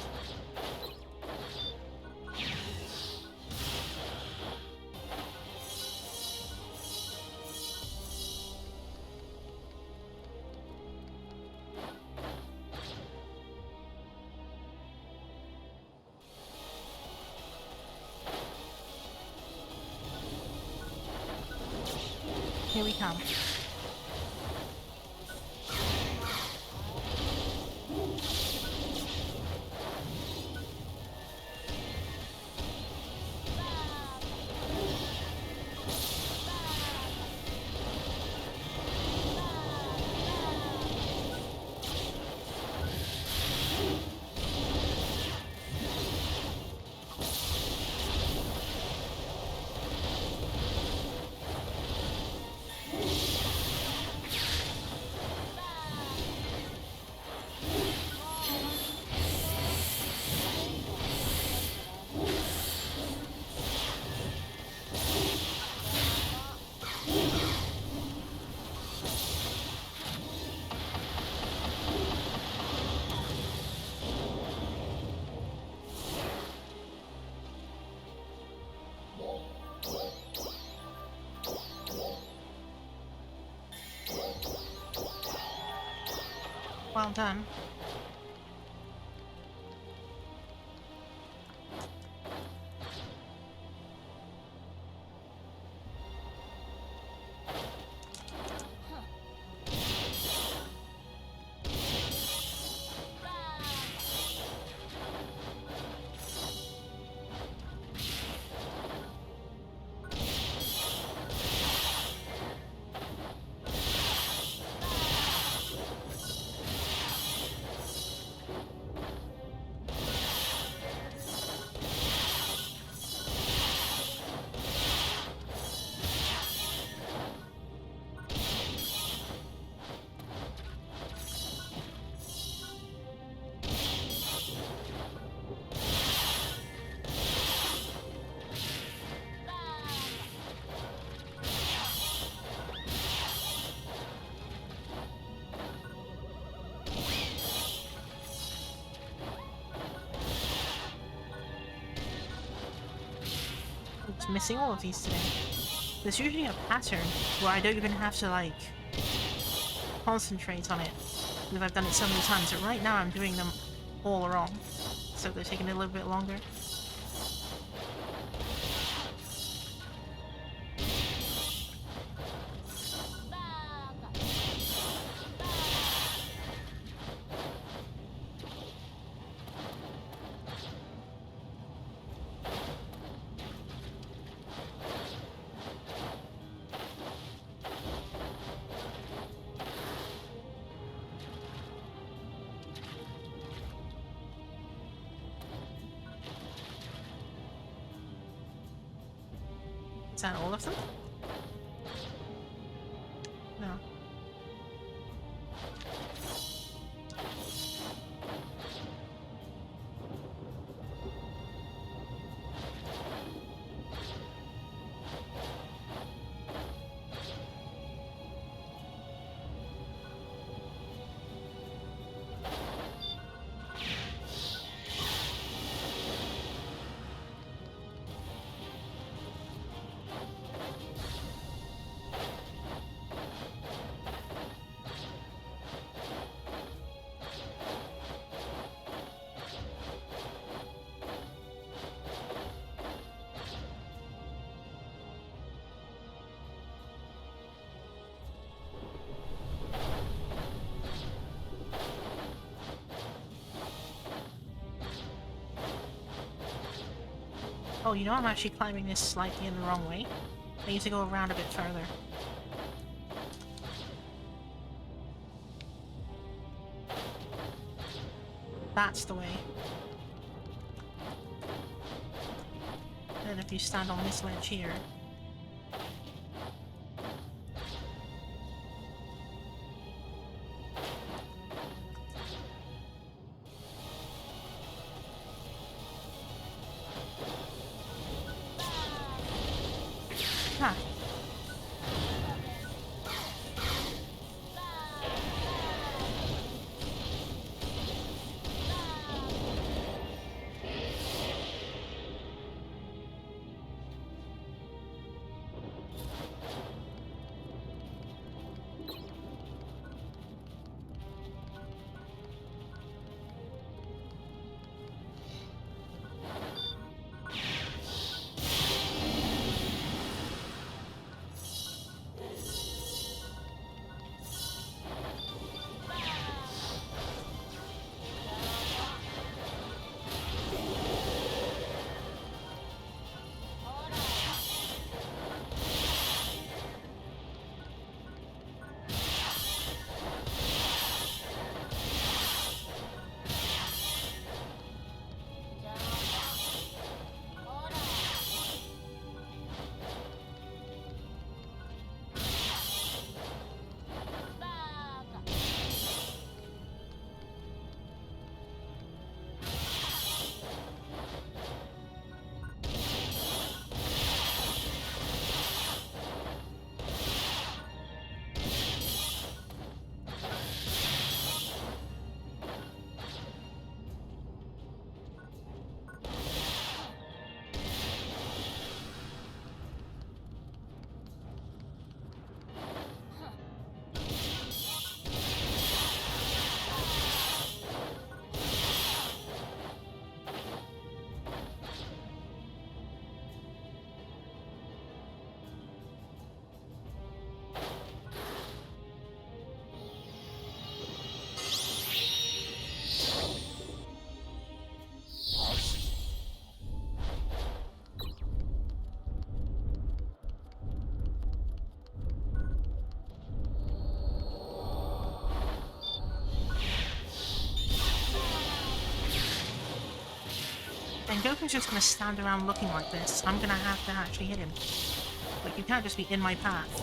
Here we come. Well done. It's missing all of these today. There's usually a pattern where I don't even have to, like, concentrate on it because I've done it so many times, but right now I'm doing them all wrong, so they're taking a little bit longer. Is that all of them? No. Oh, you know I'm actually climbing this slightly in the wrong way. I need to go around a bit further. That's the way. And then if you stand on this ledge here... Ah. When Goku's just gonna stand around looking like this, I'm gonna have to actually hit him. Like, you can't just be in my path.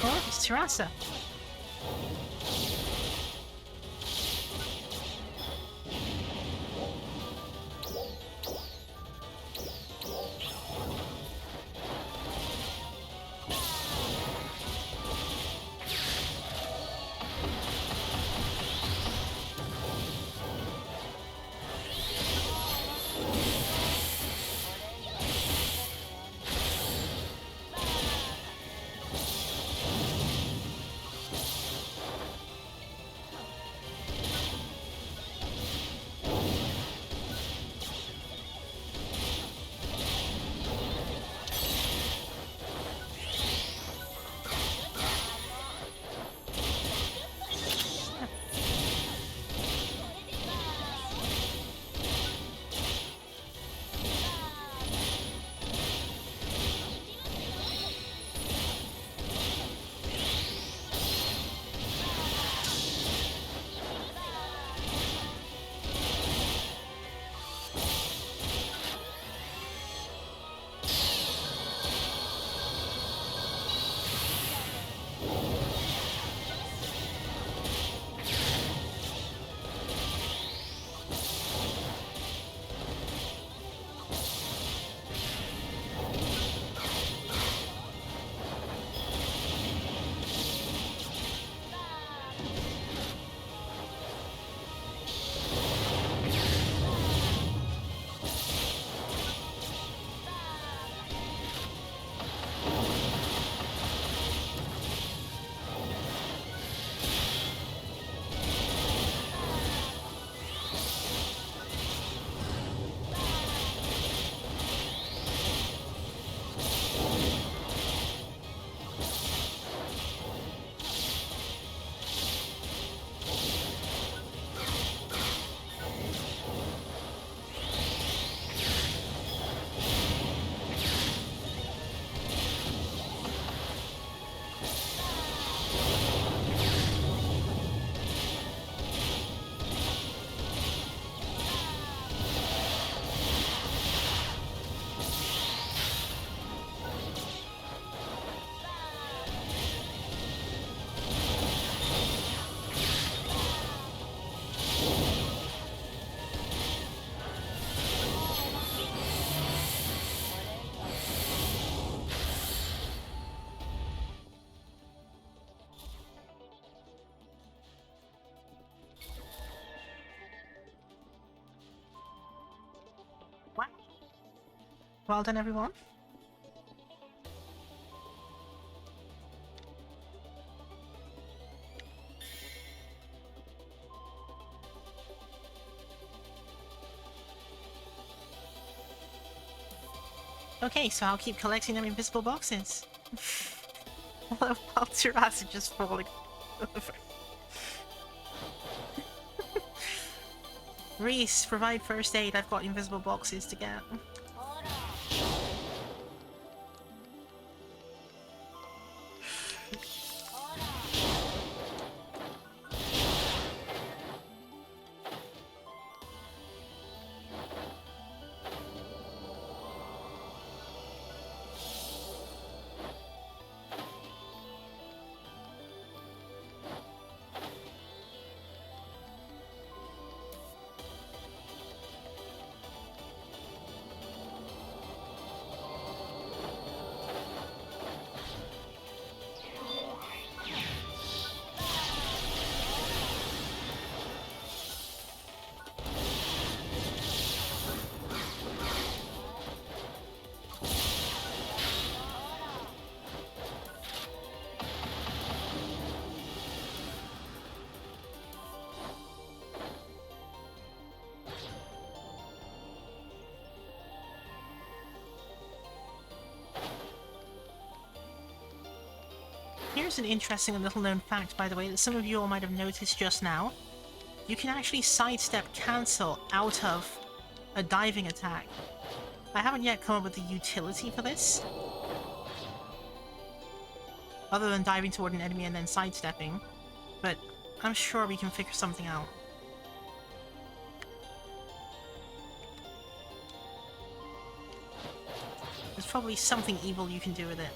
Oh, it's Terasa. Wow. Well done, everyone. Okay, so I'll keep collecting them invisible boxes. While Terasa just falling over. Reese, provide first aid. I've got invisible boxes to get. here's an interesting and little-known fact, by the way, that some of you all might have noticed just now. You can actually sidestep cancel out of a diving attack. I haven't yet come up with the utility for this, other than diving toward an enemy and then sidestepping, but I'm sure we can figure something out. There's probably something evil you can do with it.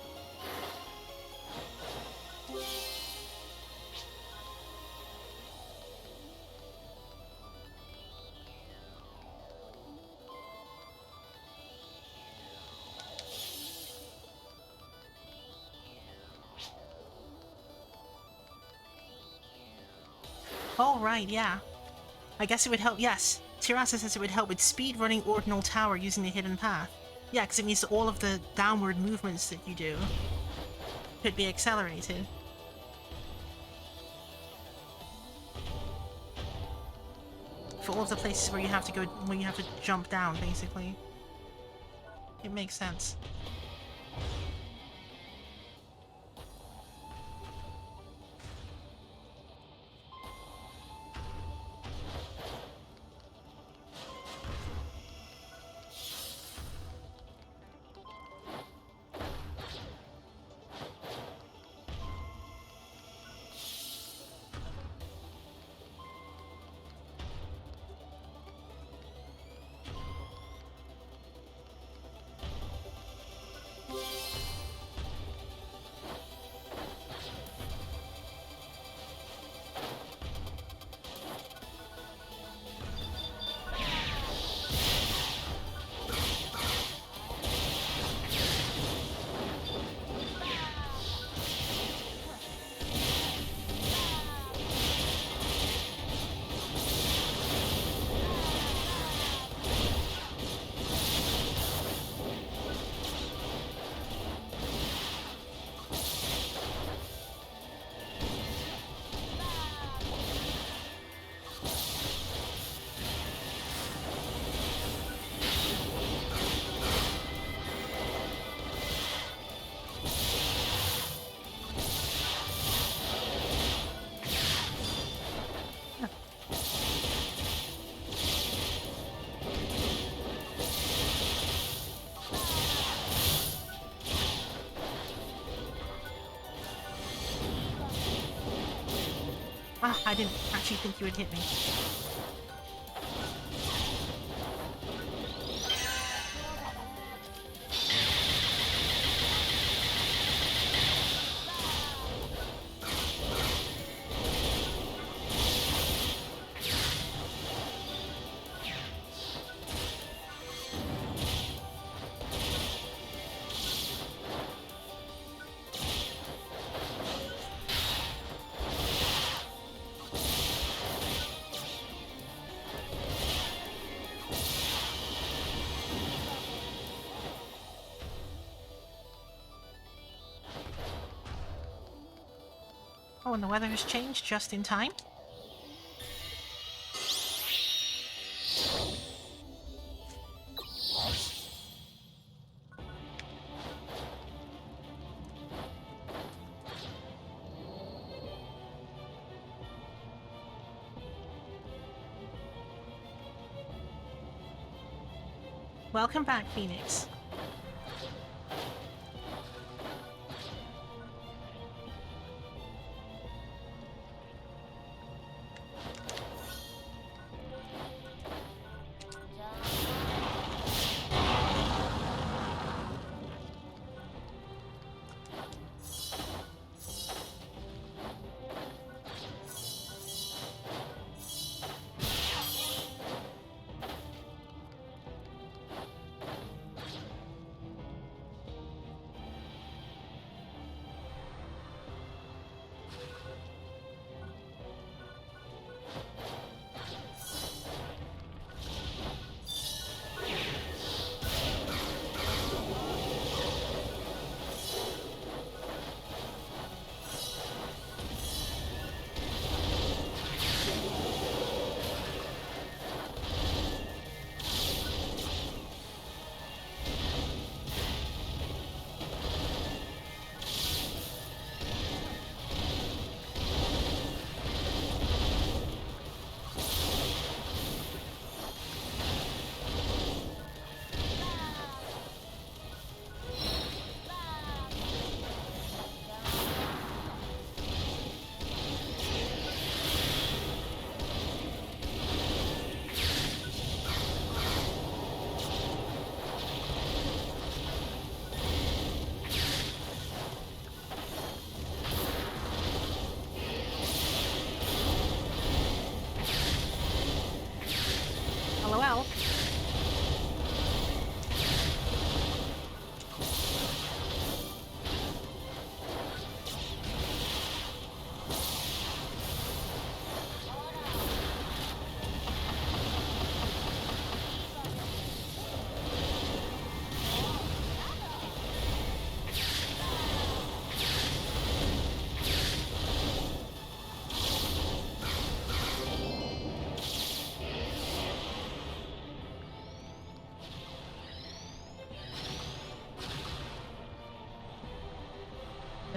Oh, right, yeah. I guess it would help, yes. Tirasa says it would help with speed-running Ordinal Tower using the hidden path. Yeah, because it means that all of the downward movements that you do could be accelerated. For all of the places where you have to go, where you have to jump down, basically. It makes sense. Ah, I didn't actually think you would hit me. Oh, and the weather has changed just in time. Welcome back, Phoenix.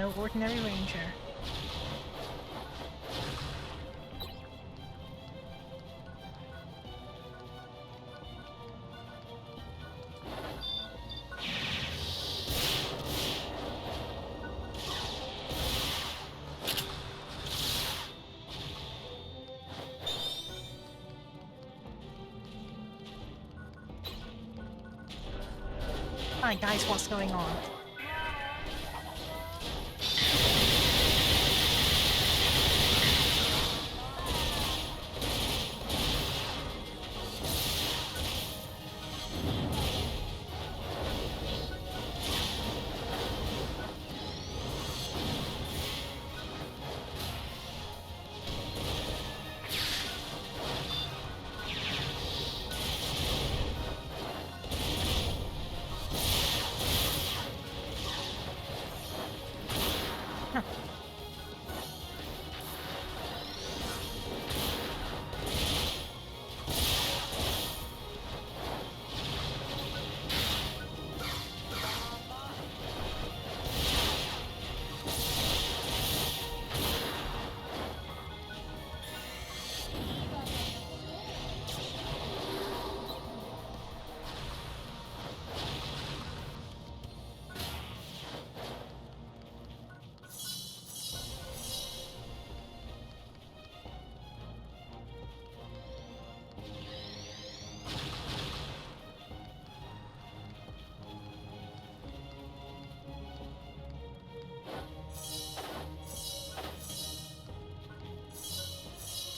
No ordinary ranger. Hi guys, what's going on?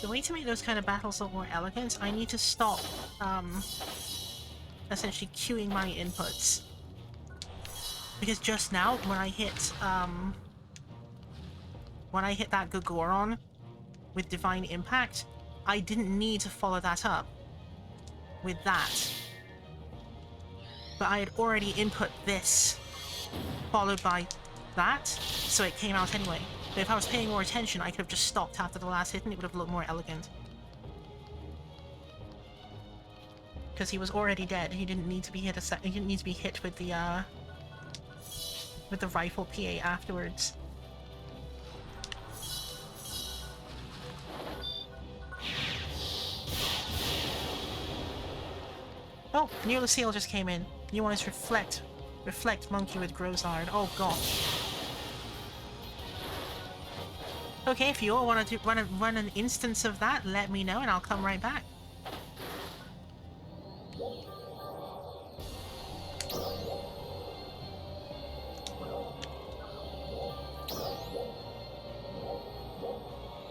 The way to make those kind of battles a lot more elegant, I need to stop, essentially queuing my inputs. Because just now, when I hit that Gagoron with Divine Impact, I didn't need to follow that up with that. But I had already input this, followed by that, so it came out anyway. But if I was paying more attention, I could have just stopped after the last hit and it would have looked more elegant. Because he was already dead. He didn't need to be hit he didn't need to be hit with the rifle PA afterwards. Oh, new Leciel just came in. New one is Reflect. Reflect Monkey with Grozard. Oh gosh. Okay, if you all want to run an instance of that, let me know and I'll come right back.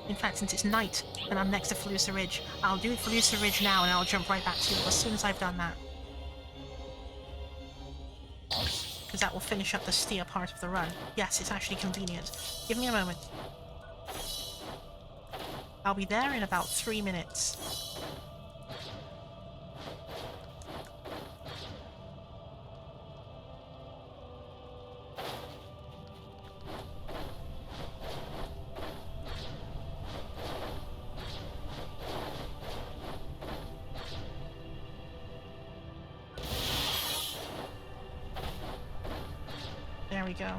In fact, since it's night and I'm next to Felusa Ridge, I'll do Felusa Ridge now and I'll jump right back to you as soon as I've done that. Because that will finish up the steer part of the run. Yes, it's actually convenient. Give me a moment. I'll be there in about 3 minutes. There we go.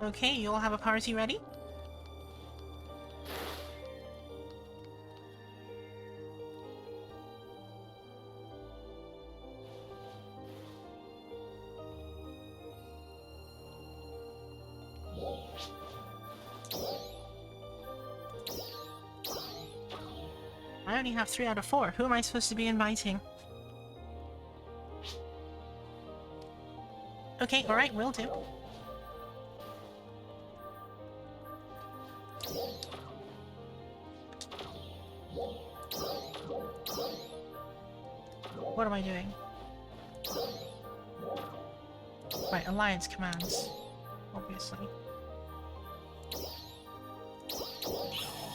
Okay, you all have a party ready? I only have 3 out of 4. Who am I supposed to be inviting? Okay, alright, will do. What am I doing? Right, alliance commands. Obviously.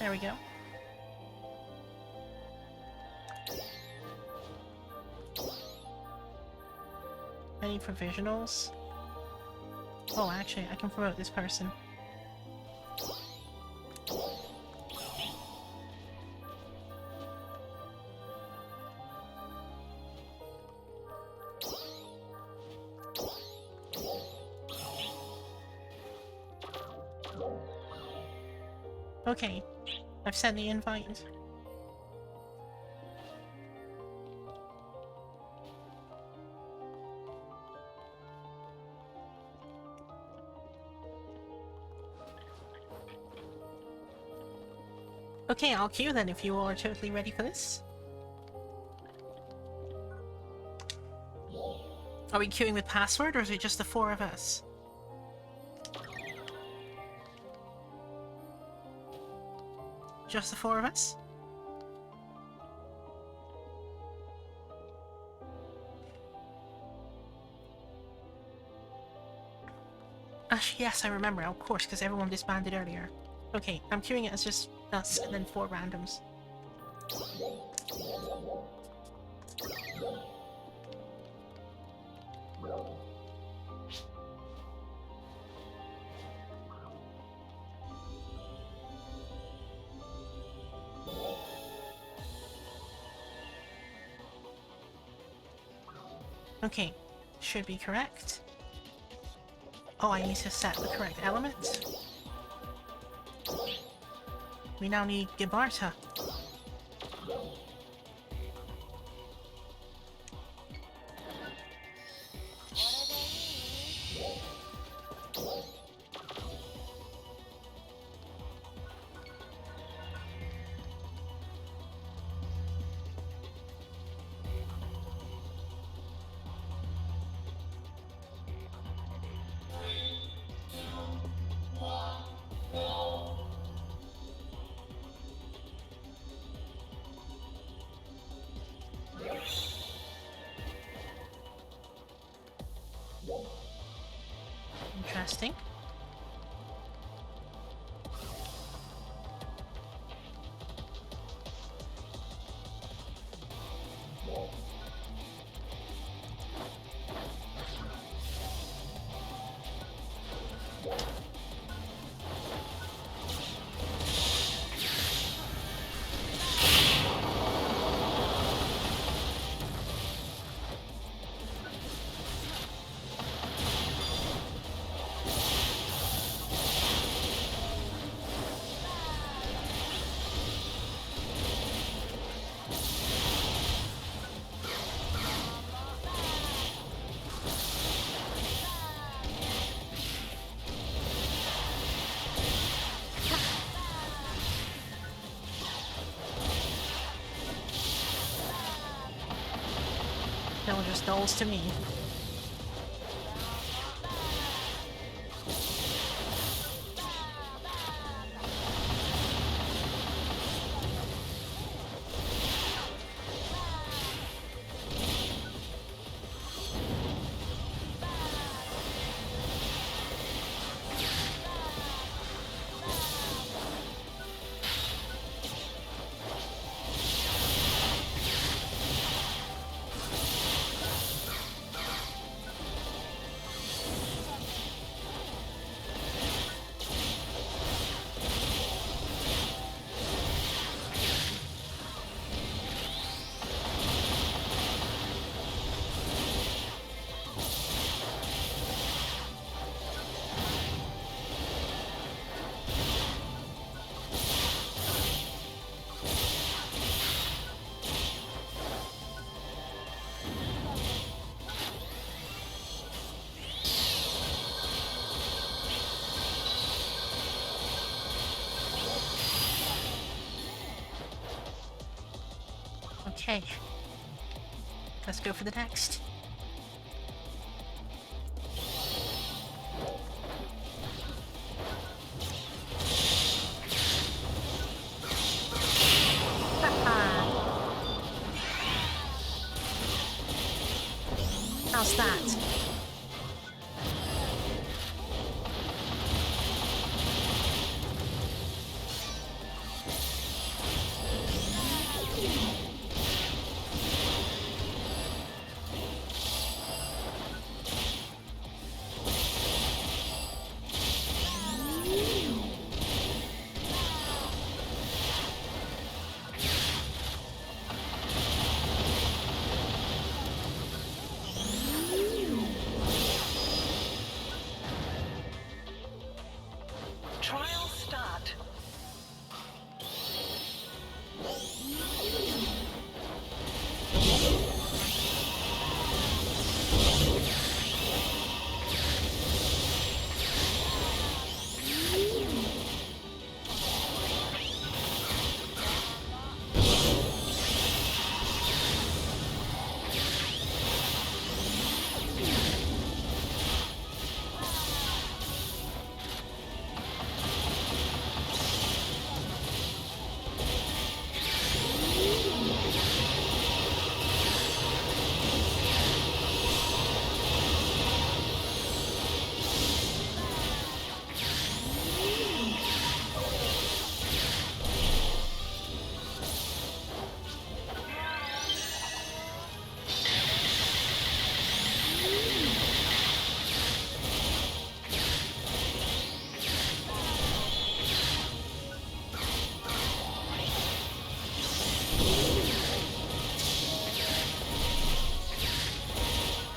There we go. Any provisionals? Oh, actually, I can promote this person. Okay, I've sent the invite. Okay, I'll queue then if you all are totally ready for this. Are we queuing with password or is it just the 4 of us? Just the 4 of us? Yes, I remember, of course, because everyone disbanded earlier. Okay, I'm queuing it as just us and then 4 randoms. Okay, should be correct. Oh, I need to set the correct element. We now need Gibarta. Interesting. That was just dolls to me. Okay. Let's go for the next. How's that? Trial start.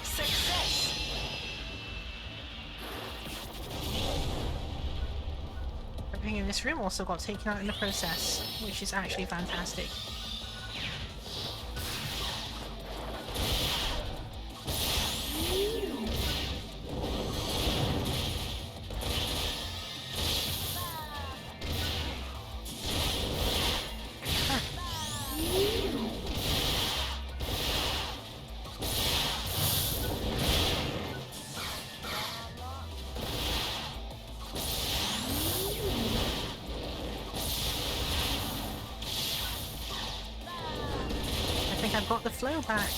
Success. Everything in this room also got taken out in the process, which is actually fantastic. I think I've got the flow back.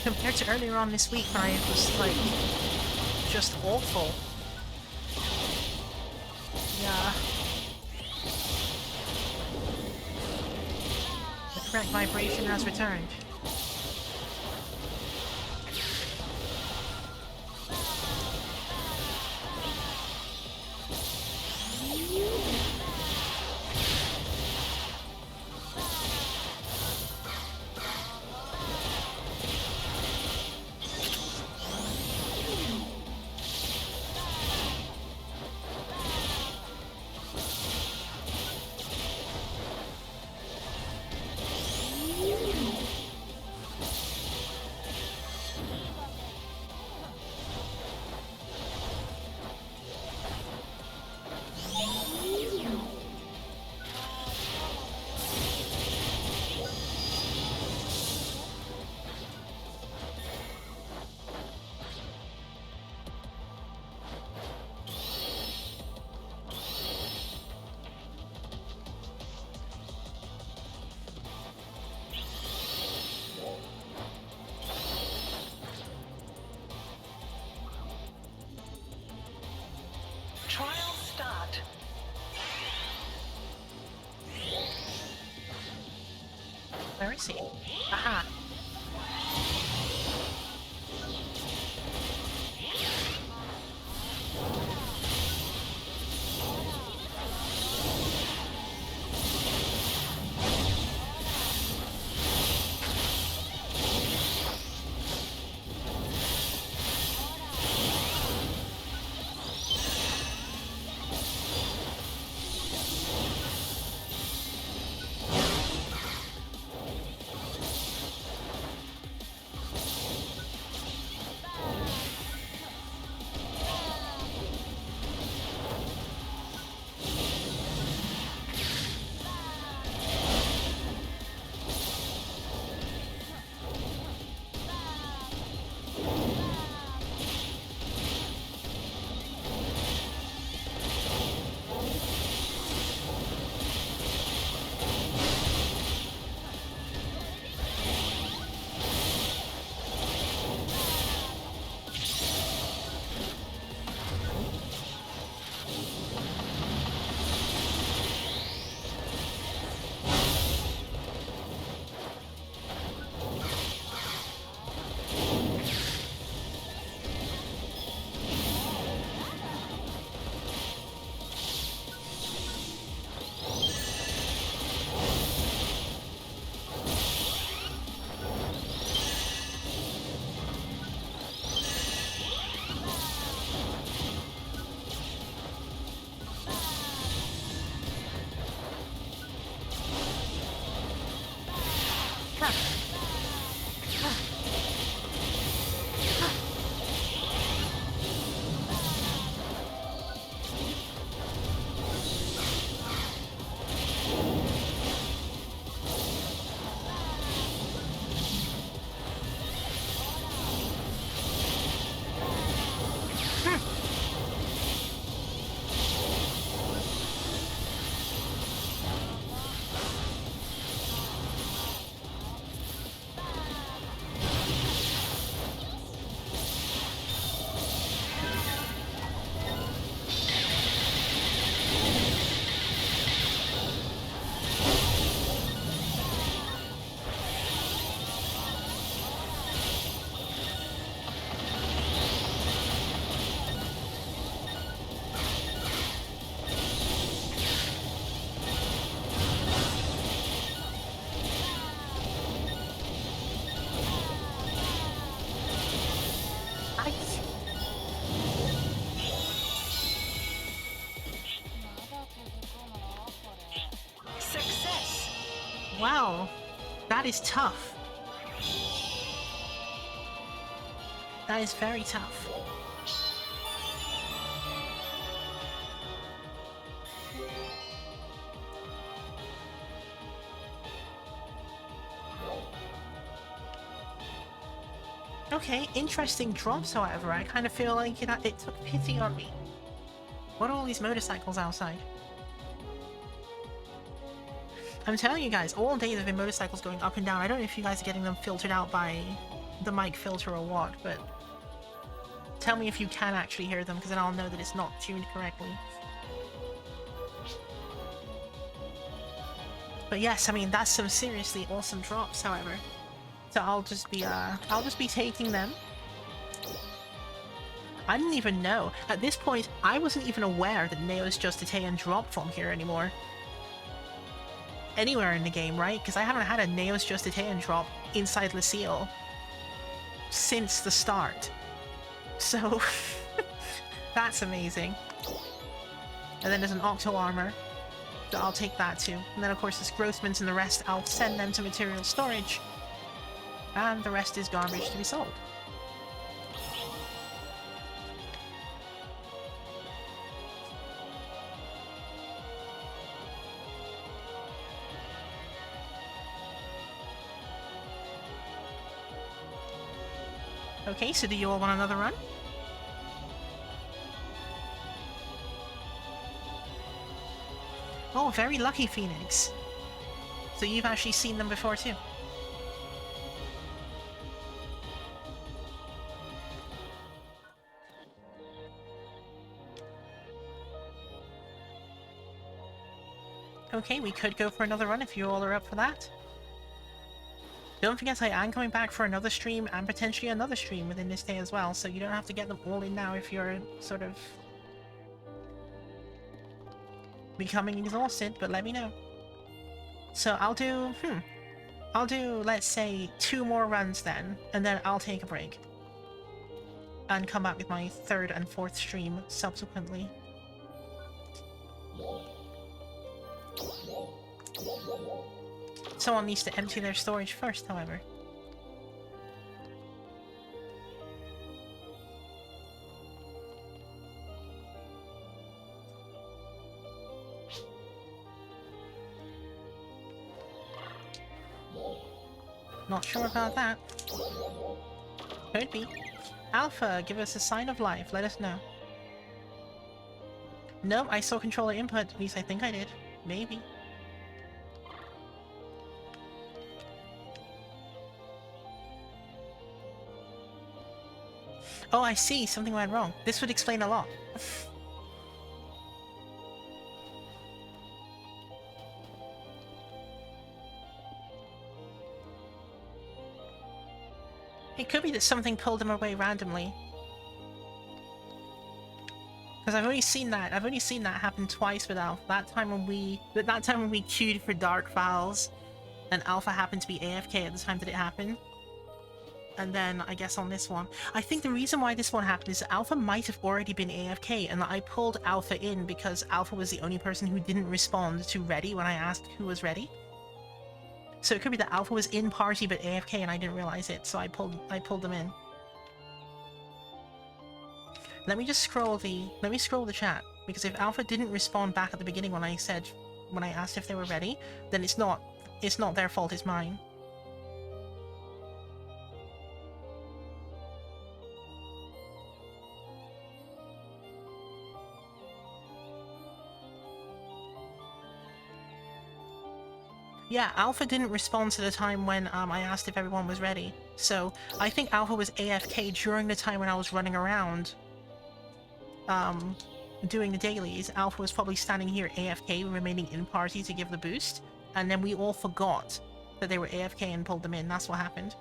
Compared to earlier on this week where I was like just awful. Yeah. The correct vibration has returned. Trial start. Where is he? Aha! Success. Wow, that is tough. That is very tough. Okay, interesting drops, however. I kind of feel like it took pity on me. What are all these motorcycles outside? I'm telling you guys, all day there have been motorcycles going up and down. I don't know if you guys are getting them filtered out by the mic filter or what, but tell me if you can actually hear them, because then I'll know that it's not tuned correctly. But yes, I mean, that's some seriously awesome drops, however. So I'll just be taking them. I didn't even know. At this point, I wasn't even aware that Neos Justitian dropped from here anymore. Anywhere in the game, right? Because I haven't had a Neos Justitian drop inside Leciel since the start. So, that's amazing. And then there's an Octo Armor. So I'll take that too. And then of course there's Grossmans and the rest, I'll send them to material storage. And the rest is garbage to be sold. Okay, so do you all want another run? Oh, very lucky, Phoenix. So you've actually seen them before too. Okay, we could go for another run if you all are up for that. Don't forget, I am coming back for another stream and potentially another stream within this day as well, so you don't have to get them all in now if you're sort of becoming exhausted, but let me know. So I'll do, let's say 2 more runs then, and then I'll take a break. And come back with my 3rd and 4th stream subsequently. Someone needs to empty their storage first, however. Not sure about that. Could be. Alpha, give us a sign of life, let us know. Nope, I saw controller input, at least I think I did. Maybe. Oh, I see, something went wrong. This would explain a lot. It could be that something pulled them away randomly. Because I've only seen that happen twice with Alpha. That time when we queued for Dark Files, and Alpha happened to be AFK at the time that it happened. And then, I guess on this one, I think the reason why this one happened is that Alpha might have already been AFK, and I pulled Alpha in because Alpha was the only person who didn't respond to ready when I asked who was ready. So it could be that Alpha was in party but AFK and I didn't realize it, so I pulled them in. Let me scroll the chat, because if Alpha didn't respond back at the beginning when I asked if they were ready, then it's not their fault, it's mine. Yeah, Alpha didn't respond to the time when I asked if everyone was ready. So I think Alpha was AFK during the time when I was running around doing the dailies. Alpha was probably standing here AFK, remaining in party to give the boost, and then we all forgot that they were AFK and pulled them in. That's what happened.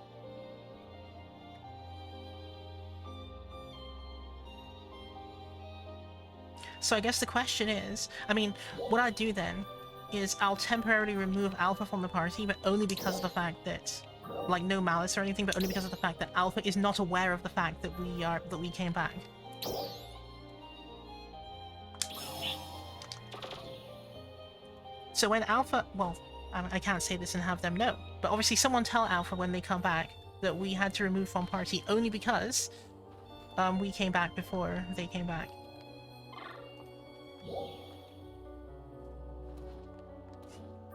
So I guess the question is, I mean, what I do then is I'll temporarily remove Alpha from the party, but only because of the fact that, like, no malice or anything, but only because of the fact that Alpha is not aware of the fact that we came back. So when Alpha, well, I can't say this and have them know, but obviously someone tell Alpha when they come back that we had to remove from party only because we came back before they came back.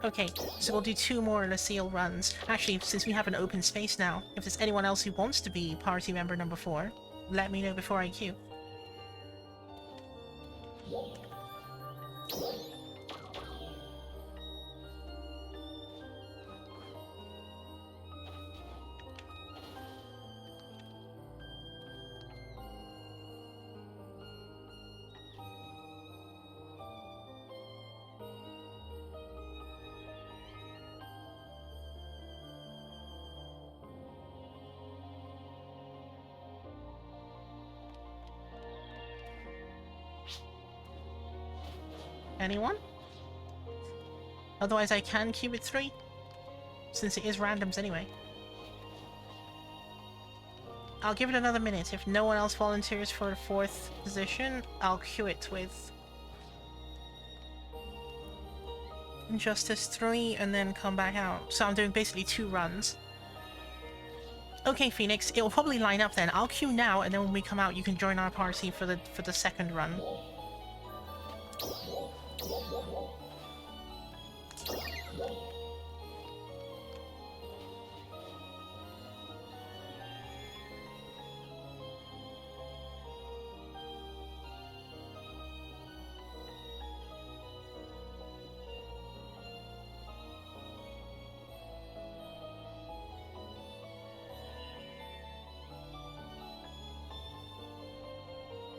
Okay, so we'll do 2 more Leciel runs. Actually, since we have an open space now, if there's anyone else who wants to be party member number 4, let me know before I queue. Anyone? Otherwise I can queue with 3, since it is randoms anyway. I'll give it another minute. If no one else volunteers for the 4th position, I'll queue it with Injustice 3 and then come back out. So I'm doing basically 2 runs. Okay, Phoenix, it will probably line up then. I'll queue now, and then when we come out you can join our party for the 2nd run.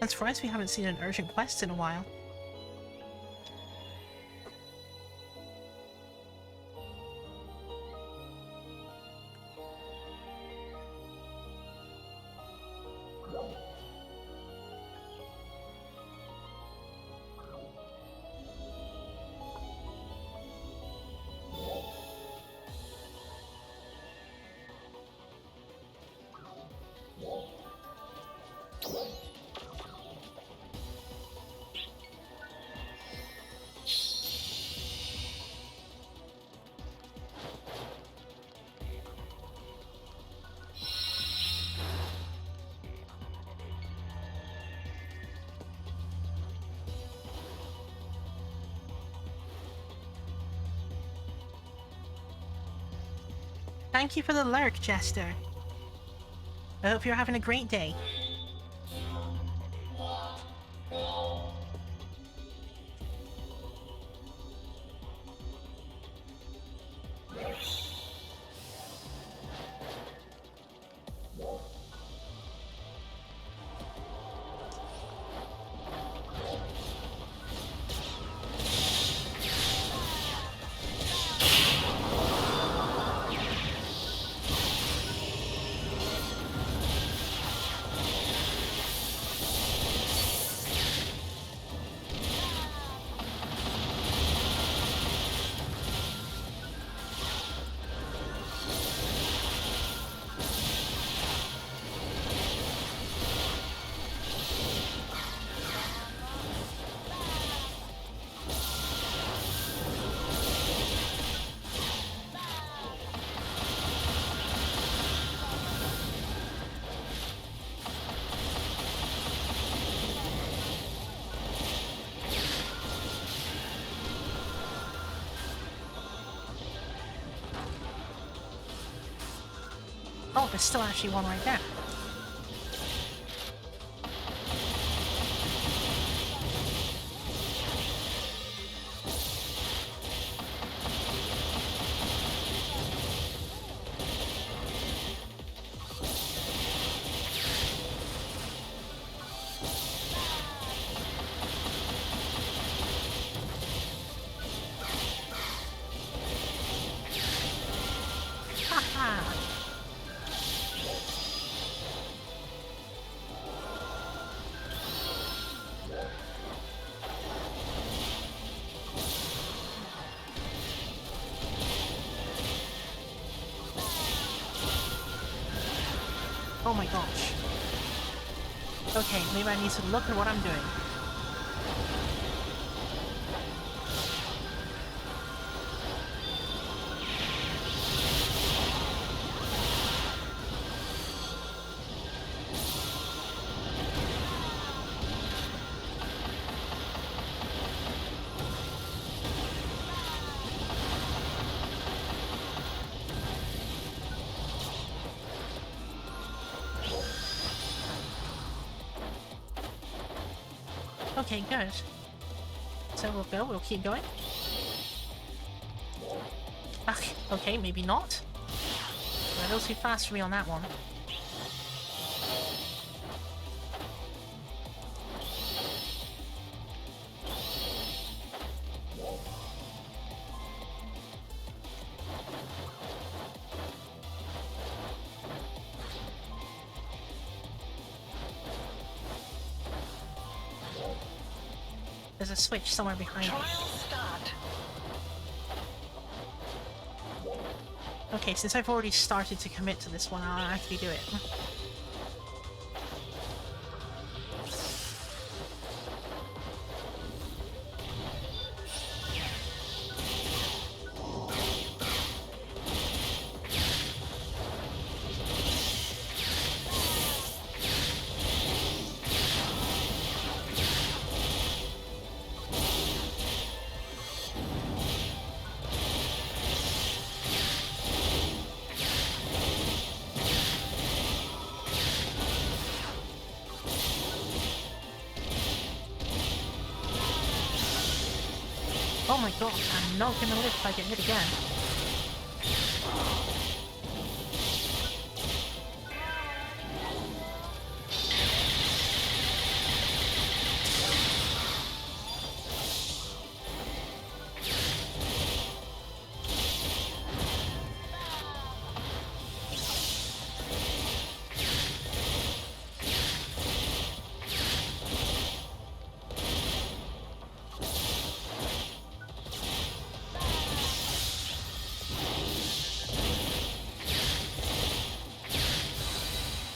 I'm surprised we haven't seen an urgent quest in a while. Thank you for the lurk, Jester. I hope you're having a great day. Oh, there's still actually one right there. Haha! Oh my gosh. Okay, maybe I need to look at what I'm doing. Okay, good. So we'll keep going. Ah, okay, maybe not. We're a little too fast for me on that one. There's a switch somewhere behind me. Trial start. Okay, since I've already started to commit to this one, I'll actually do it. Oh my god, I'm not gonna live if I get hit again.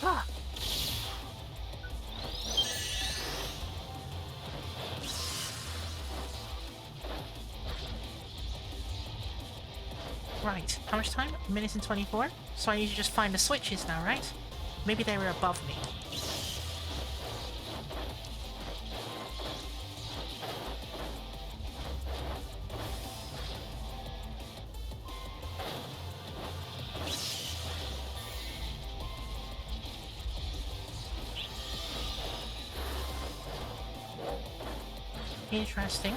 Ah! Right, how much time? A minute and 24? So I need to just find the switches now, right? Maybe they were above me. Interesting.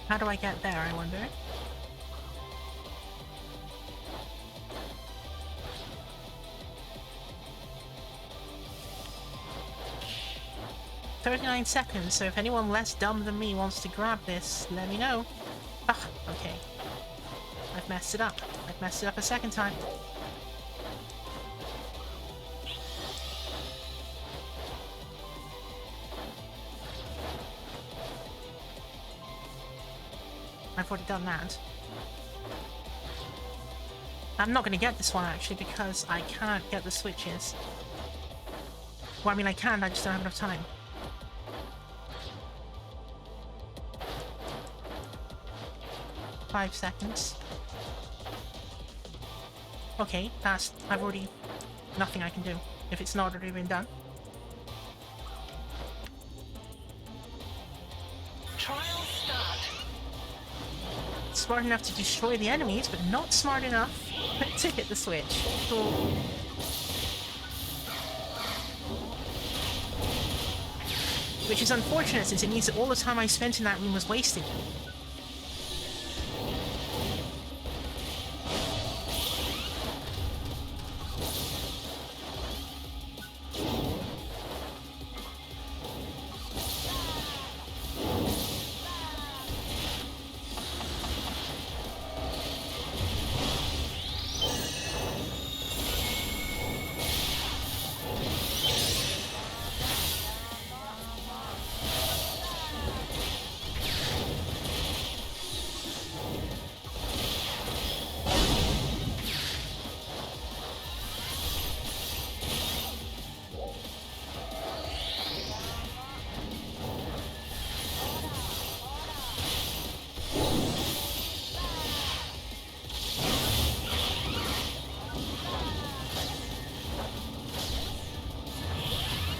How do I get there, I wonder? "39 seconds, so if anyone less dumb than me wants to grab this, let me know." Ah, okay. I've messed it up. I've messed it up a second time. I've already done that. I'm not going to get this one, actually, because I can't get the switches. Well, I mean, I can, I just don't have enough time. "5 seconds. Okay, that's... I've already... nothing I can do, if it's not already been done. Trial start. Smart enough to destroy the enemies, but not smart enough to hit the switch. Cool. Which is unfortunate, since it means that all the time I spent in that room was wasted.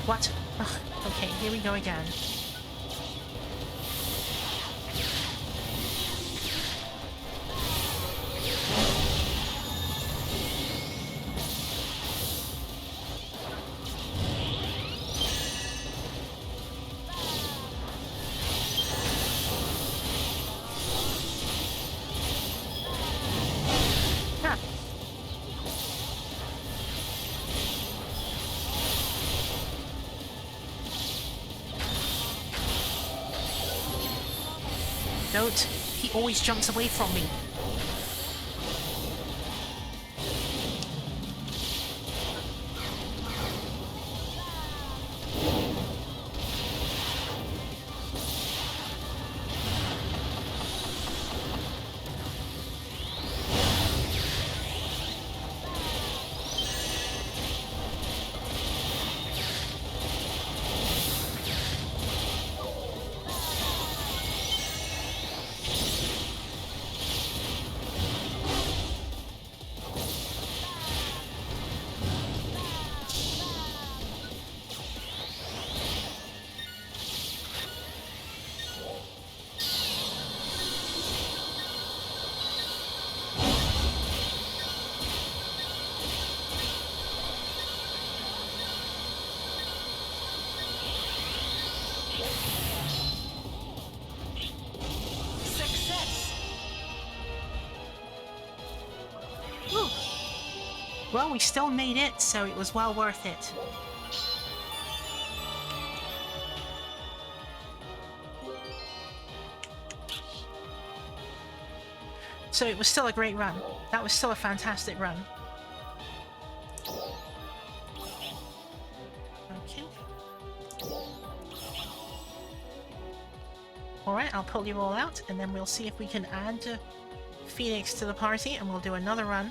What? Ugh, okay, here we go again. Ah. Don't. He always jumps away from me. Well, we still made it, so it was well worth it. So it was still a great run. That was still a fantastic run. Okay. Alright, I'll pull you all out, and then we'll see if we can add Phoenix to the party, and we'll do another run.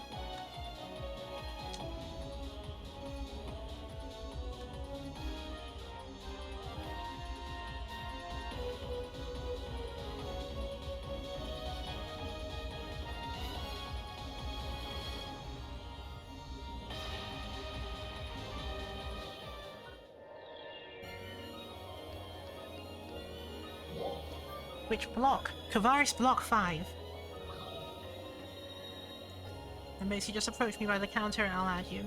Which block? Kavaris block 5. And basically just approach me by the counter and I'll add you.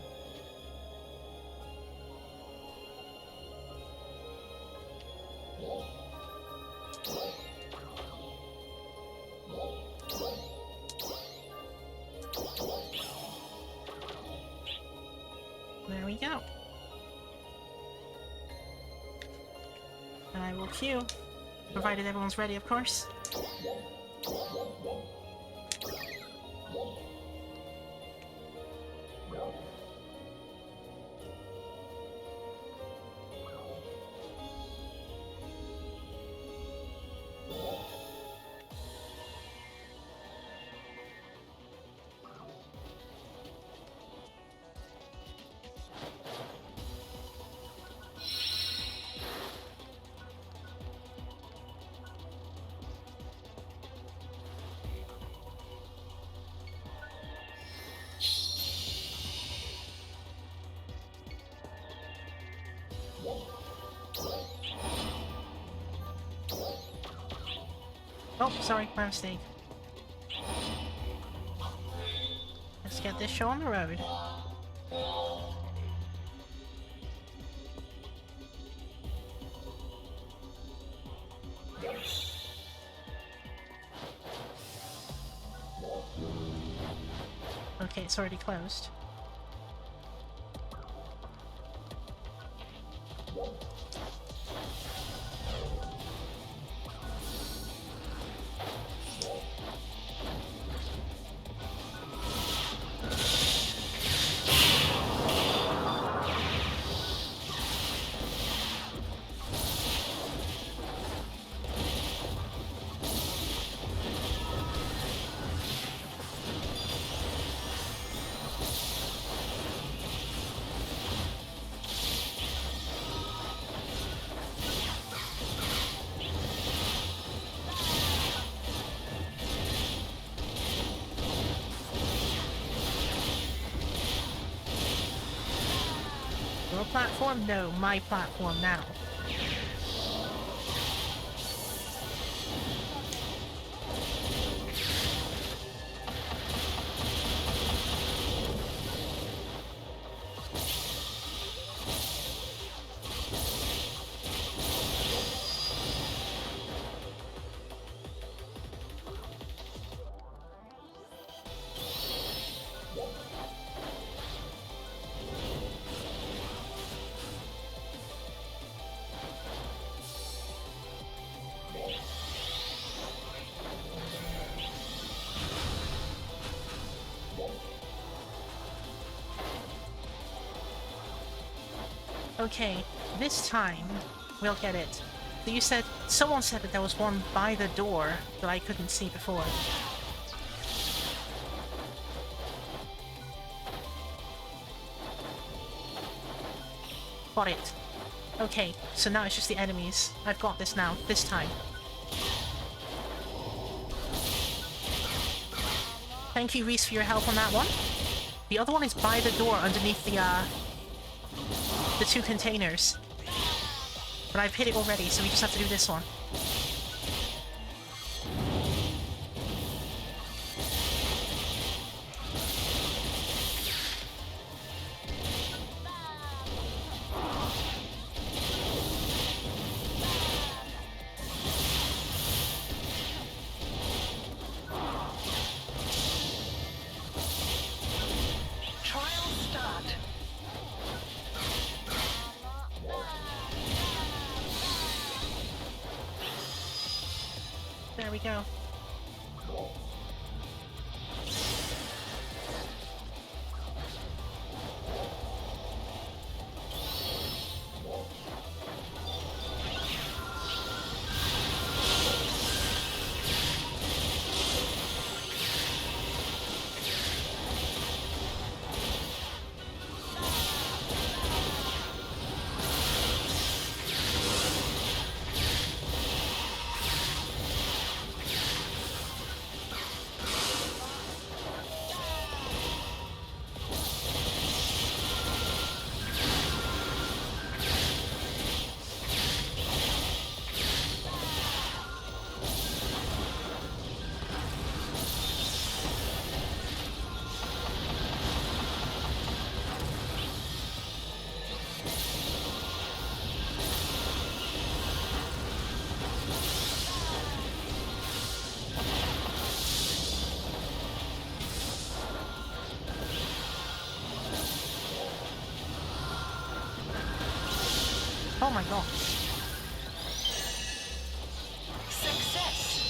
There we go. And I will queue. Provided everyone's ready, of course. Oh, sorry, my mistake. Let's get this show on the road. Okay, it's already closed. Your platform? No, my platform now. Okay, this time we'll get it. So you said, someone said that there was one by the door that I couldn't see before. Got it. Okay, so now it's just the enemies. I've got this now, this time. Thank you, Reese, for your help on that one. The other one is by the door underneath the two containers. But I've hit it already, so we just have to do this one. Trial start. There we go. Oh my god. Success.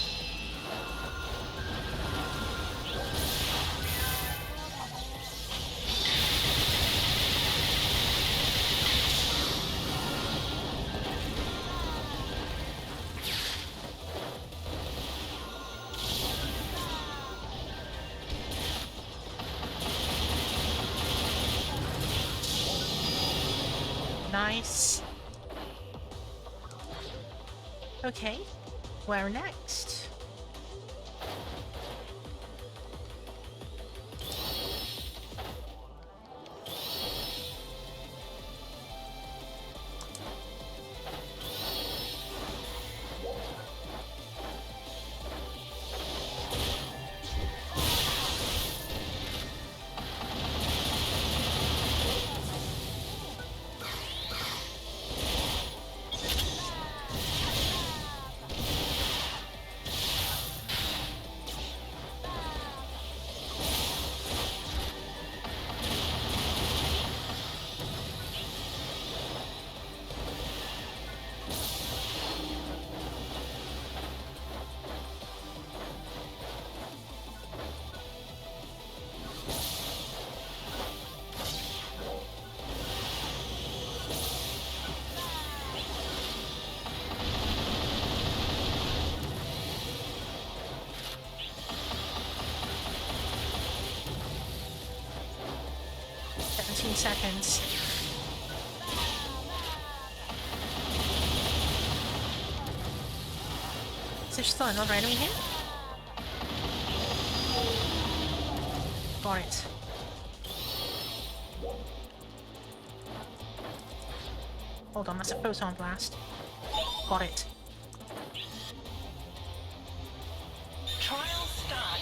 Nice. Okay, where next? seconds. Is there still another enemy here? Got it. Hold on, that's a photon blast. Got it. Trial start.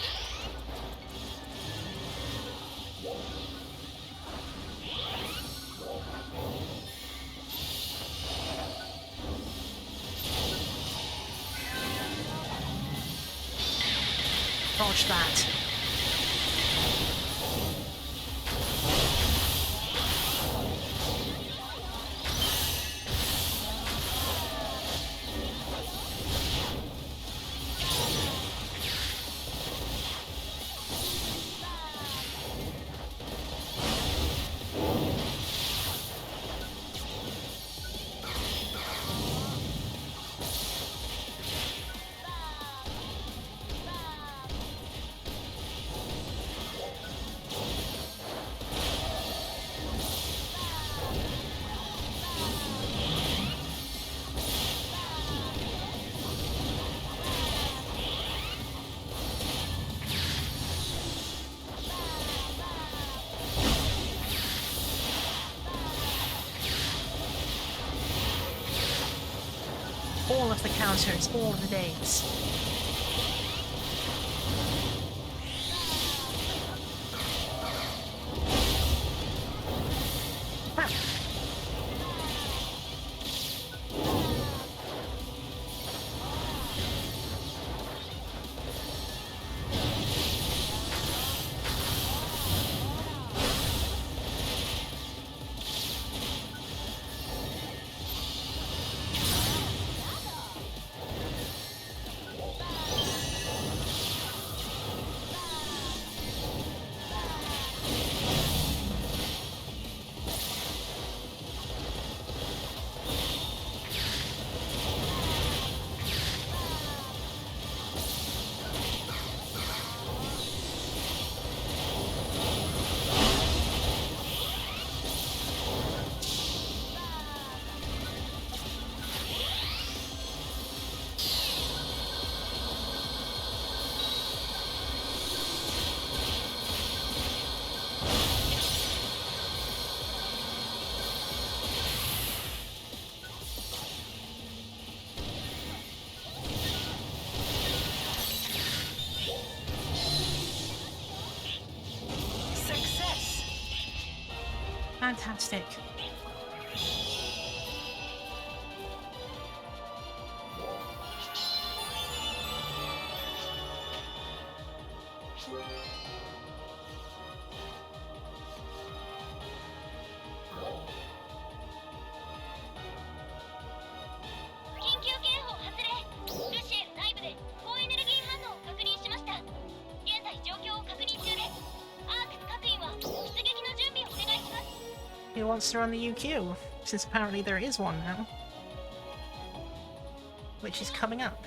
Dodge that. All of the counters, all of the days. Crap. Success. Fantastic. Who wants to run the UQ? Since apparently there is one now. Which is coming up.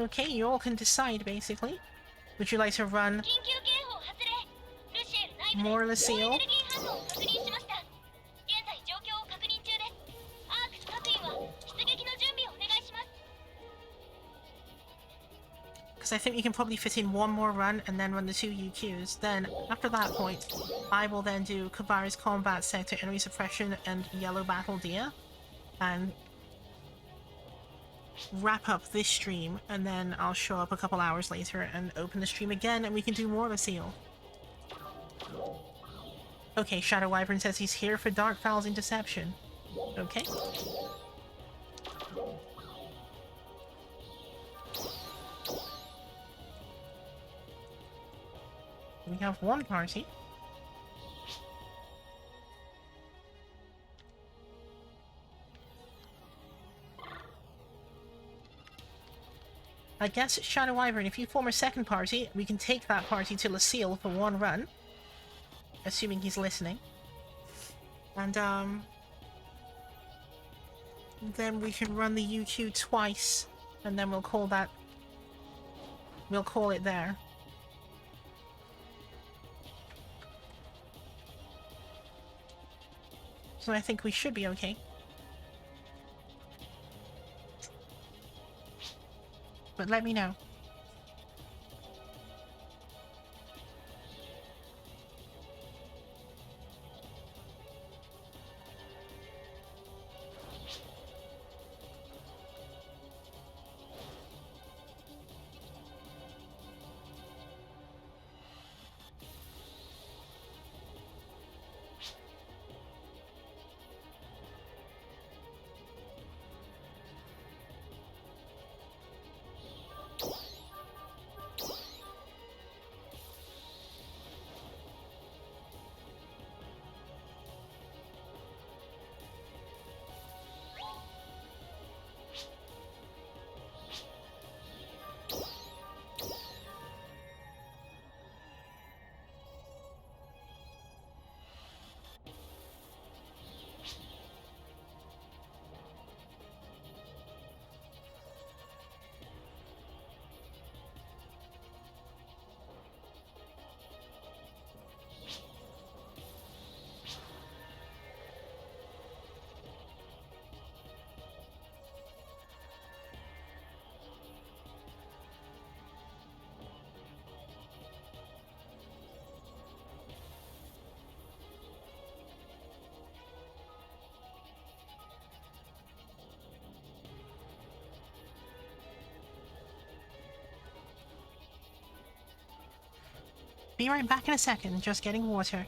Okay, you all can decide, basically. Would you like to run more Leciel? Because I think you can probably fit in one more run and then run the 2 UQs. Then, after that point, I will then do Kabari's Combat Sector, Enemy Suppression, and Yellow Battle Dia. And wrap up this stream, and then I'll show up a couple hours later and open the stream again, and we can do more Leciel. Okay, Shadow Wyvern says he's here for Dark Fowl's Interception. Okay. We have one party. I guess it's Shadow Wyvern. If you form a second party, we can take that party to Leciel for one run. Assuming he's listening. And, then we can run the UQ twice. And then we'll call that... We'll call it there. So I think we should be okay. But let me know. Be right back in a second, just getting water.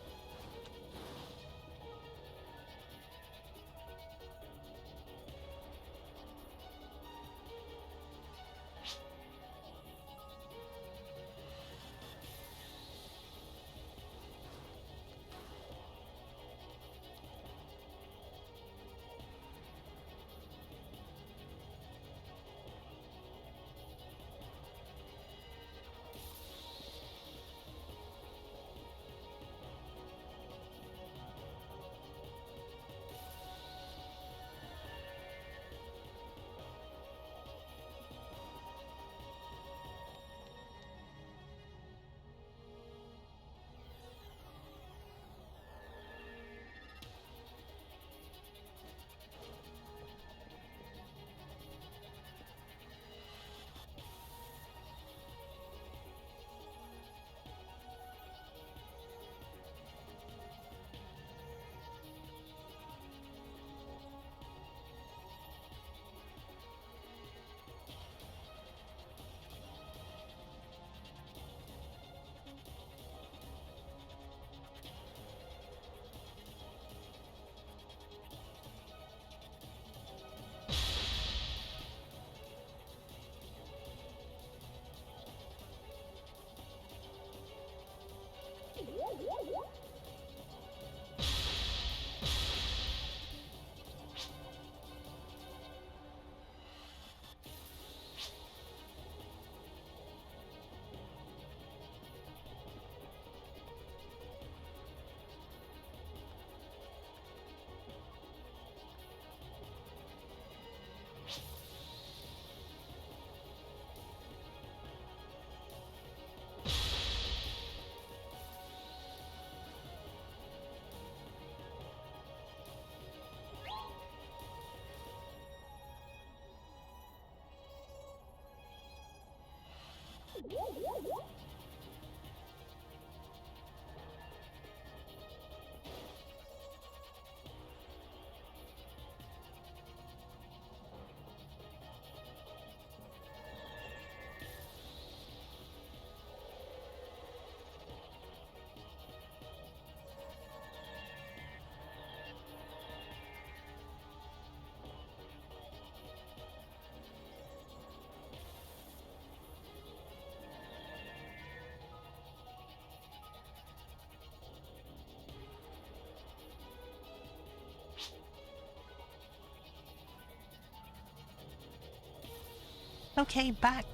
Okay, back.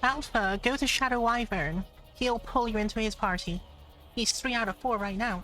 Alpha, go to Shadow Wyvern. He'll pull you into his party. He's 3 out of 4 right now.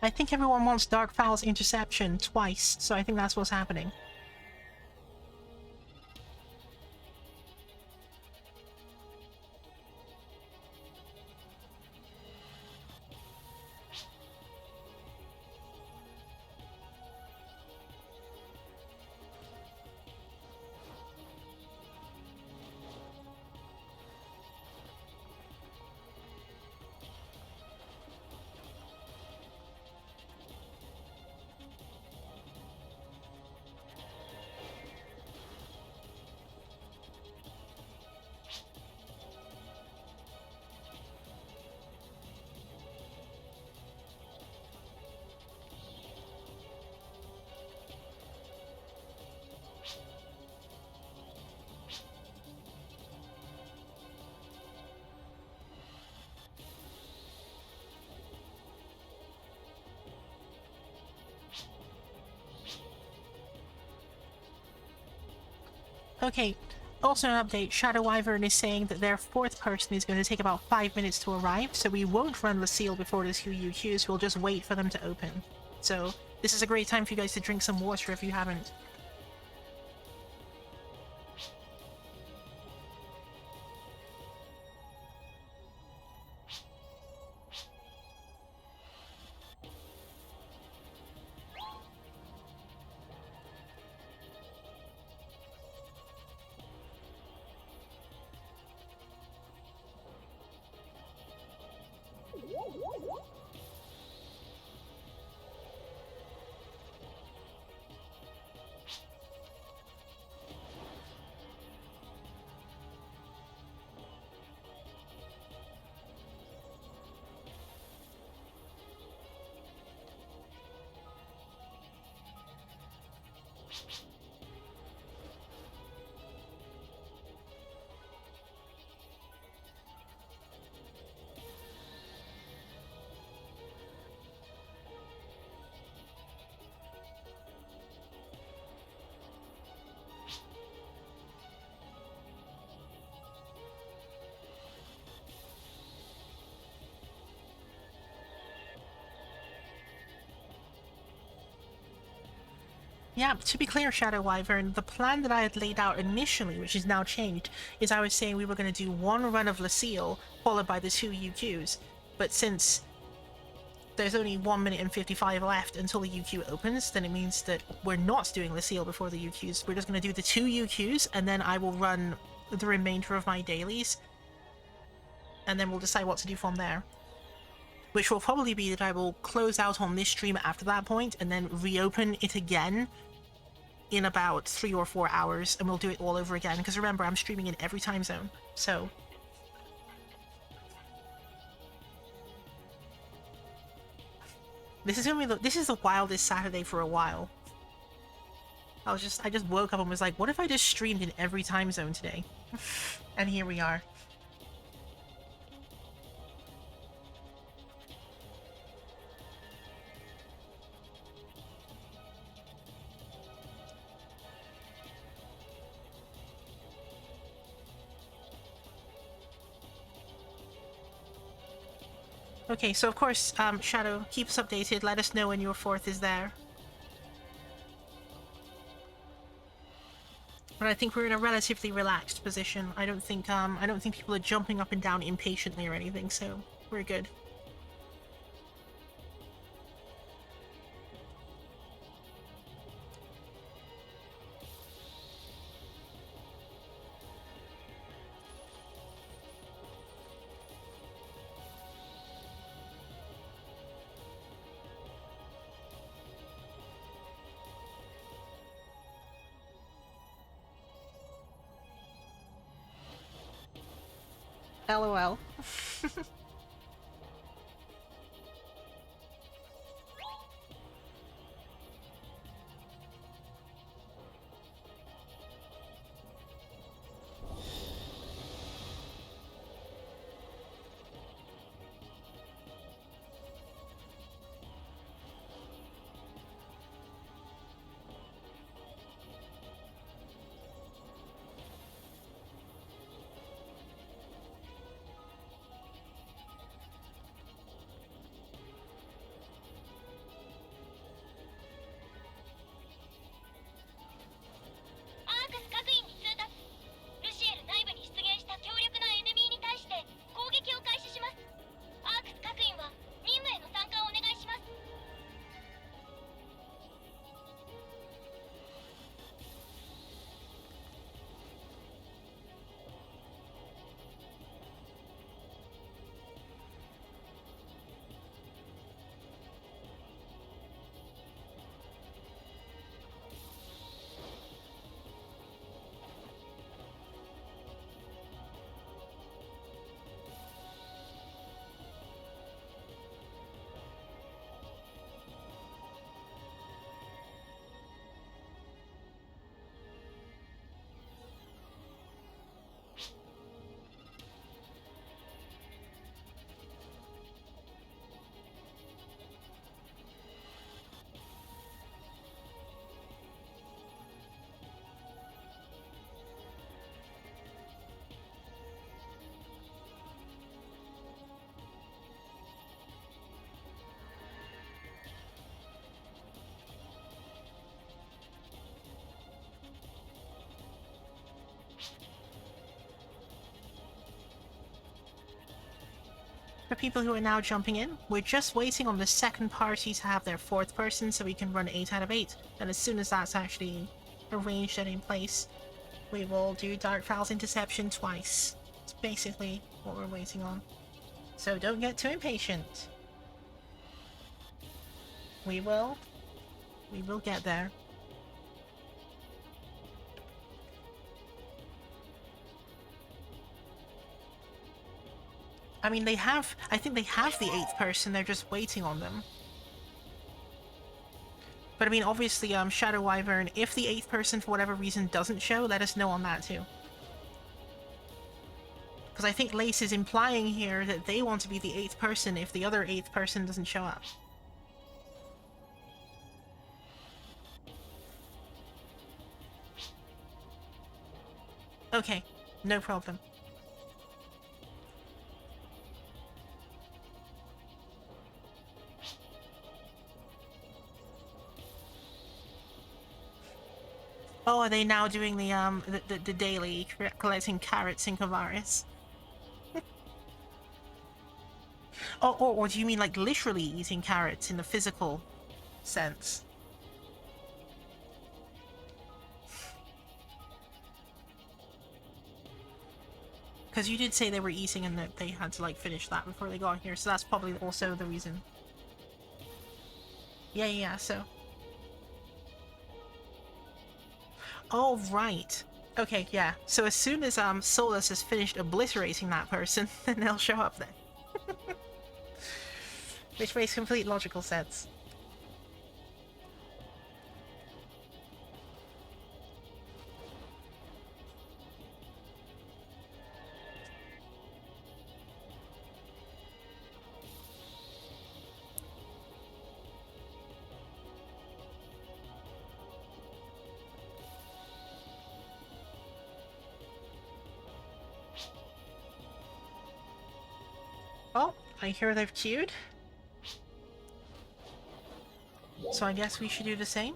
I think everyone wants Darkfowl's interception twice, so I think that's what's happening. Okay, also an update, Shadow Wyvern is saying that their 4th person is going to take about 5 minutes to arrive, so we won't run Leciel before the 2 UQs, we'll just wait for them to open. So, this is a great time for you guys to drink some water if you haven't. Yeah, to be clear, Shadow Wyvern, the plan that I had laid out initially, which is now changed, is I was saying we were going to do 1 run of Leciel, followed by the 2 UQs. But since there's only 1 minute and 55 left until the UQ opens, then it means that we're not doing Leciel before the UQs. We're just going to do the 2 UQs, and then I will run the remainder of my dailies. And then we'll decide what to do from there. Which will probably be that I will close out on this stream after that point, and then reopen it again in about 3 or 4 hours, and we'll do it all over again, because remember, I'm streaming in every time zone, so... This is the wildest Saturday for a while. I just woke up and was like, what if I just streamed in every time zone today? And here we are. Okay, so of course, Shadow, keep us updated. Let us know when your 4th is there. But I think we're in a relatively relaxed position. I don't think people are jumping up and down impatiently or anything, so we're good. LOL. For people who are now jumping in, we're just waiting on the second party to have their fourth person so we can run 8 out of 8. And as soon as that's actually arranged and in place, we will do Dark Files Interception twice. It's basically what we're waiting on. So don't get too impatient. We will get there. I mean, I think they have the 8th person, they're just waiting on them. But I mean, obviously, Shadow Wyvern, if the 8th person for whatever reason doesn't show, let us know on that too. Because I think Lace is implying here that they want to be the 8th person if the other 8th person doesn't show up. Okay, no problem. Oh, are they now doing the daily collecting carrots in Kavaris? Oh, or do you mean like literally eating carrots in the physical sense? Because you did say they were eating and that they had to like finish that before they got here, so that's probably also the reason. Yeah, so. Oh, right. Okay, yeah. So as soon as Solus has finished obliterating that person, then they'll show up then. Which makes complete logical sense. Oh, I hear they've queued. So I guess we should do the same.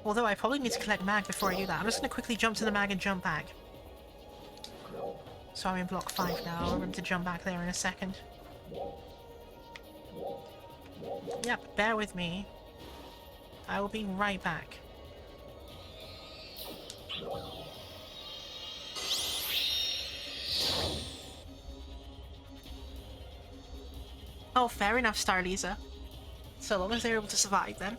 Although I probably need to collect mag before I do that. I'm just going to quickly jump to the mag and jump back. So I'm in block 5 now. I'm going to jump back there in a second. Yep, bear with me. I will be right back. Oh, fair enough, Starliza. So long as they're able to survive, then.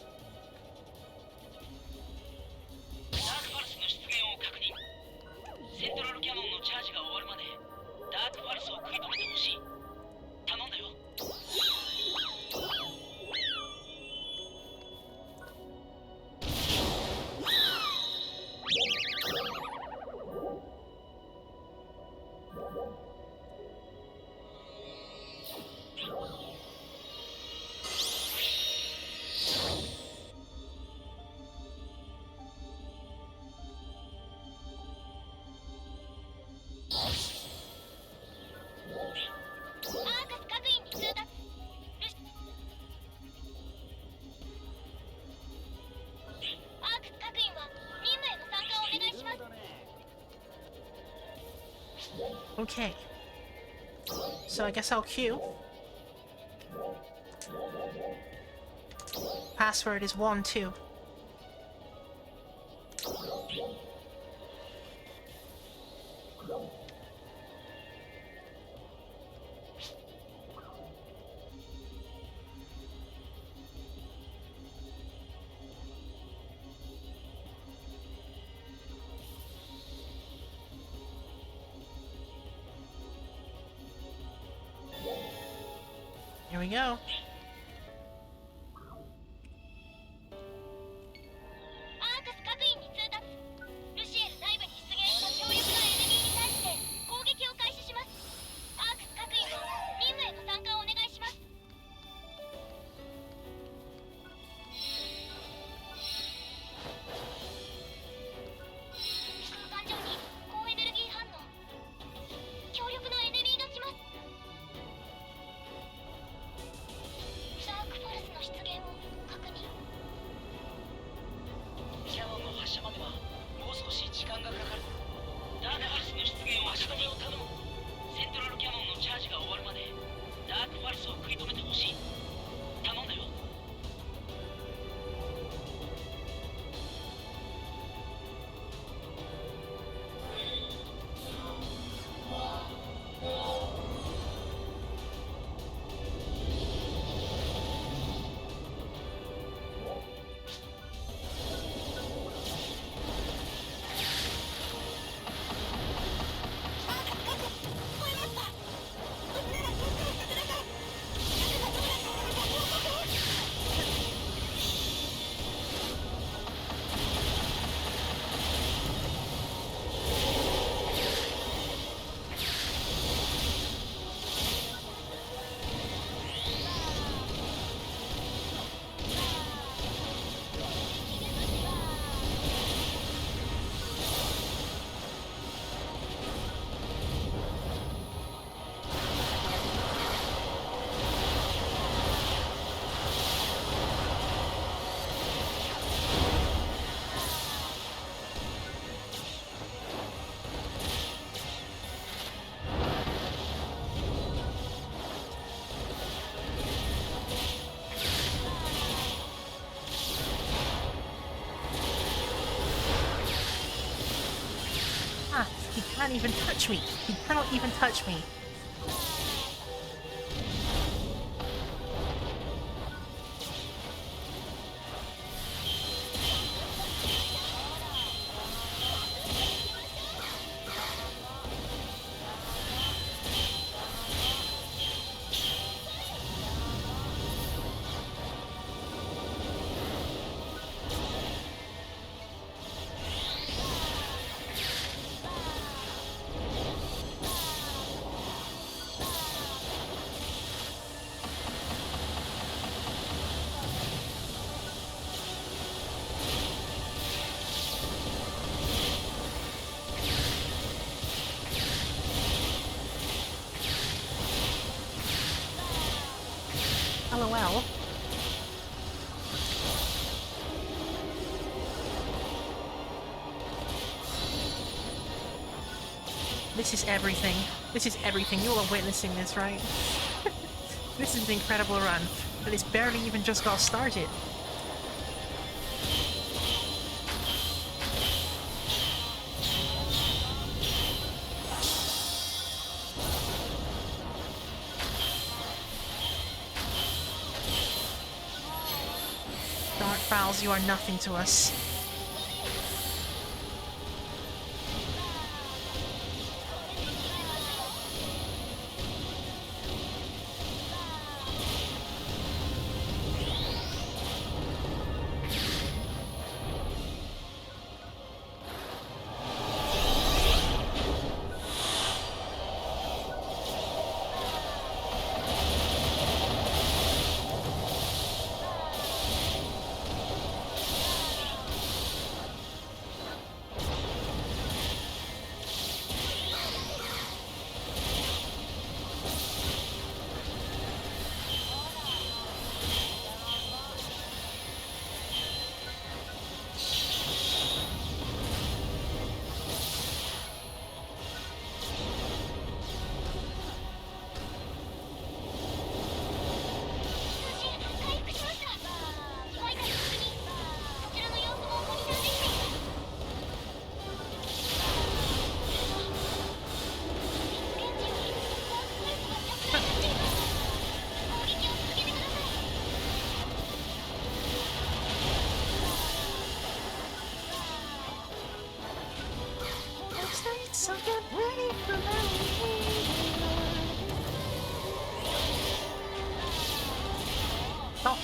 Okay. So I guess I'll queue. Password is 12. Here we go. He can't even touch me. He cannot even touch me. This is everything. This is everything. You all are witnessing this, right? This is an incredible run, but it's barely even just got started. Dark Fowls, you are nothing to us. So get ready for oh.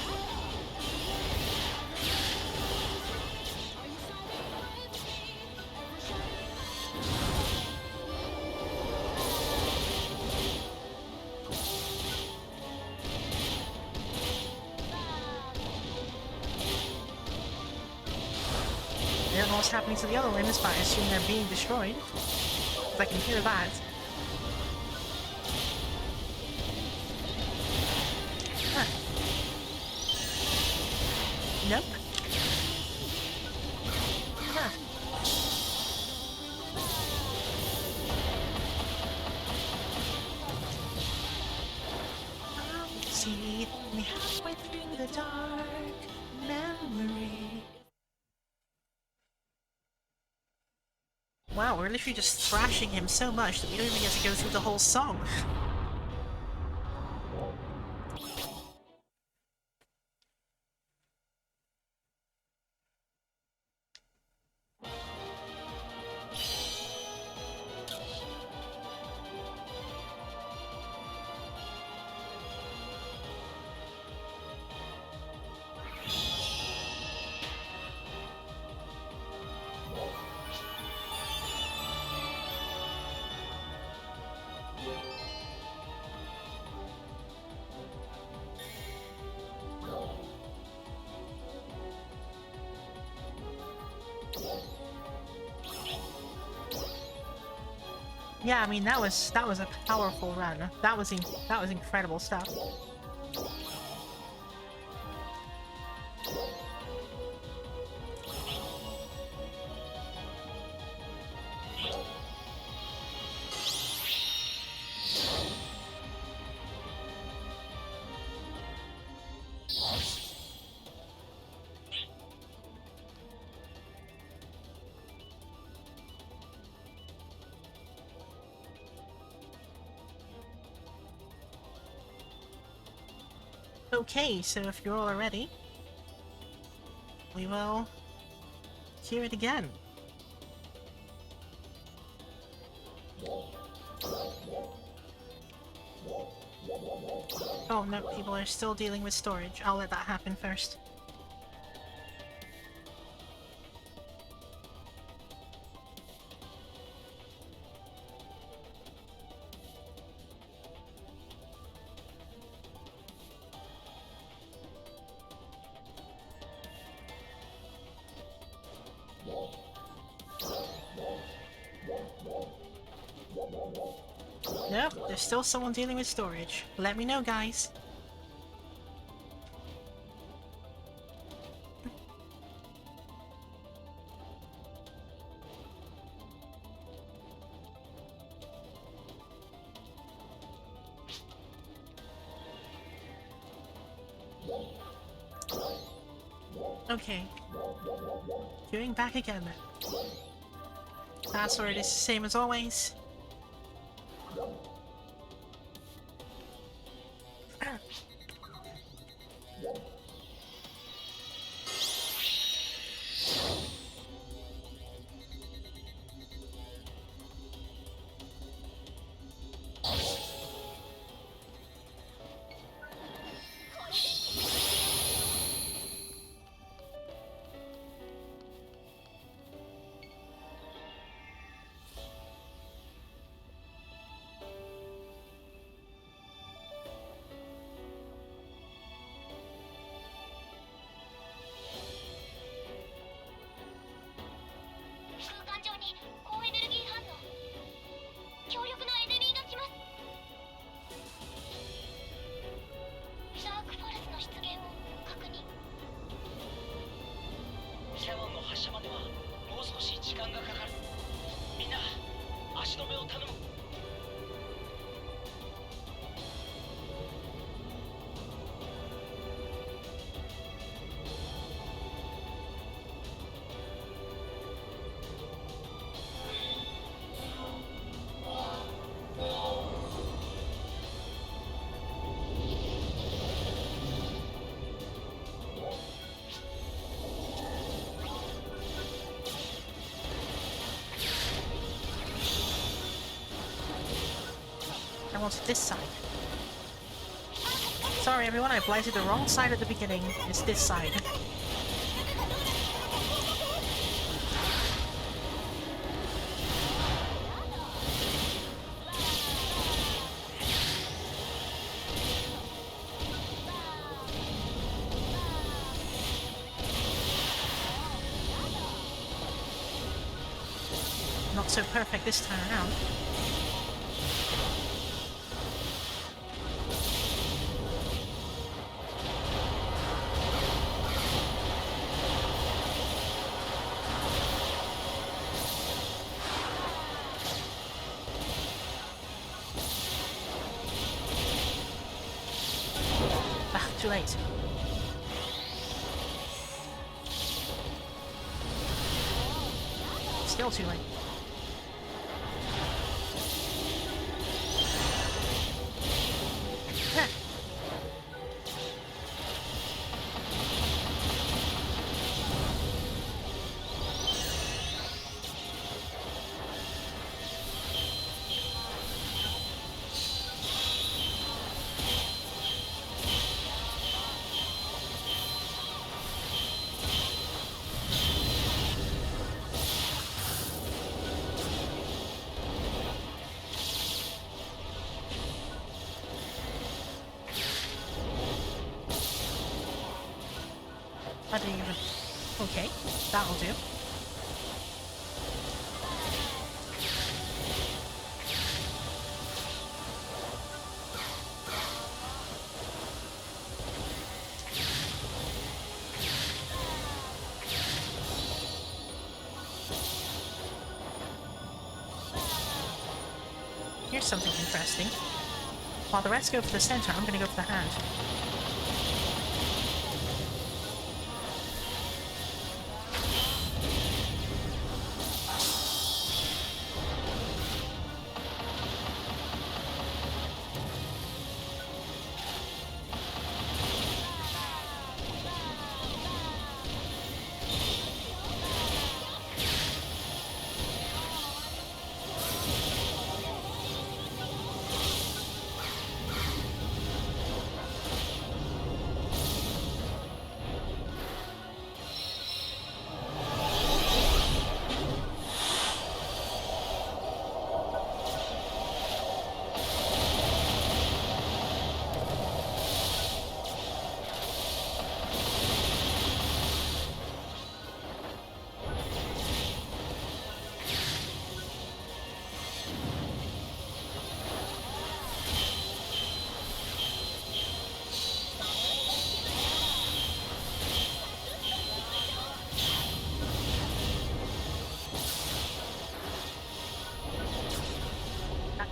I don't know what's happening to the other limbs, but I assume they're being destroyed. I can hear that. Huh. Nope. Huh. See me halfway through the dark memory. Wow, we're literally just thrashing him so much that we don't even get to go through the whole song. Yeah, I mean that was a powerful run. That was incredible stuff. Okay, so if you're all ready, we will hear it again. Oh no, people are still dealing with storage. I'll let that happen first. Nope, there's still someone dealing with storage. Let me know, guys. Okay. Queuing back again. Password is the same as always. I wanted this side. Sorry everyone, I blighted the wrong side at the beginning. It's this side. Not so perfect this time around. Too late. Still too late. Heh. I didn't even... Okay, that'll do. Here's something interesting. While the rest go for the center, I'm gonna go for the hand.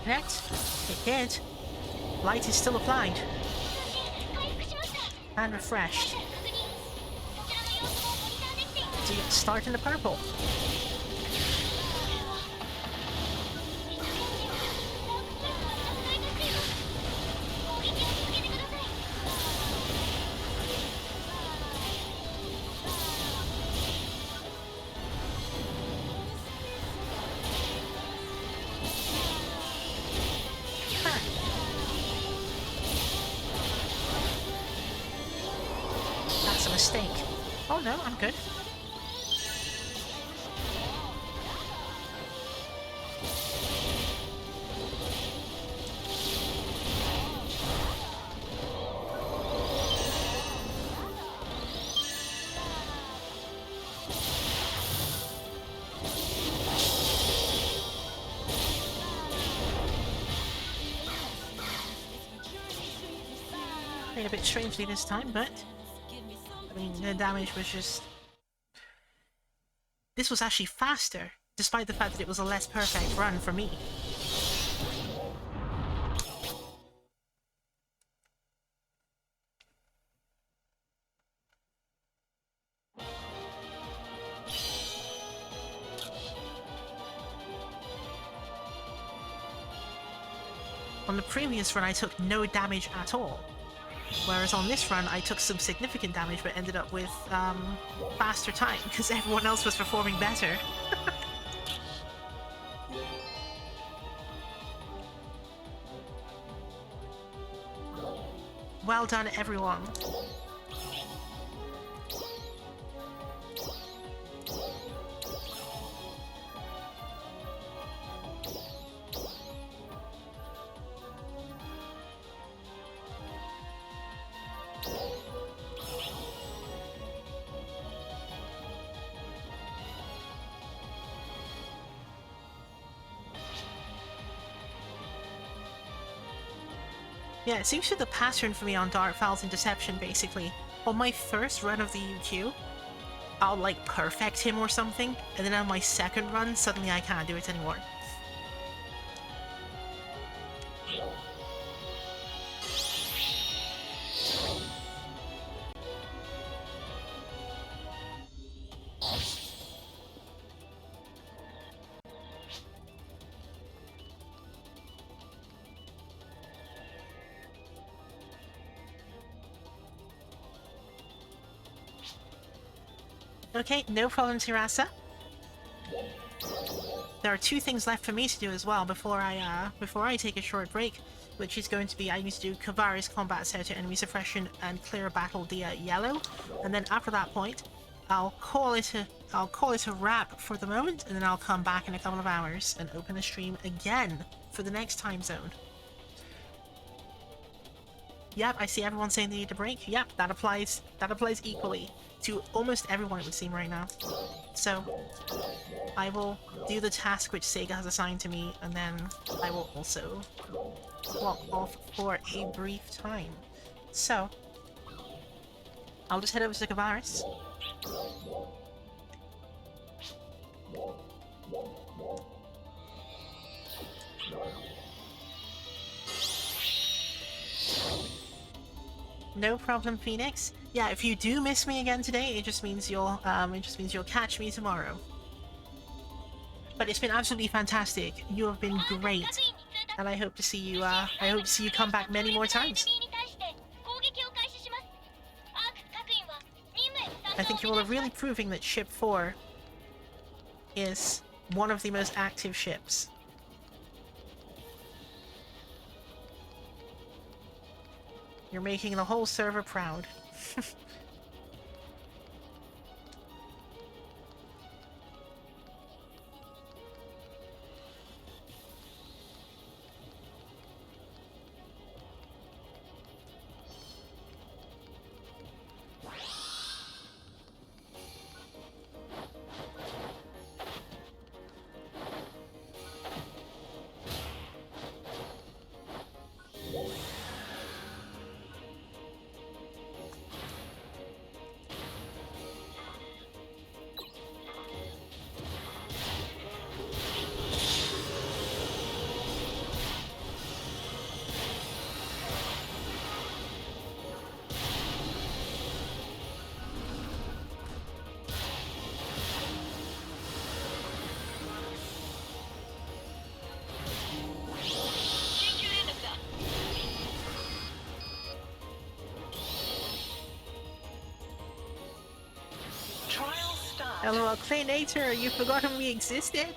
Connect? It did. Light is still applied. And refreshed. start in the purple. That's a mistake. Oh no, I'm good. Played a bit strangely this time, but I mean, the damage was just... This was actually faster, despite the fact that it was a less perfect run for me. On the previous run, I took no damage at all. Whereas on this run, I took some significant damage, but ended up with faster time, because everyone else was performing better. Well done, everyone. Yeah, it seems to be the pattern for me on Dark Files and Deception, basically. On my first run of the UQ, I'll, like, perfect him or something, and then on my second run, suddenly I can't do it anymore. Okay, no problem, Tirasa. There are 2 things left for me to do as well before I take a short break, which is going to be I need to do Kavari's combat set to enemy suppression and clear a battle via yellow, and then after that point, I'll call it a wrap for the moment, and then I'll come back in a couple of hours and open the stream again for the next time zone. Yep, I see everyone saying they need a break. Yep, that applies equally to almost everyone, it would seem, right now. So, I will do the task which SEGA has assigned to me, and then I will also walk off for a brief time. So, I'll just head over to Kavaris. No problem, Phoenix. Yeah, if you do miss me again today, it just means you'll catch me tomorrow. But it's been absolutely fantastic. You have been great, and I hope to see you. I hope to see you come back many more times. I think you all are really proving that Ship 4 is one of the most active ships. You're making the whole server proud. LOL, Claynator, you've forgotten we existed?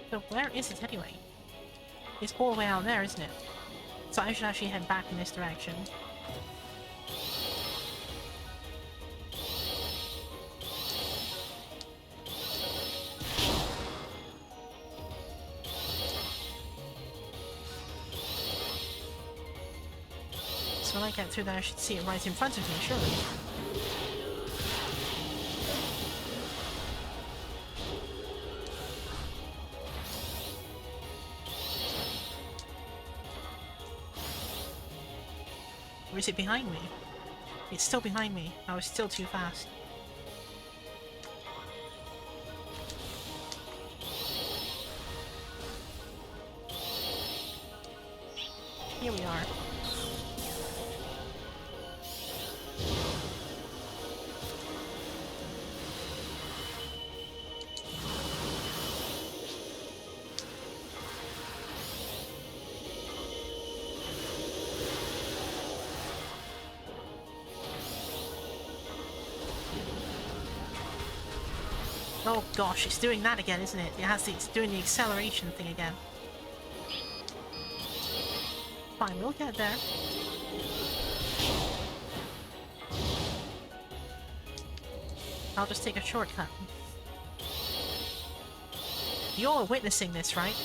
So where is it anyway? It's all the way out there, isn't it? So I should actually head back in this direction. So when I get through there, I should see it right in front of me, surely. Or is it behind me? It's still behind me. I was still too fast. Here we are. Oh gosh, it's doing that again, isn't it? It's doing the acceleration thing again. Fine, we'll get there. I'll just take a shortcut. You're all witnessing this, right?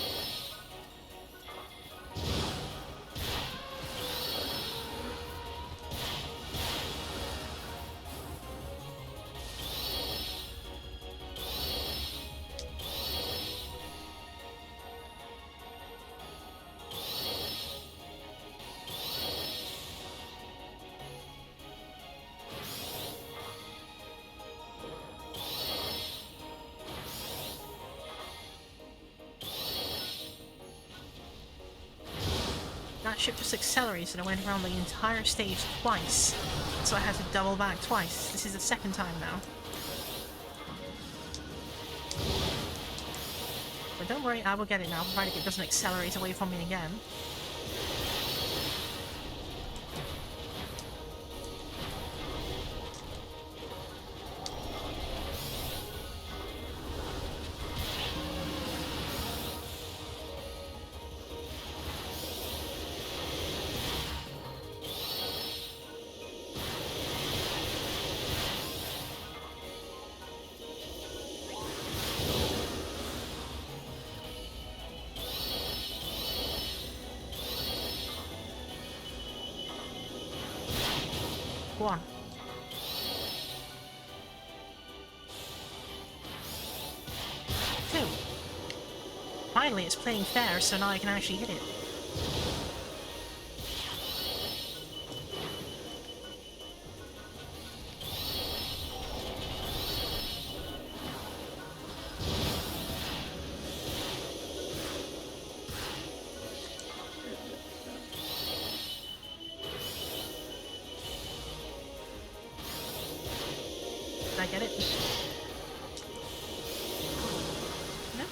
That ship just accelerated and went around the entire stage twice, so I had to double back twice. This is the second time now. But don't worry, I will get it now, provided it doesn't accelerate away from me again. Go on. Two. Finally, it's playing fair, so now I can actually hit it. Did I get it? No?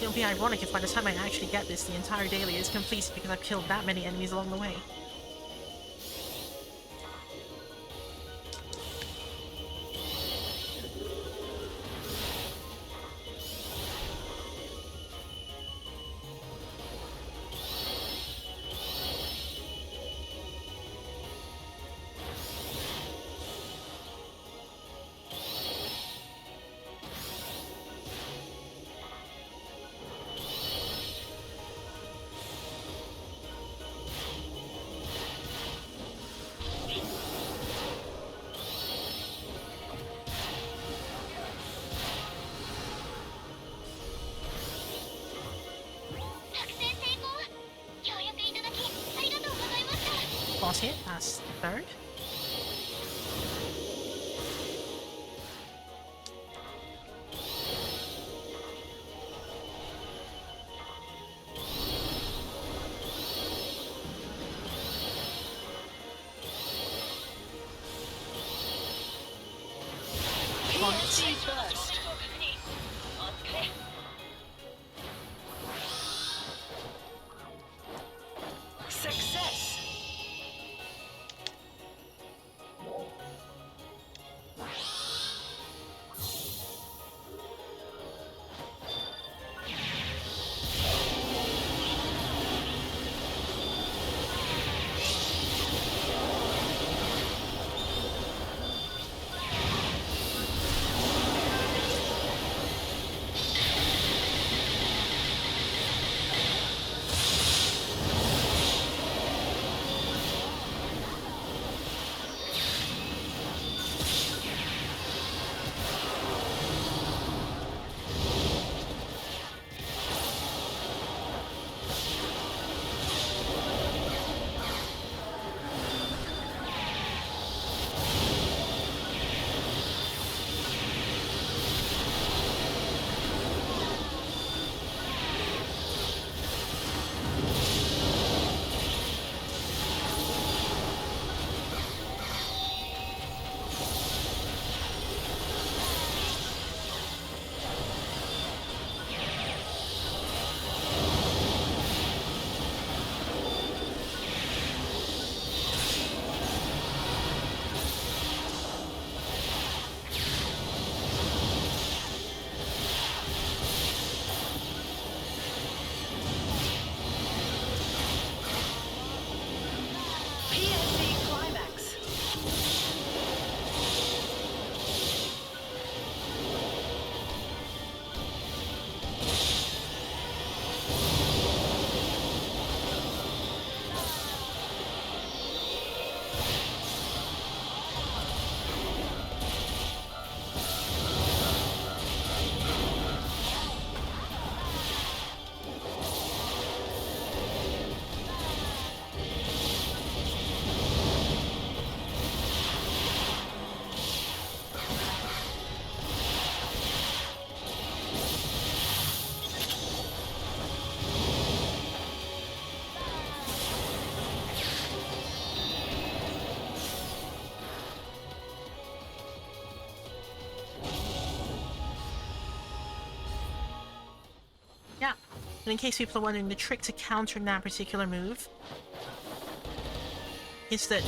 It'll be ironic if by the time I actually get this, the entire daily is completed because I've killed that many enemies along the way. Got it. That's third. PSC first. Success. PSC climax. Yeah. And in case people are wondering, the trick to countering that particular move is that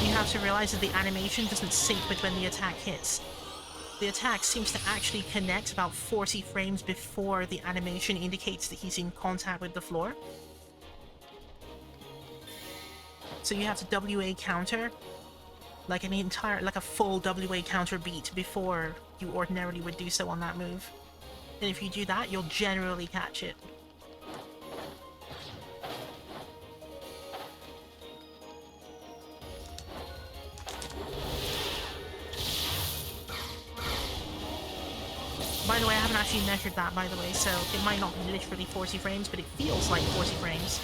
you have to realize that the animation doesn't sync with when the attack hits. The attack seems to actually connect about 40 frames before the animation indicates that he's in contact with the floor. So you have to WA counter like a full WA counter beat before you ordinarily would do so on that move. And if you do that, you'll generally catch it. By the way, I haven't actually measured that, by the way, so it might not be literally 40 frames, but it feels like 40 frames.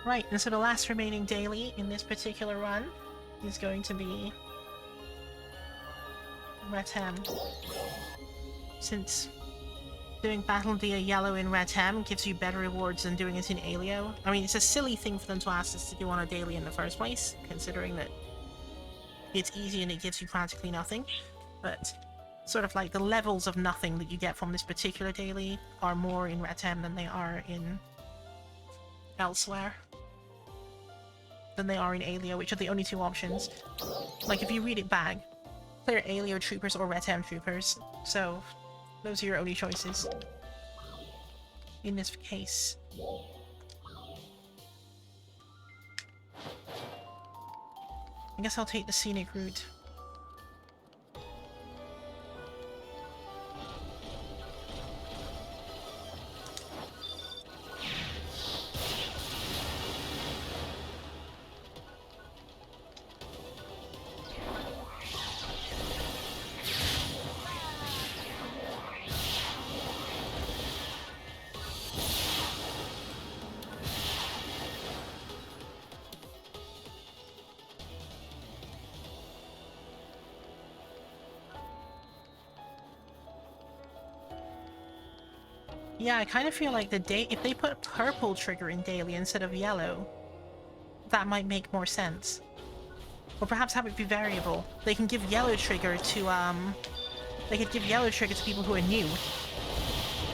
Right, and so the last remaining daily in this particular run is going to be Retem. since doing Battle Deer Yellow in Retem gives you better rewards than doing it in Alio. I mean, it's a silly thing for them to ask us to do on a daily in the first place, considering that it's easy and it gives you practically nothing, but sort of like the levels of nothing that you get from this particular daily are more in Retem than they are in elsewhere. Than they are in Alio, which are the only two options. Like, if you read it back, clear Alio troopers or Retem troopers, so those are your only choices in this case. I guess I'll take the scenic route. Yeah, I kind of feel like if they put purple trigger in daily instead of yellow, that might make more sense. Or perhaps have it be variable. They can give yellow trigger to, they could give yellow trigger to people who are new.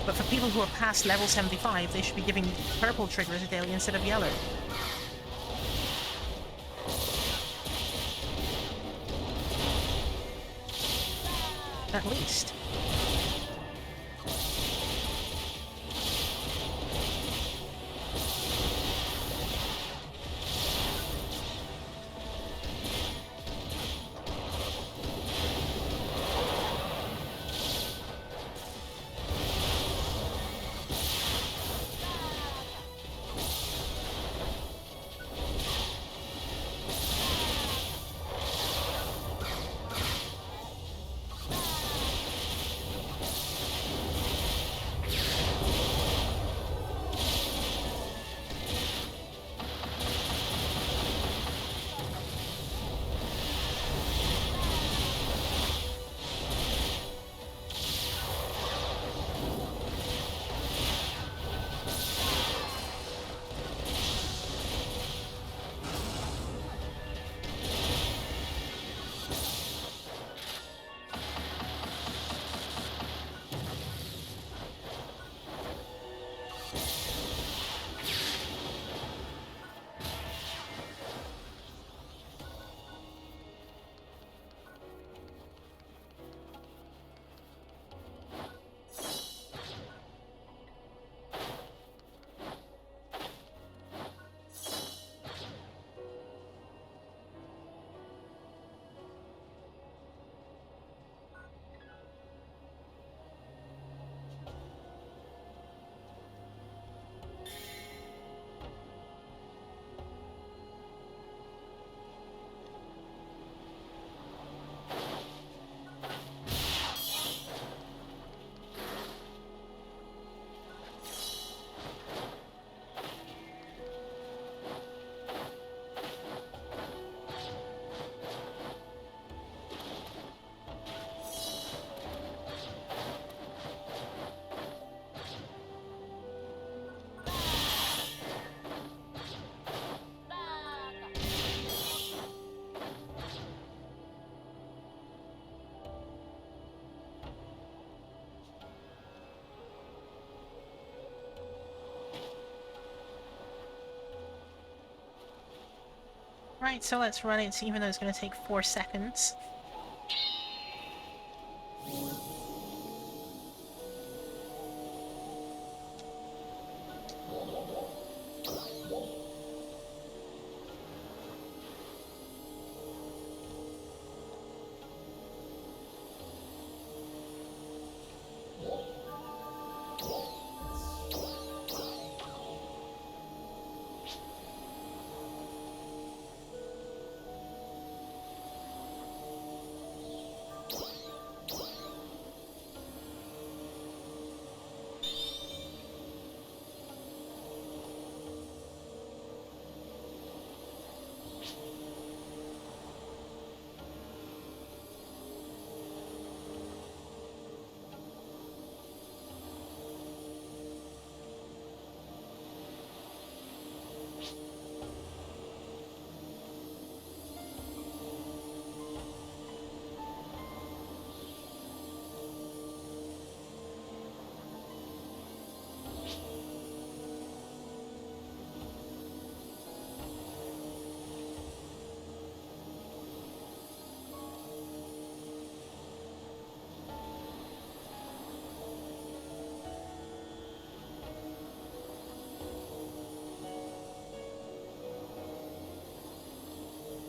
But for people who are past level 75, they should be giving purple trigger as a daily instead of yellow. At least. Right, so let's run it, even though it's going to take 4 seconds.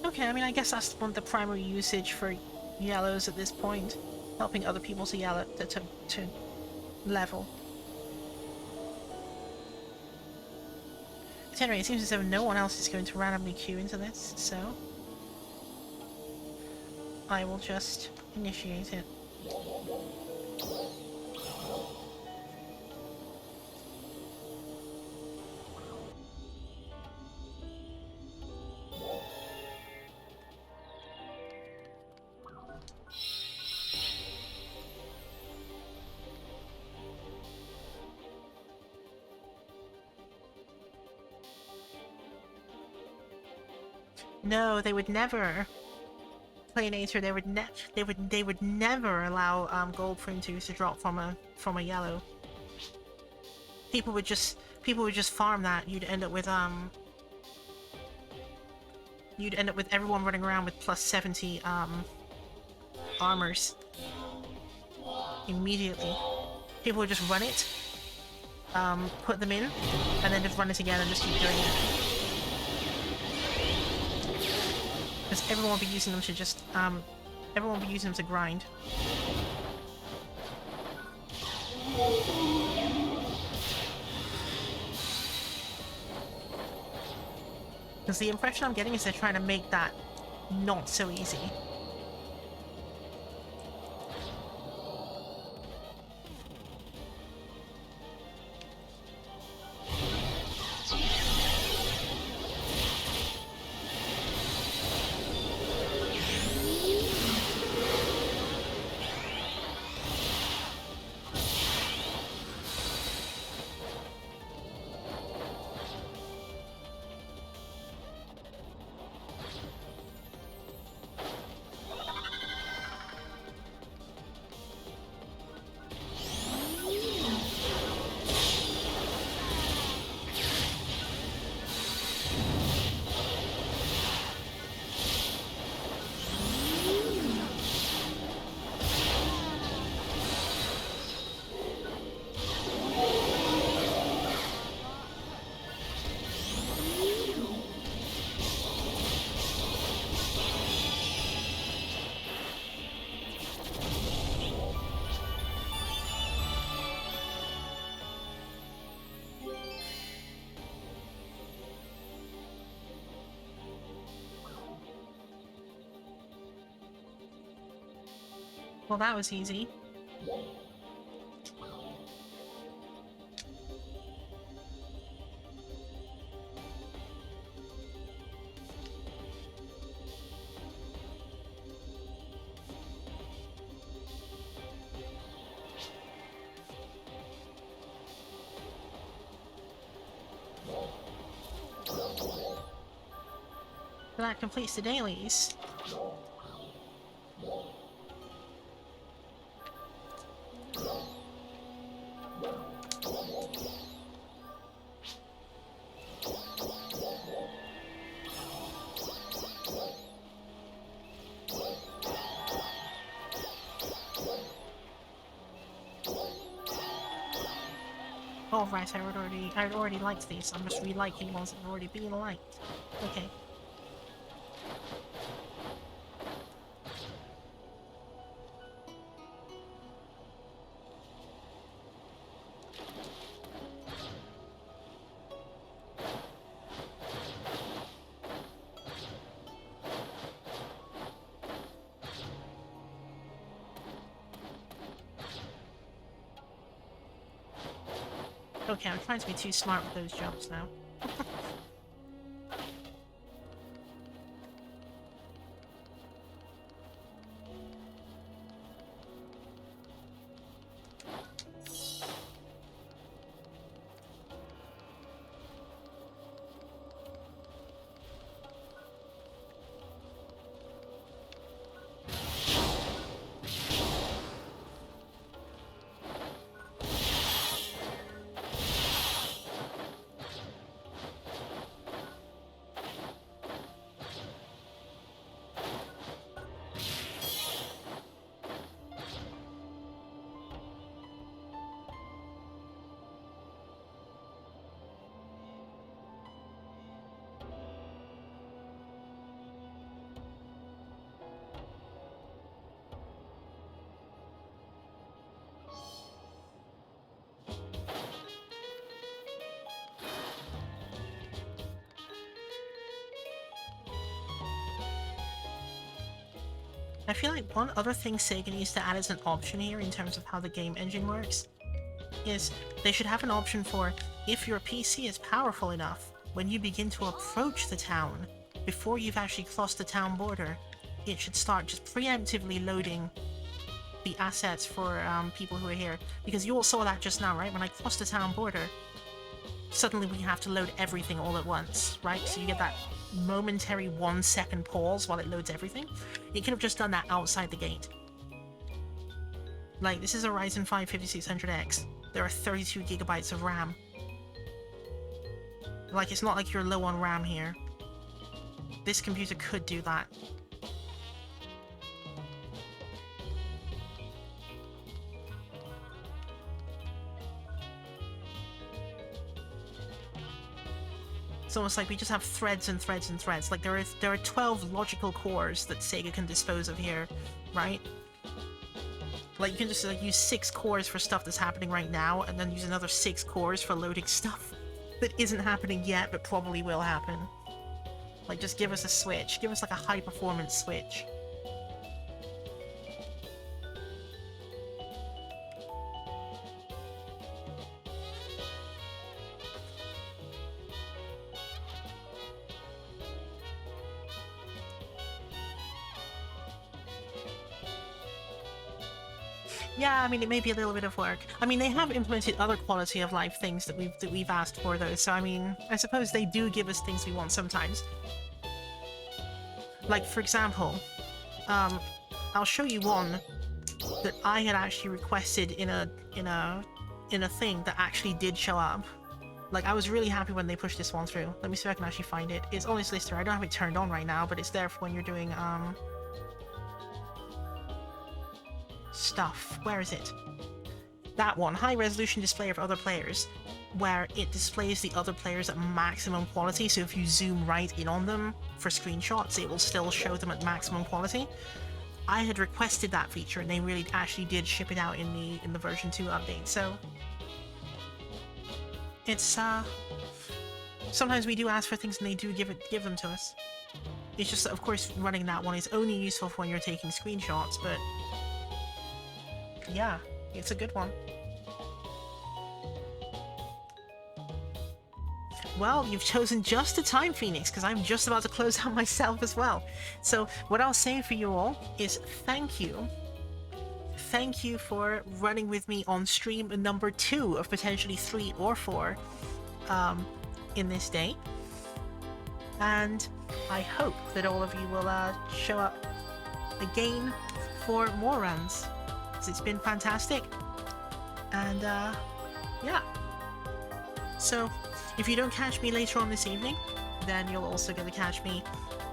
Okay, I mean, I guess that's one of the primary usage for yellows at this point. Helping other people to yellow, to level. At any rate, it seems as though no one else is going to randomly queue into this, so... I will just initiate it. No, they would never. Planator, they would never allow gold printers to drop from a yellow. People would just farm that. You'd end up with everyone running around with plus 70 armors immediately. People would just run it, put them in, and then just run it again and just keep doing it. Because everyone will be using them to just, everyone will be using them to grind. Because the impression I'm getting is they're trying to make that not so easy. Well, that was easy. That completes the dailies. Oh right, I'd already liked these. I'm just reliking ones that have already been liked. Okay. Okay, I'm trying to be too smart with those jumps now. I feel like one other thing Sega needs to add as an option here in terms of how the game engine works is they should have an option for if your PC is powerful enough, when you begin to approach the town, before you've actually crossed the town border, it should start just preemptively loading the assets for people who are here. Because you all saw that just now, right? When I crossed the town border, suddenly we have to load everything all at once, right? So you get that momentary 1 second pause while it loads everything. It could have just done that outside the gate. Like, this is a Ryzen 5 5600X. There are 32 gigabytes of RAM. Like, it's not like you're low on RAM here. This computer could do that. It's almost like we just have threads and threads and threads. Like, there are 12 logical cores that Sega can dispose of here, right? Like, you can just like use 6 cores for stuff that's happening right now, and then use another 6 cores for loading stuff that isn't happening yet, but probably will happen. Like, just give us a switch. Give us like a high-performance switch. Yeah, I mean, it may be a little bit of work. I mean, they have implemented other quality of life things that we've asked for, though. So I mean, I suppose they do give us things we want sometimes. Like, for example, I'll show you one that I had actually requested in a thing that actually did show up. Like, I was really happy when they pushed this one through. Let me see if I can actually find it. It's on this list here. I don't have it turned on right now, but it's there for when you're doing stuff. Where is it? That one. High resolution display of other players, where it displays the other players at maximum quality, so if you zoom right in on them for screenshots, it will still show them at maximum quality. I had requested that feature, and they really actually did ship it out in the version 2 update, so it's sometimes we do ask for things and they do give them to us. It's just that, of course, running that one is only useful for when you're taking screenshots, but yeah, it's a good one. Well, you've chosen just the time, Phoenix, because I'm just about to close out myself as well. So what I'll say for you all is thank you. Thank you for running with me on stream number 2 of potentially 3 or 4 in this day. And I hope that all of you will show up again for more runs. It's been fantastic, and yeah. So if you don't catch me later on this evening, then you'll also get to catch me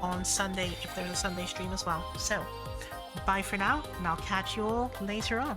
on Sunday if there's a Sunday stream as well. So bye for now, and I'll catch you all later on.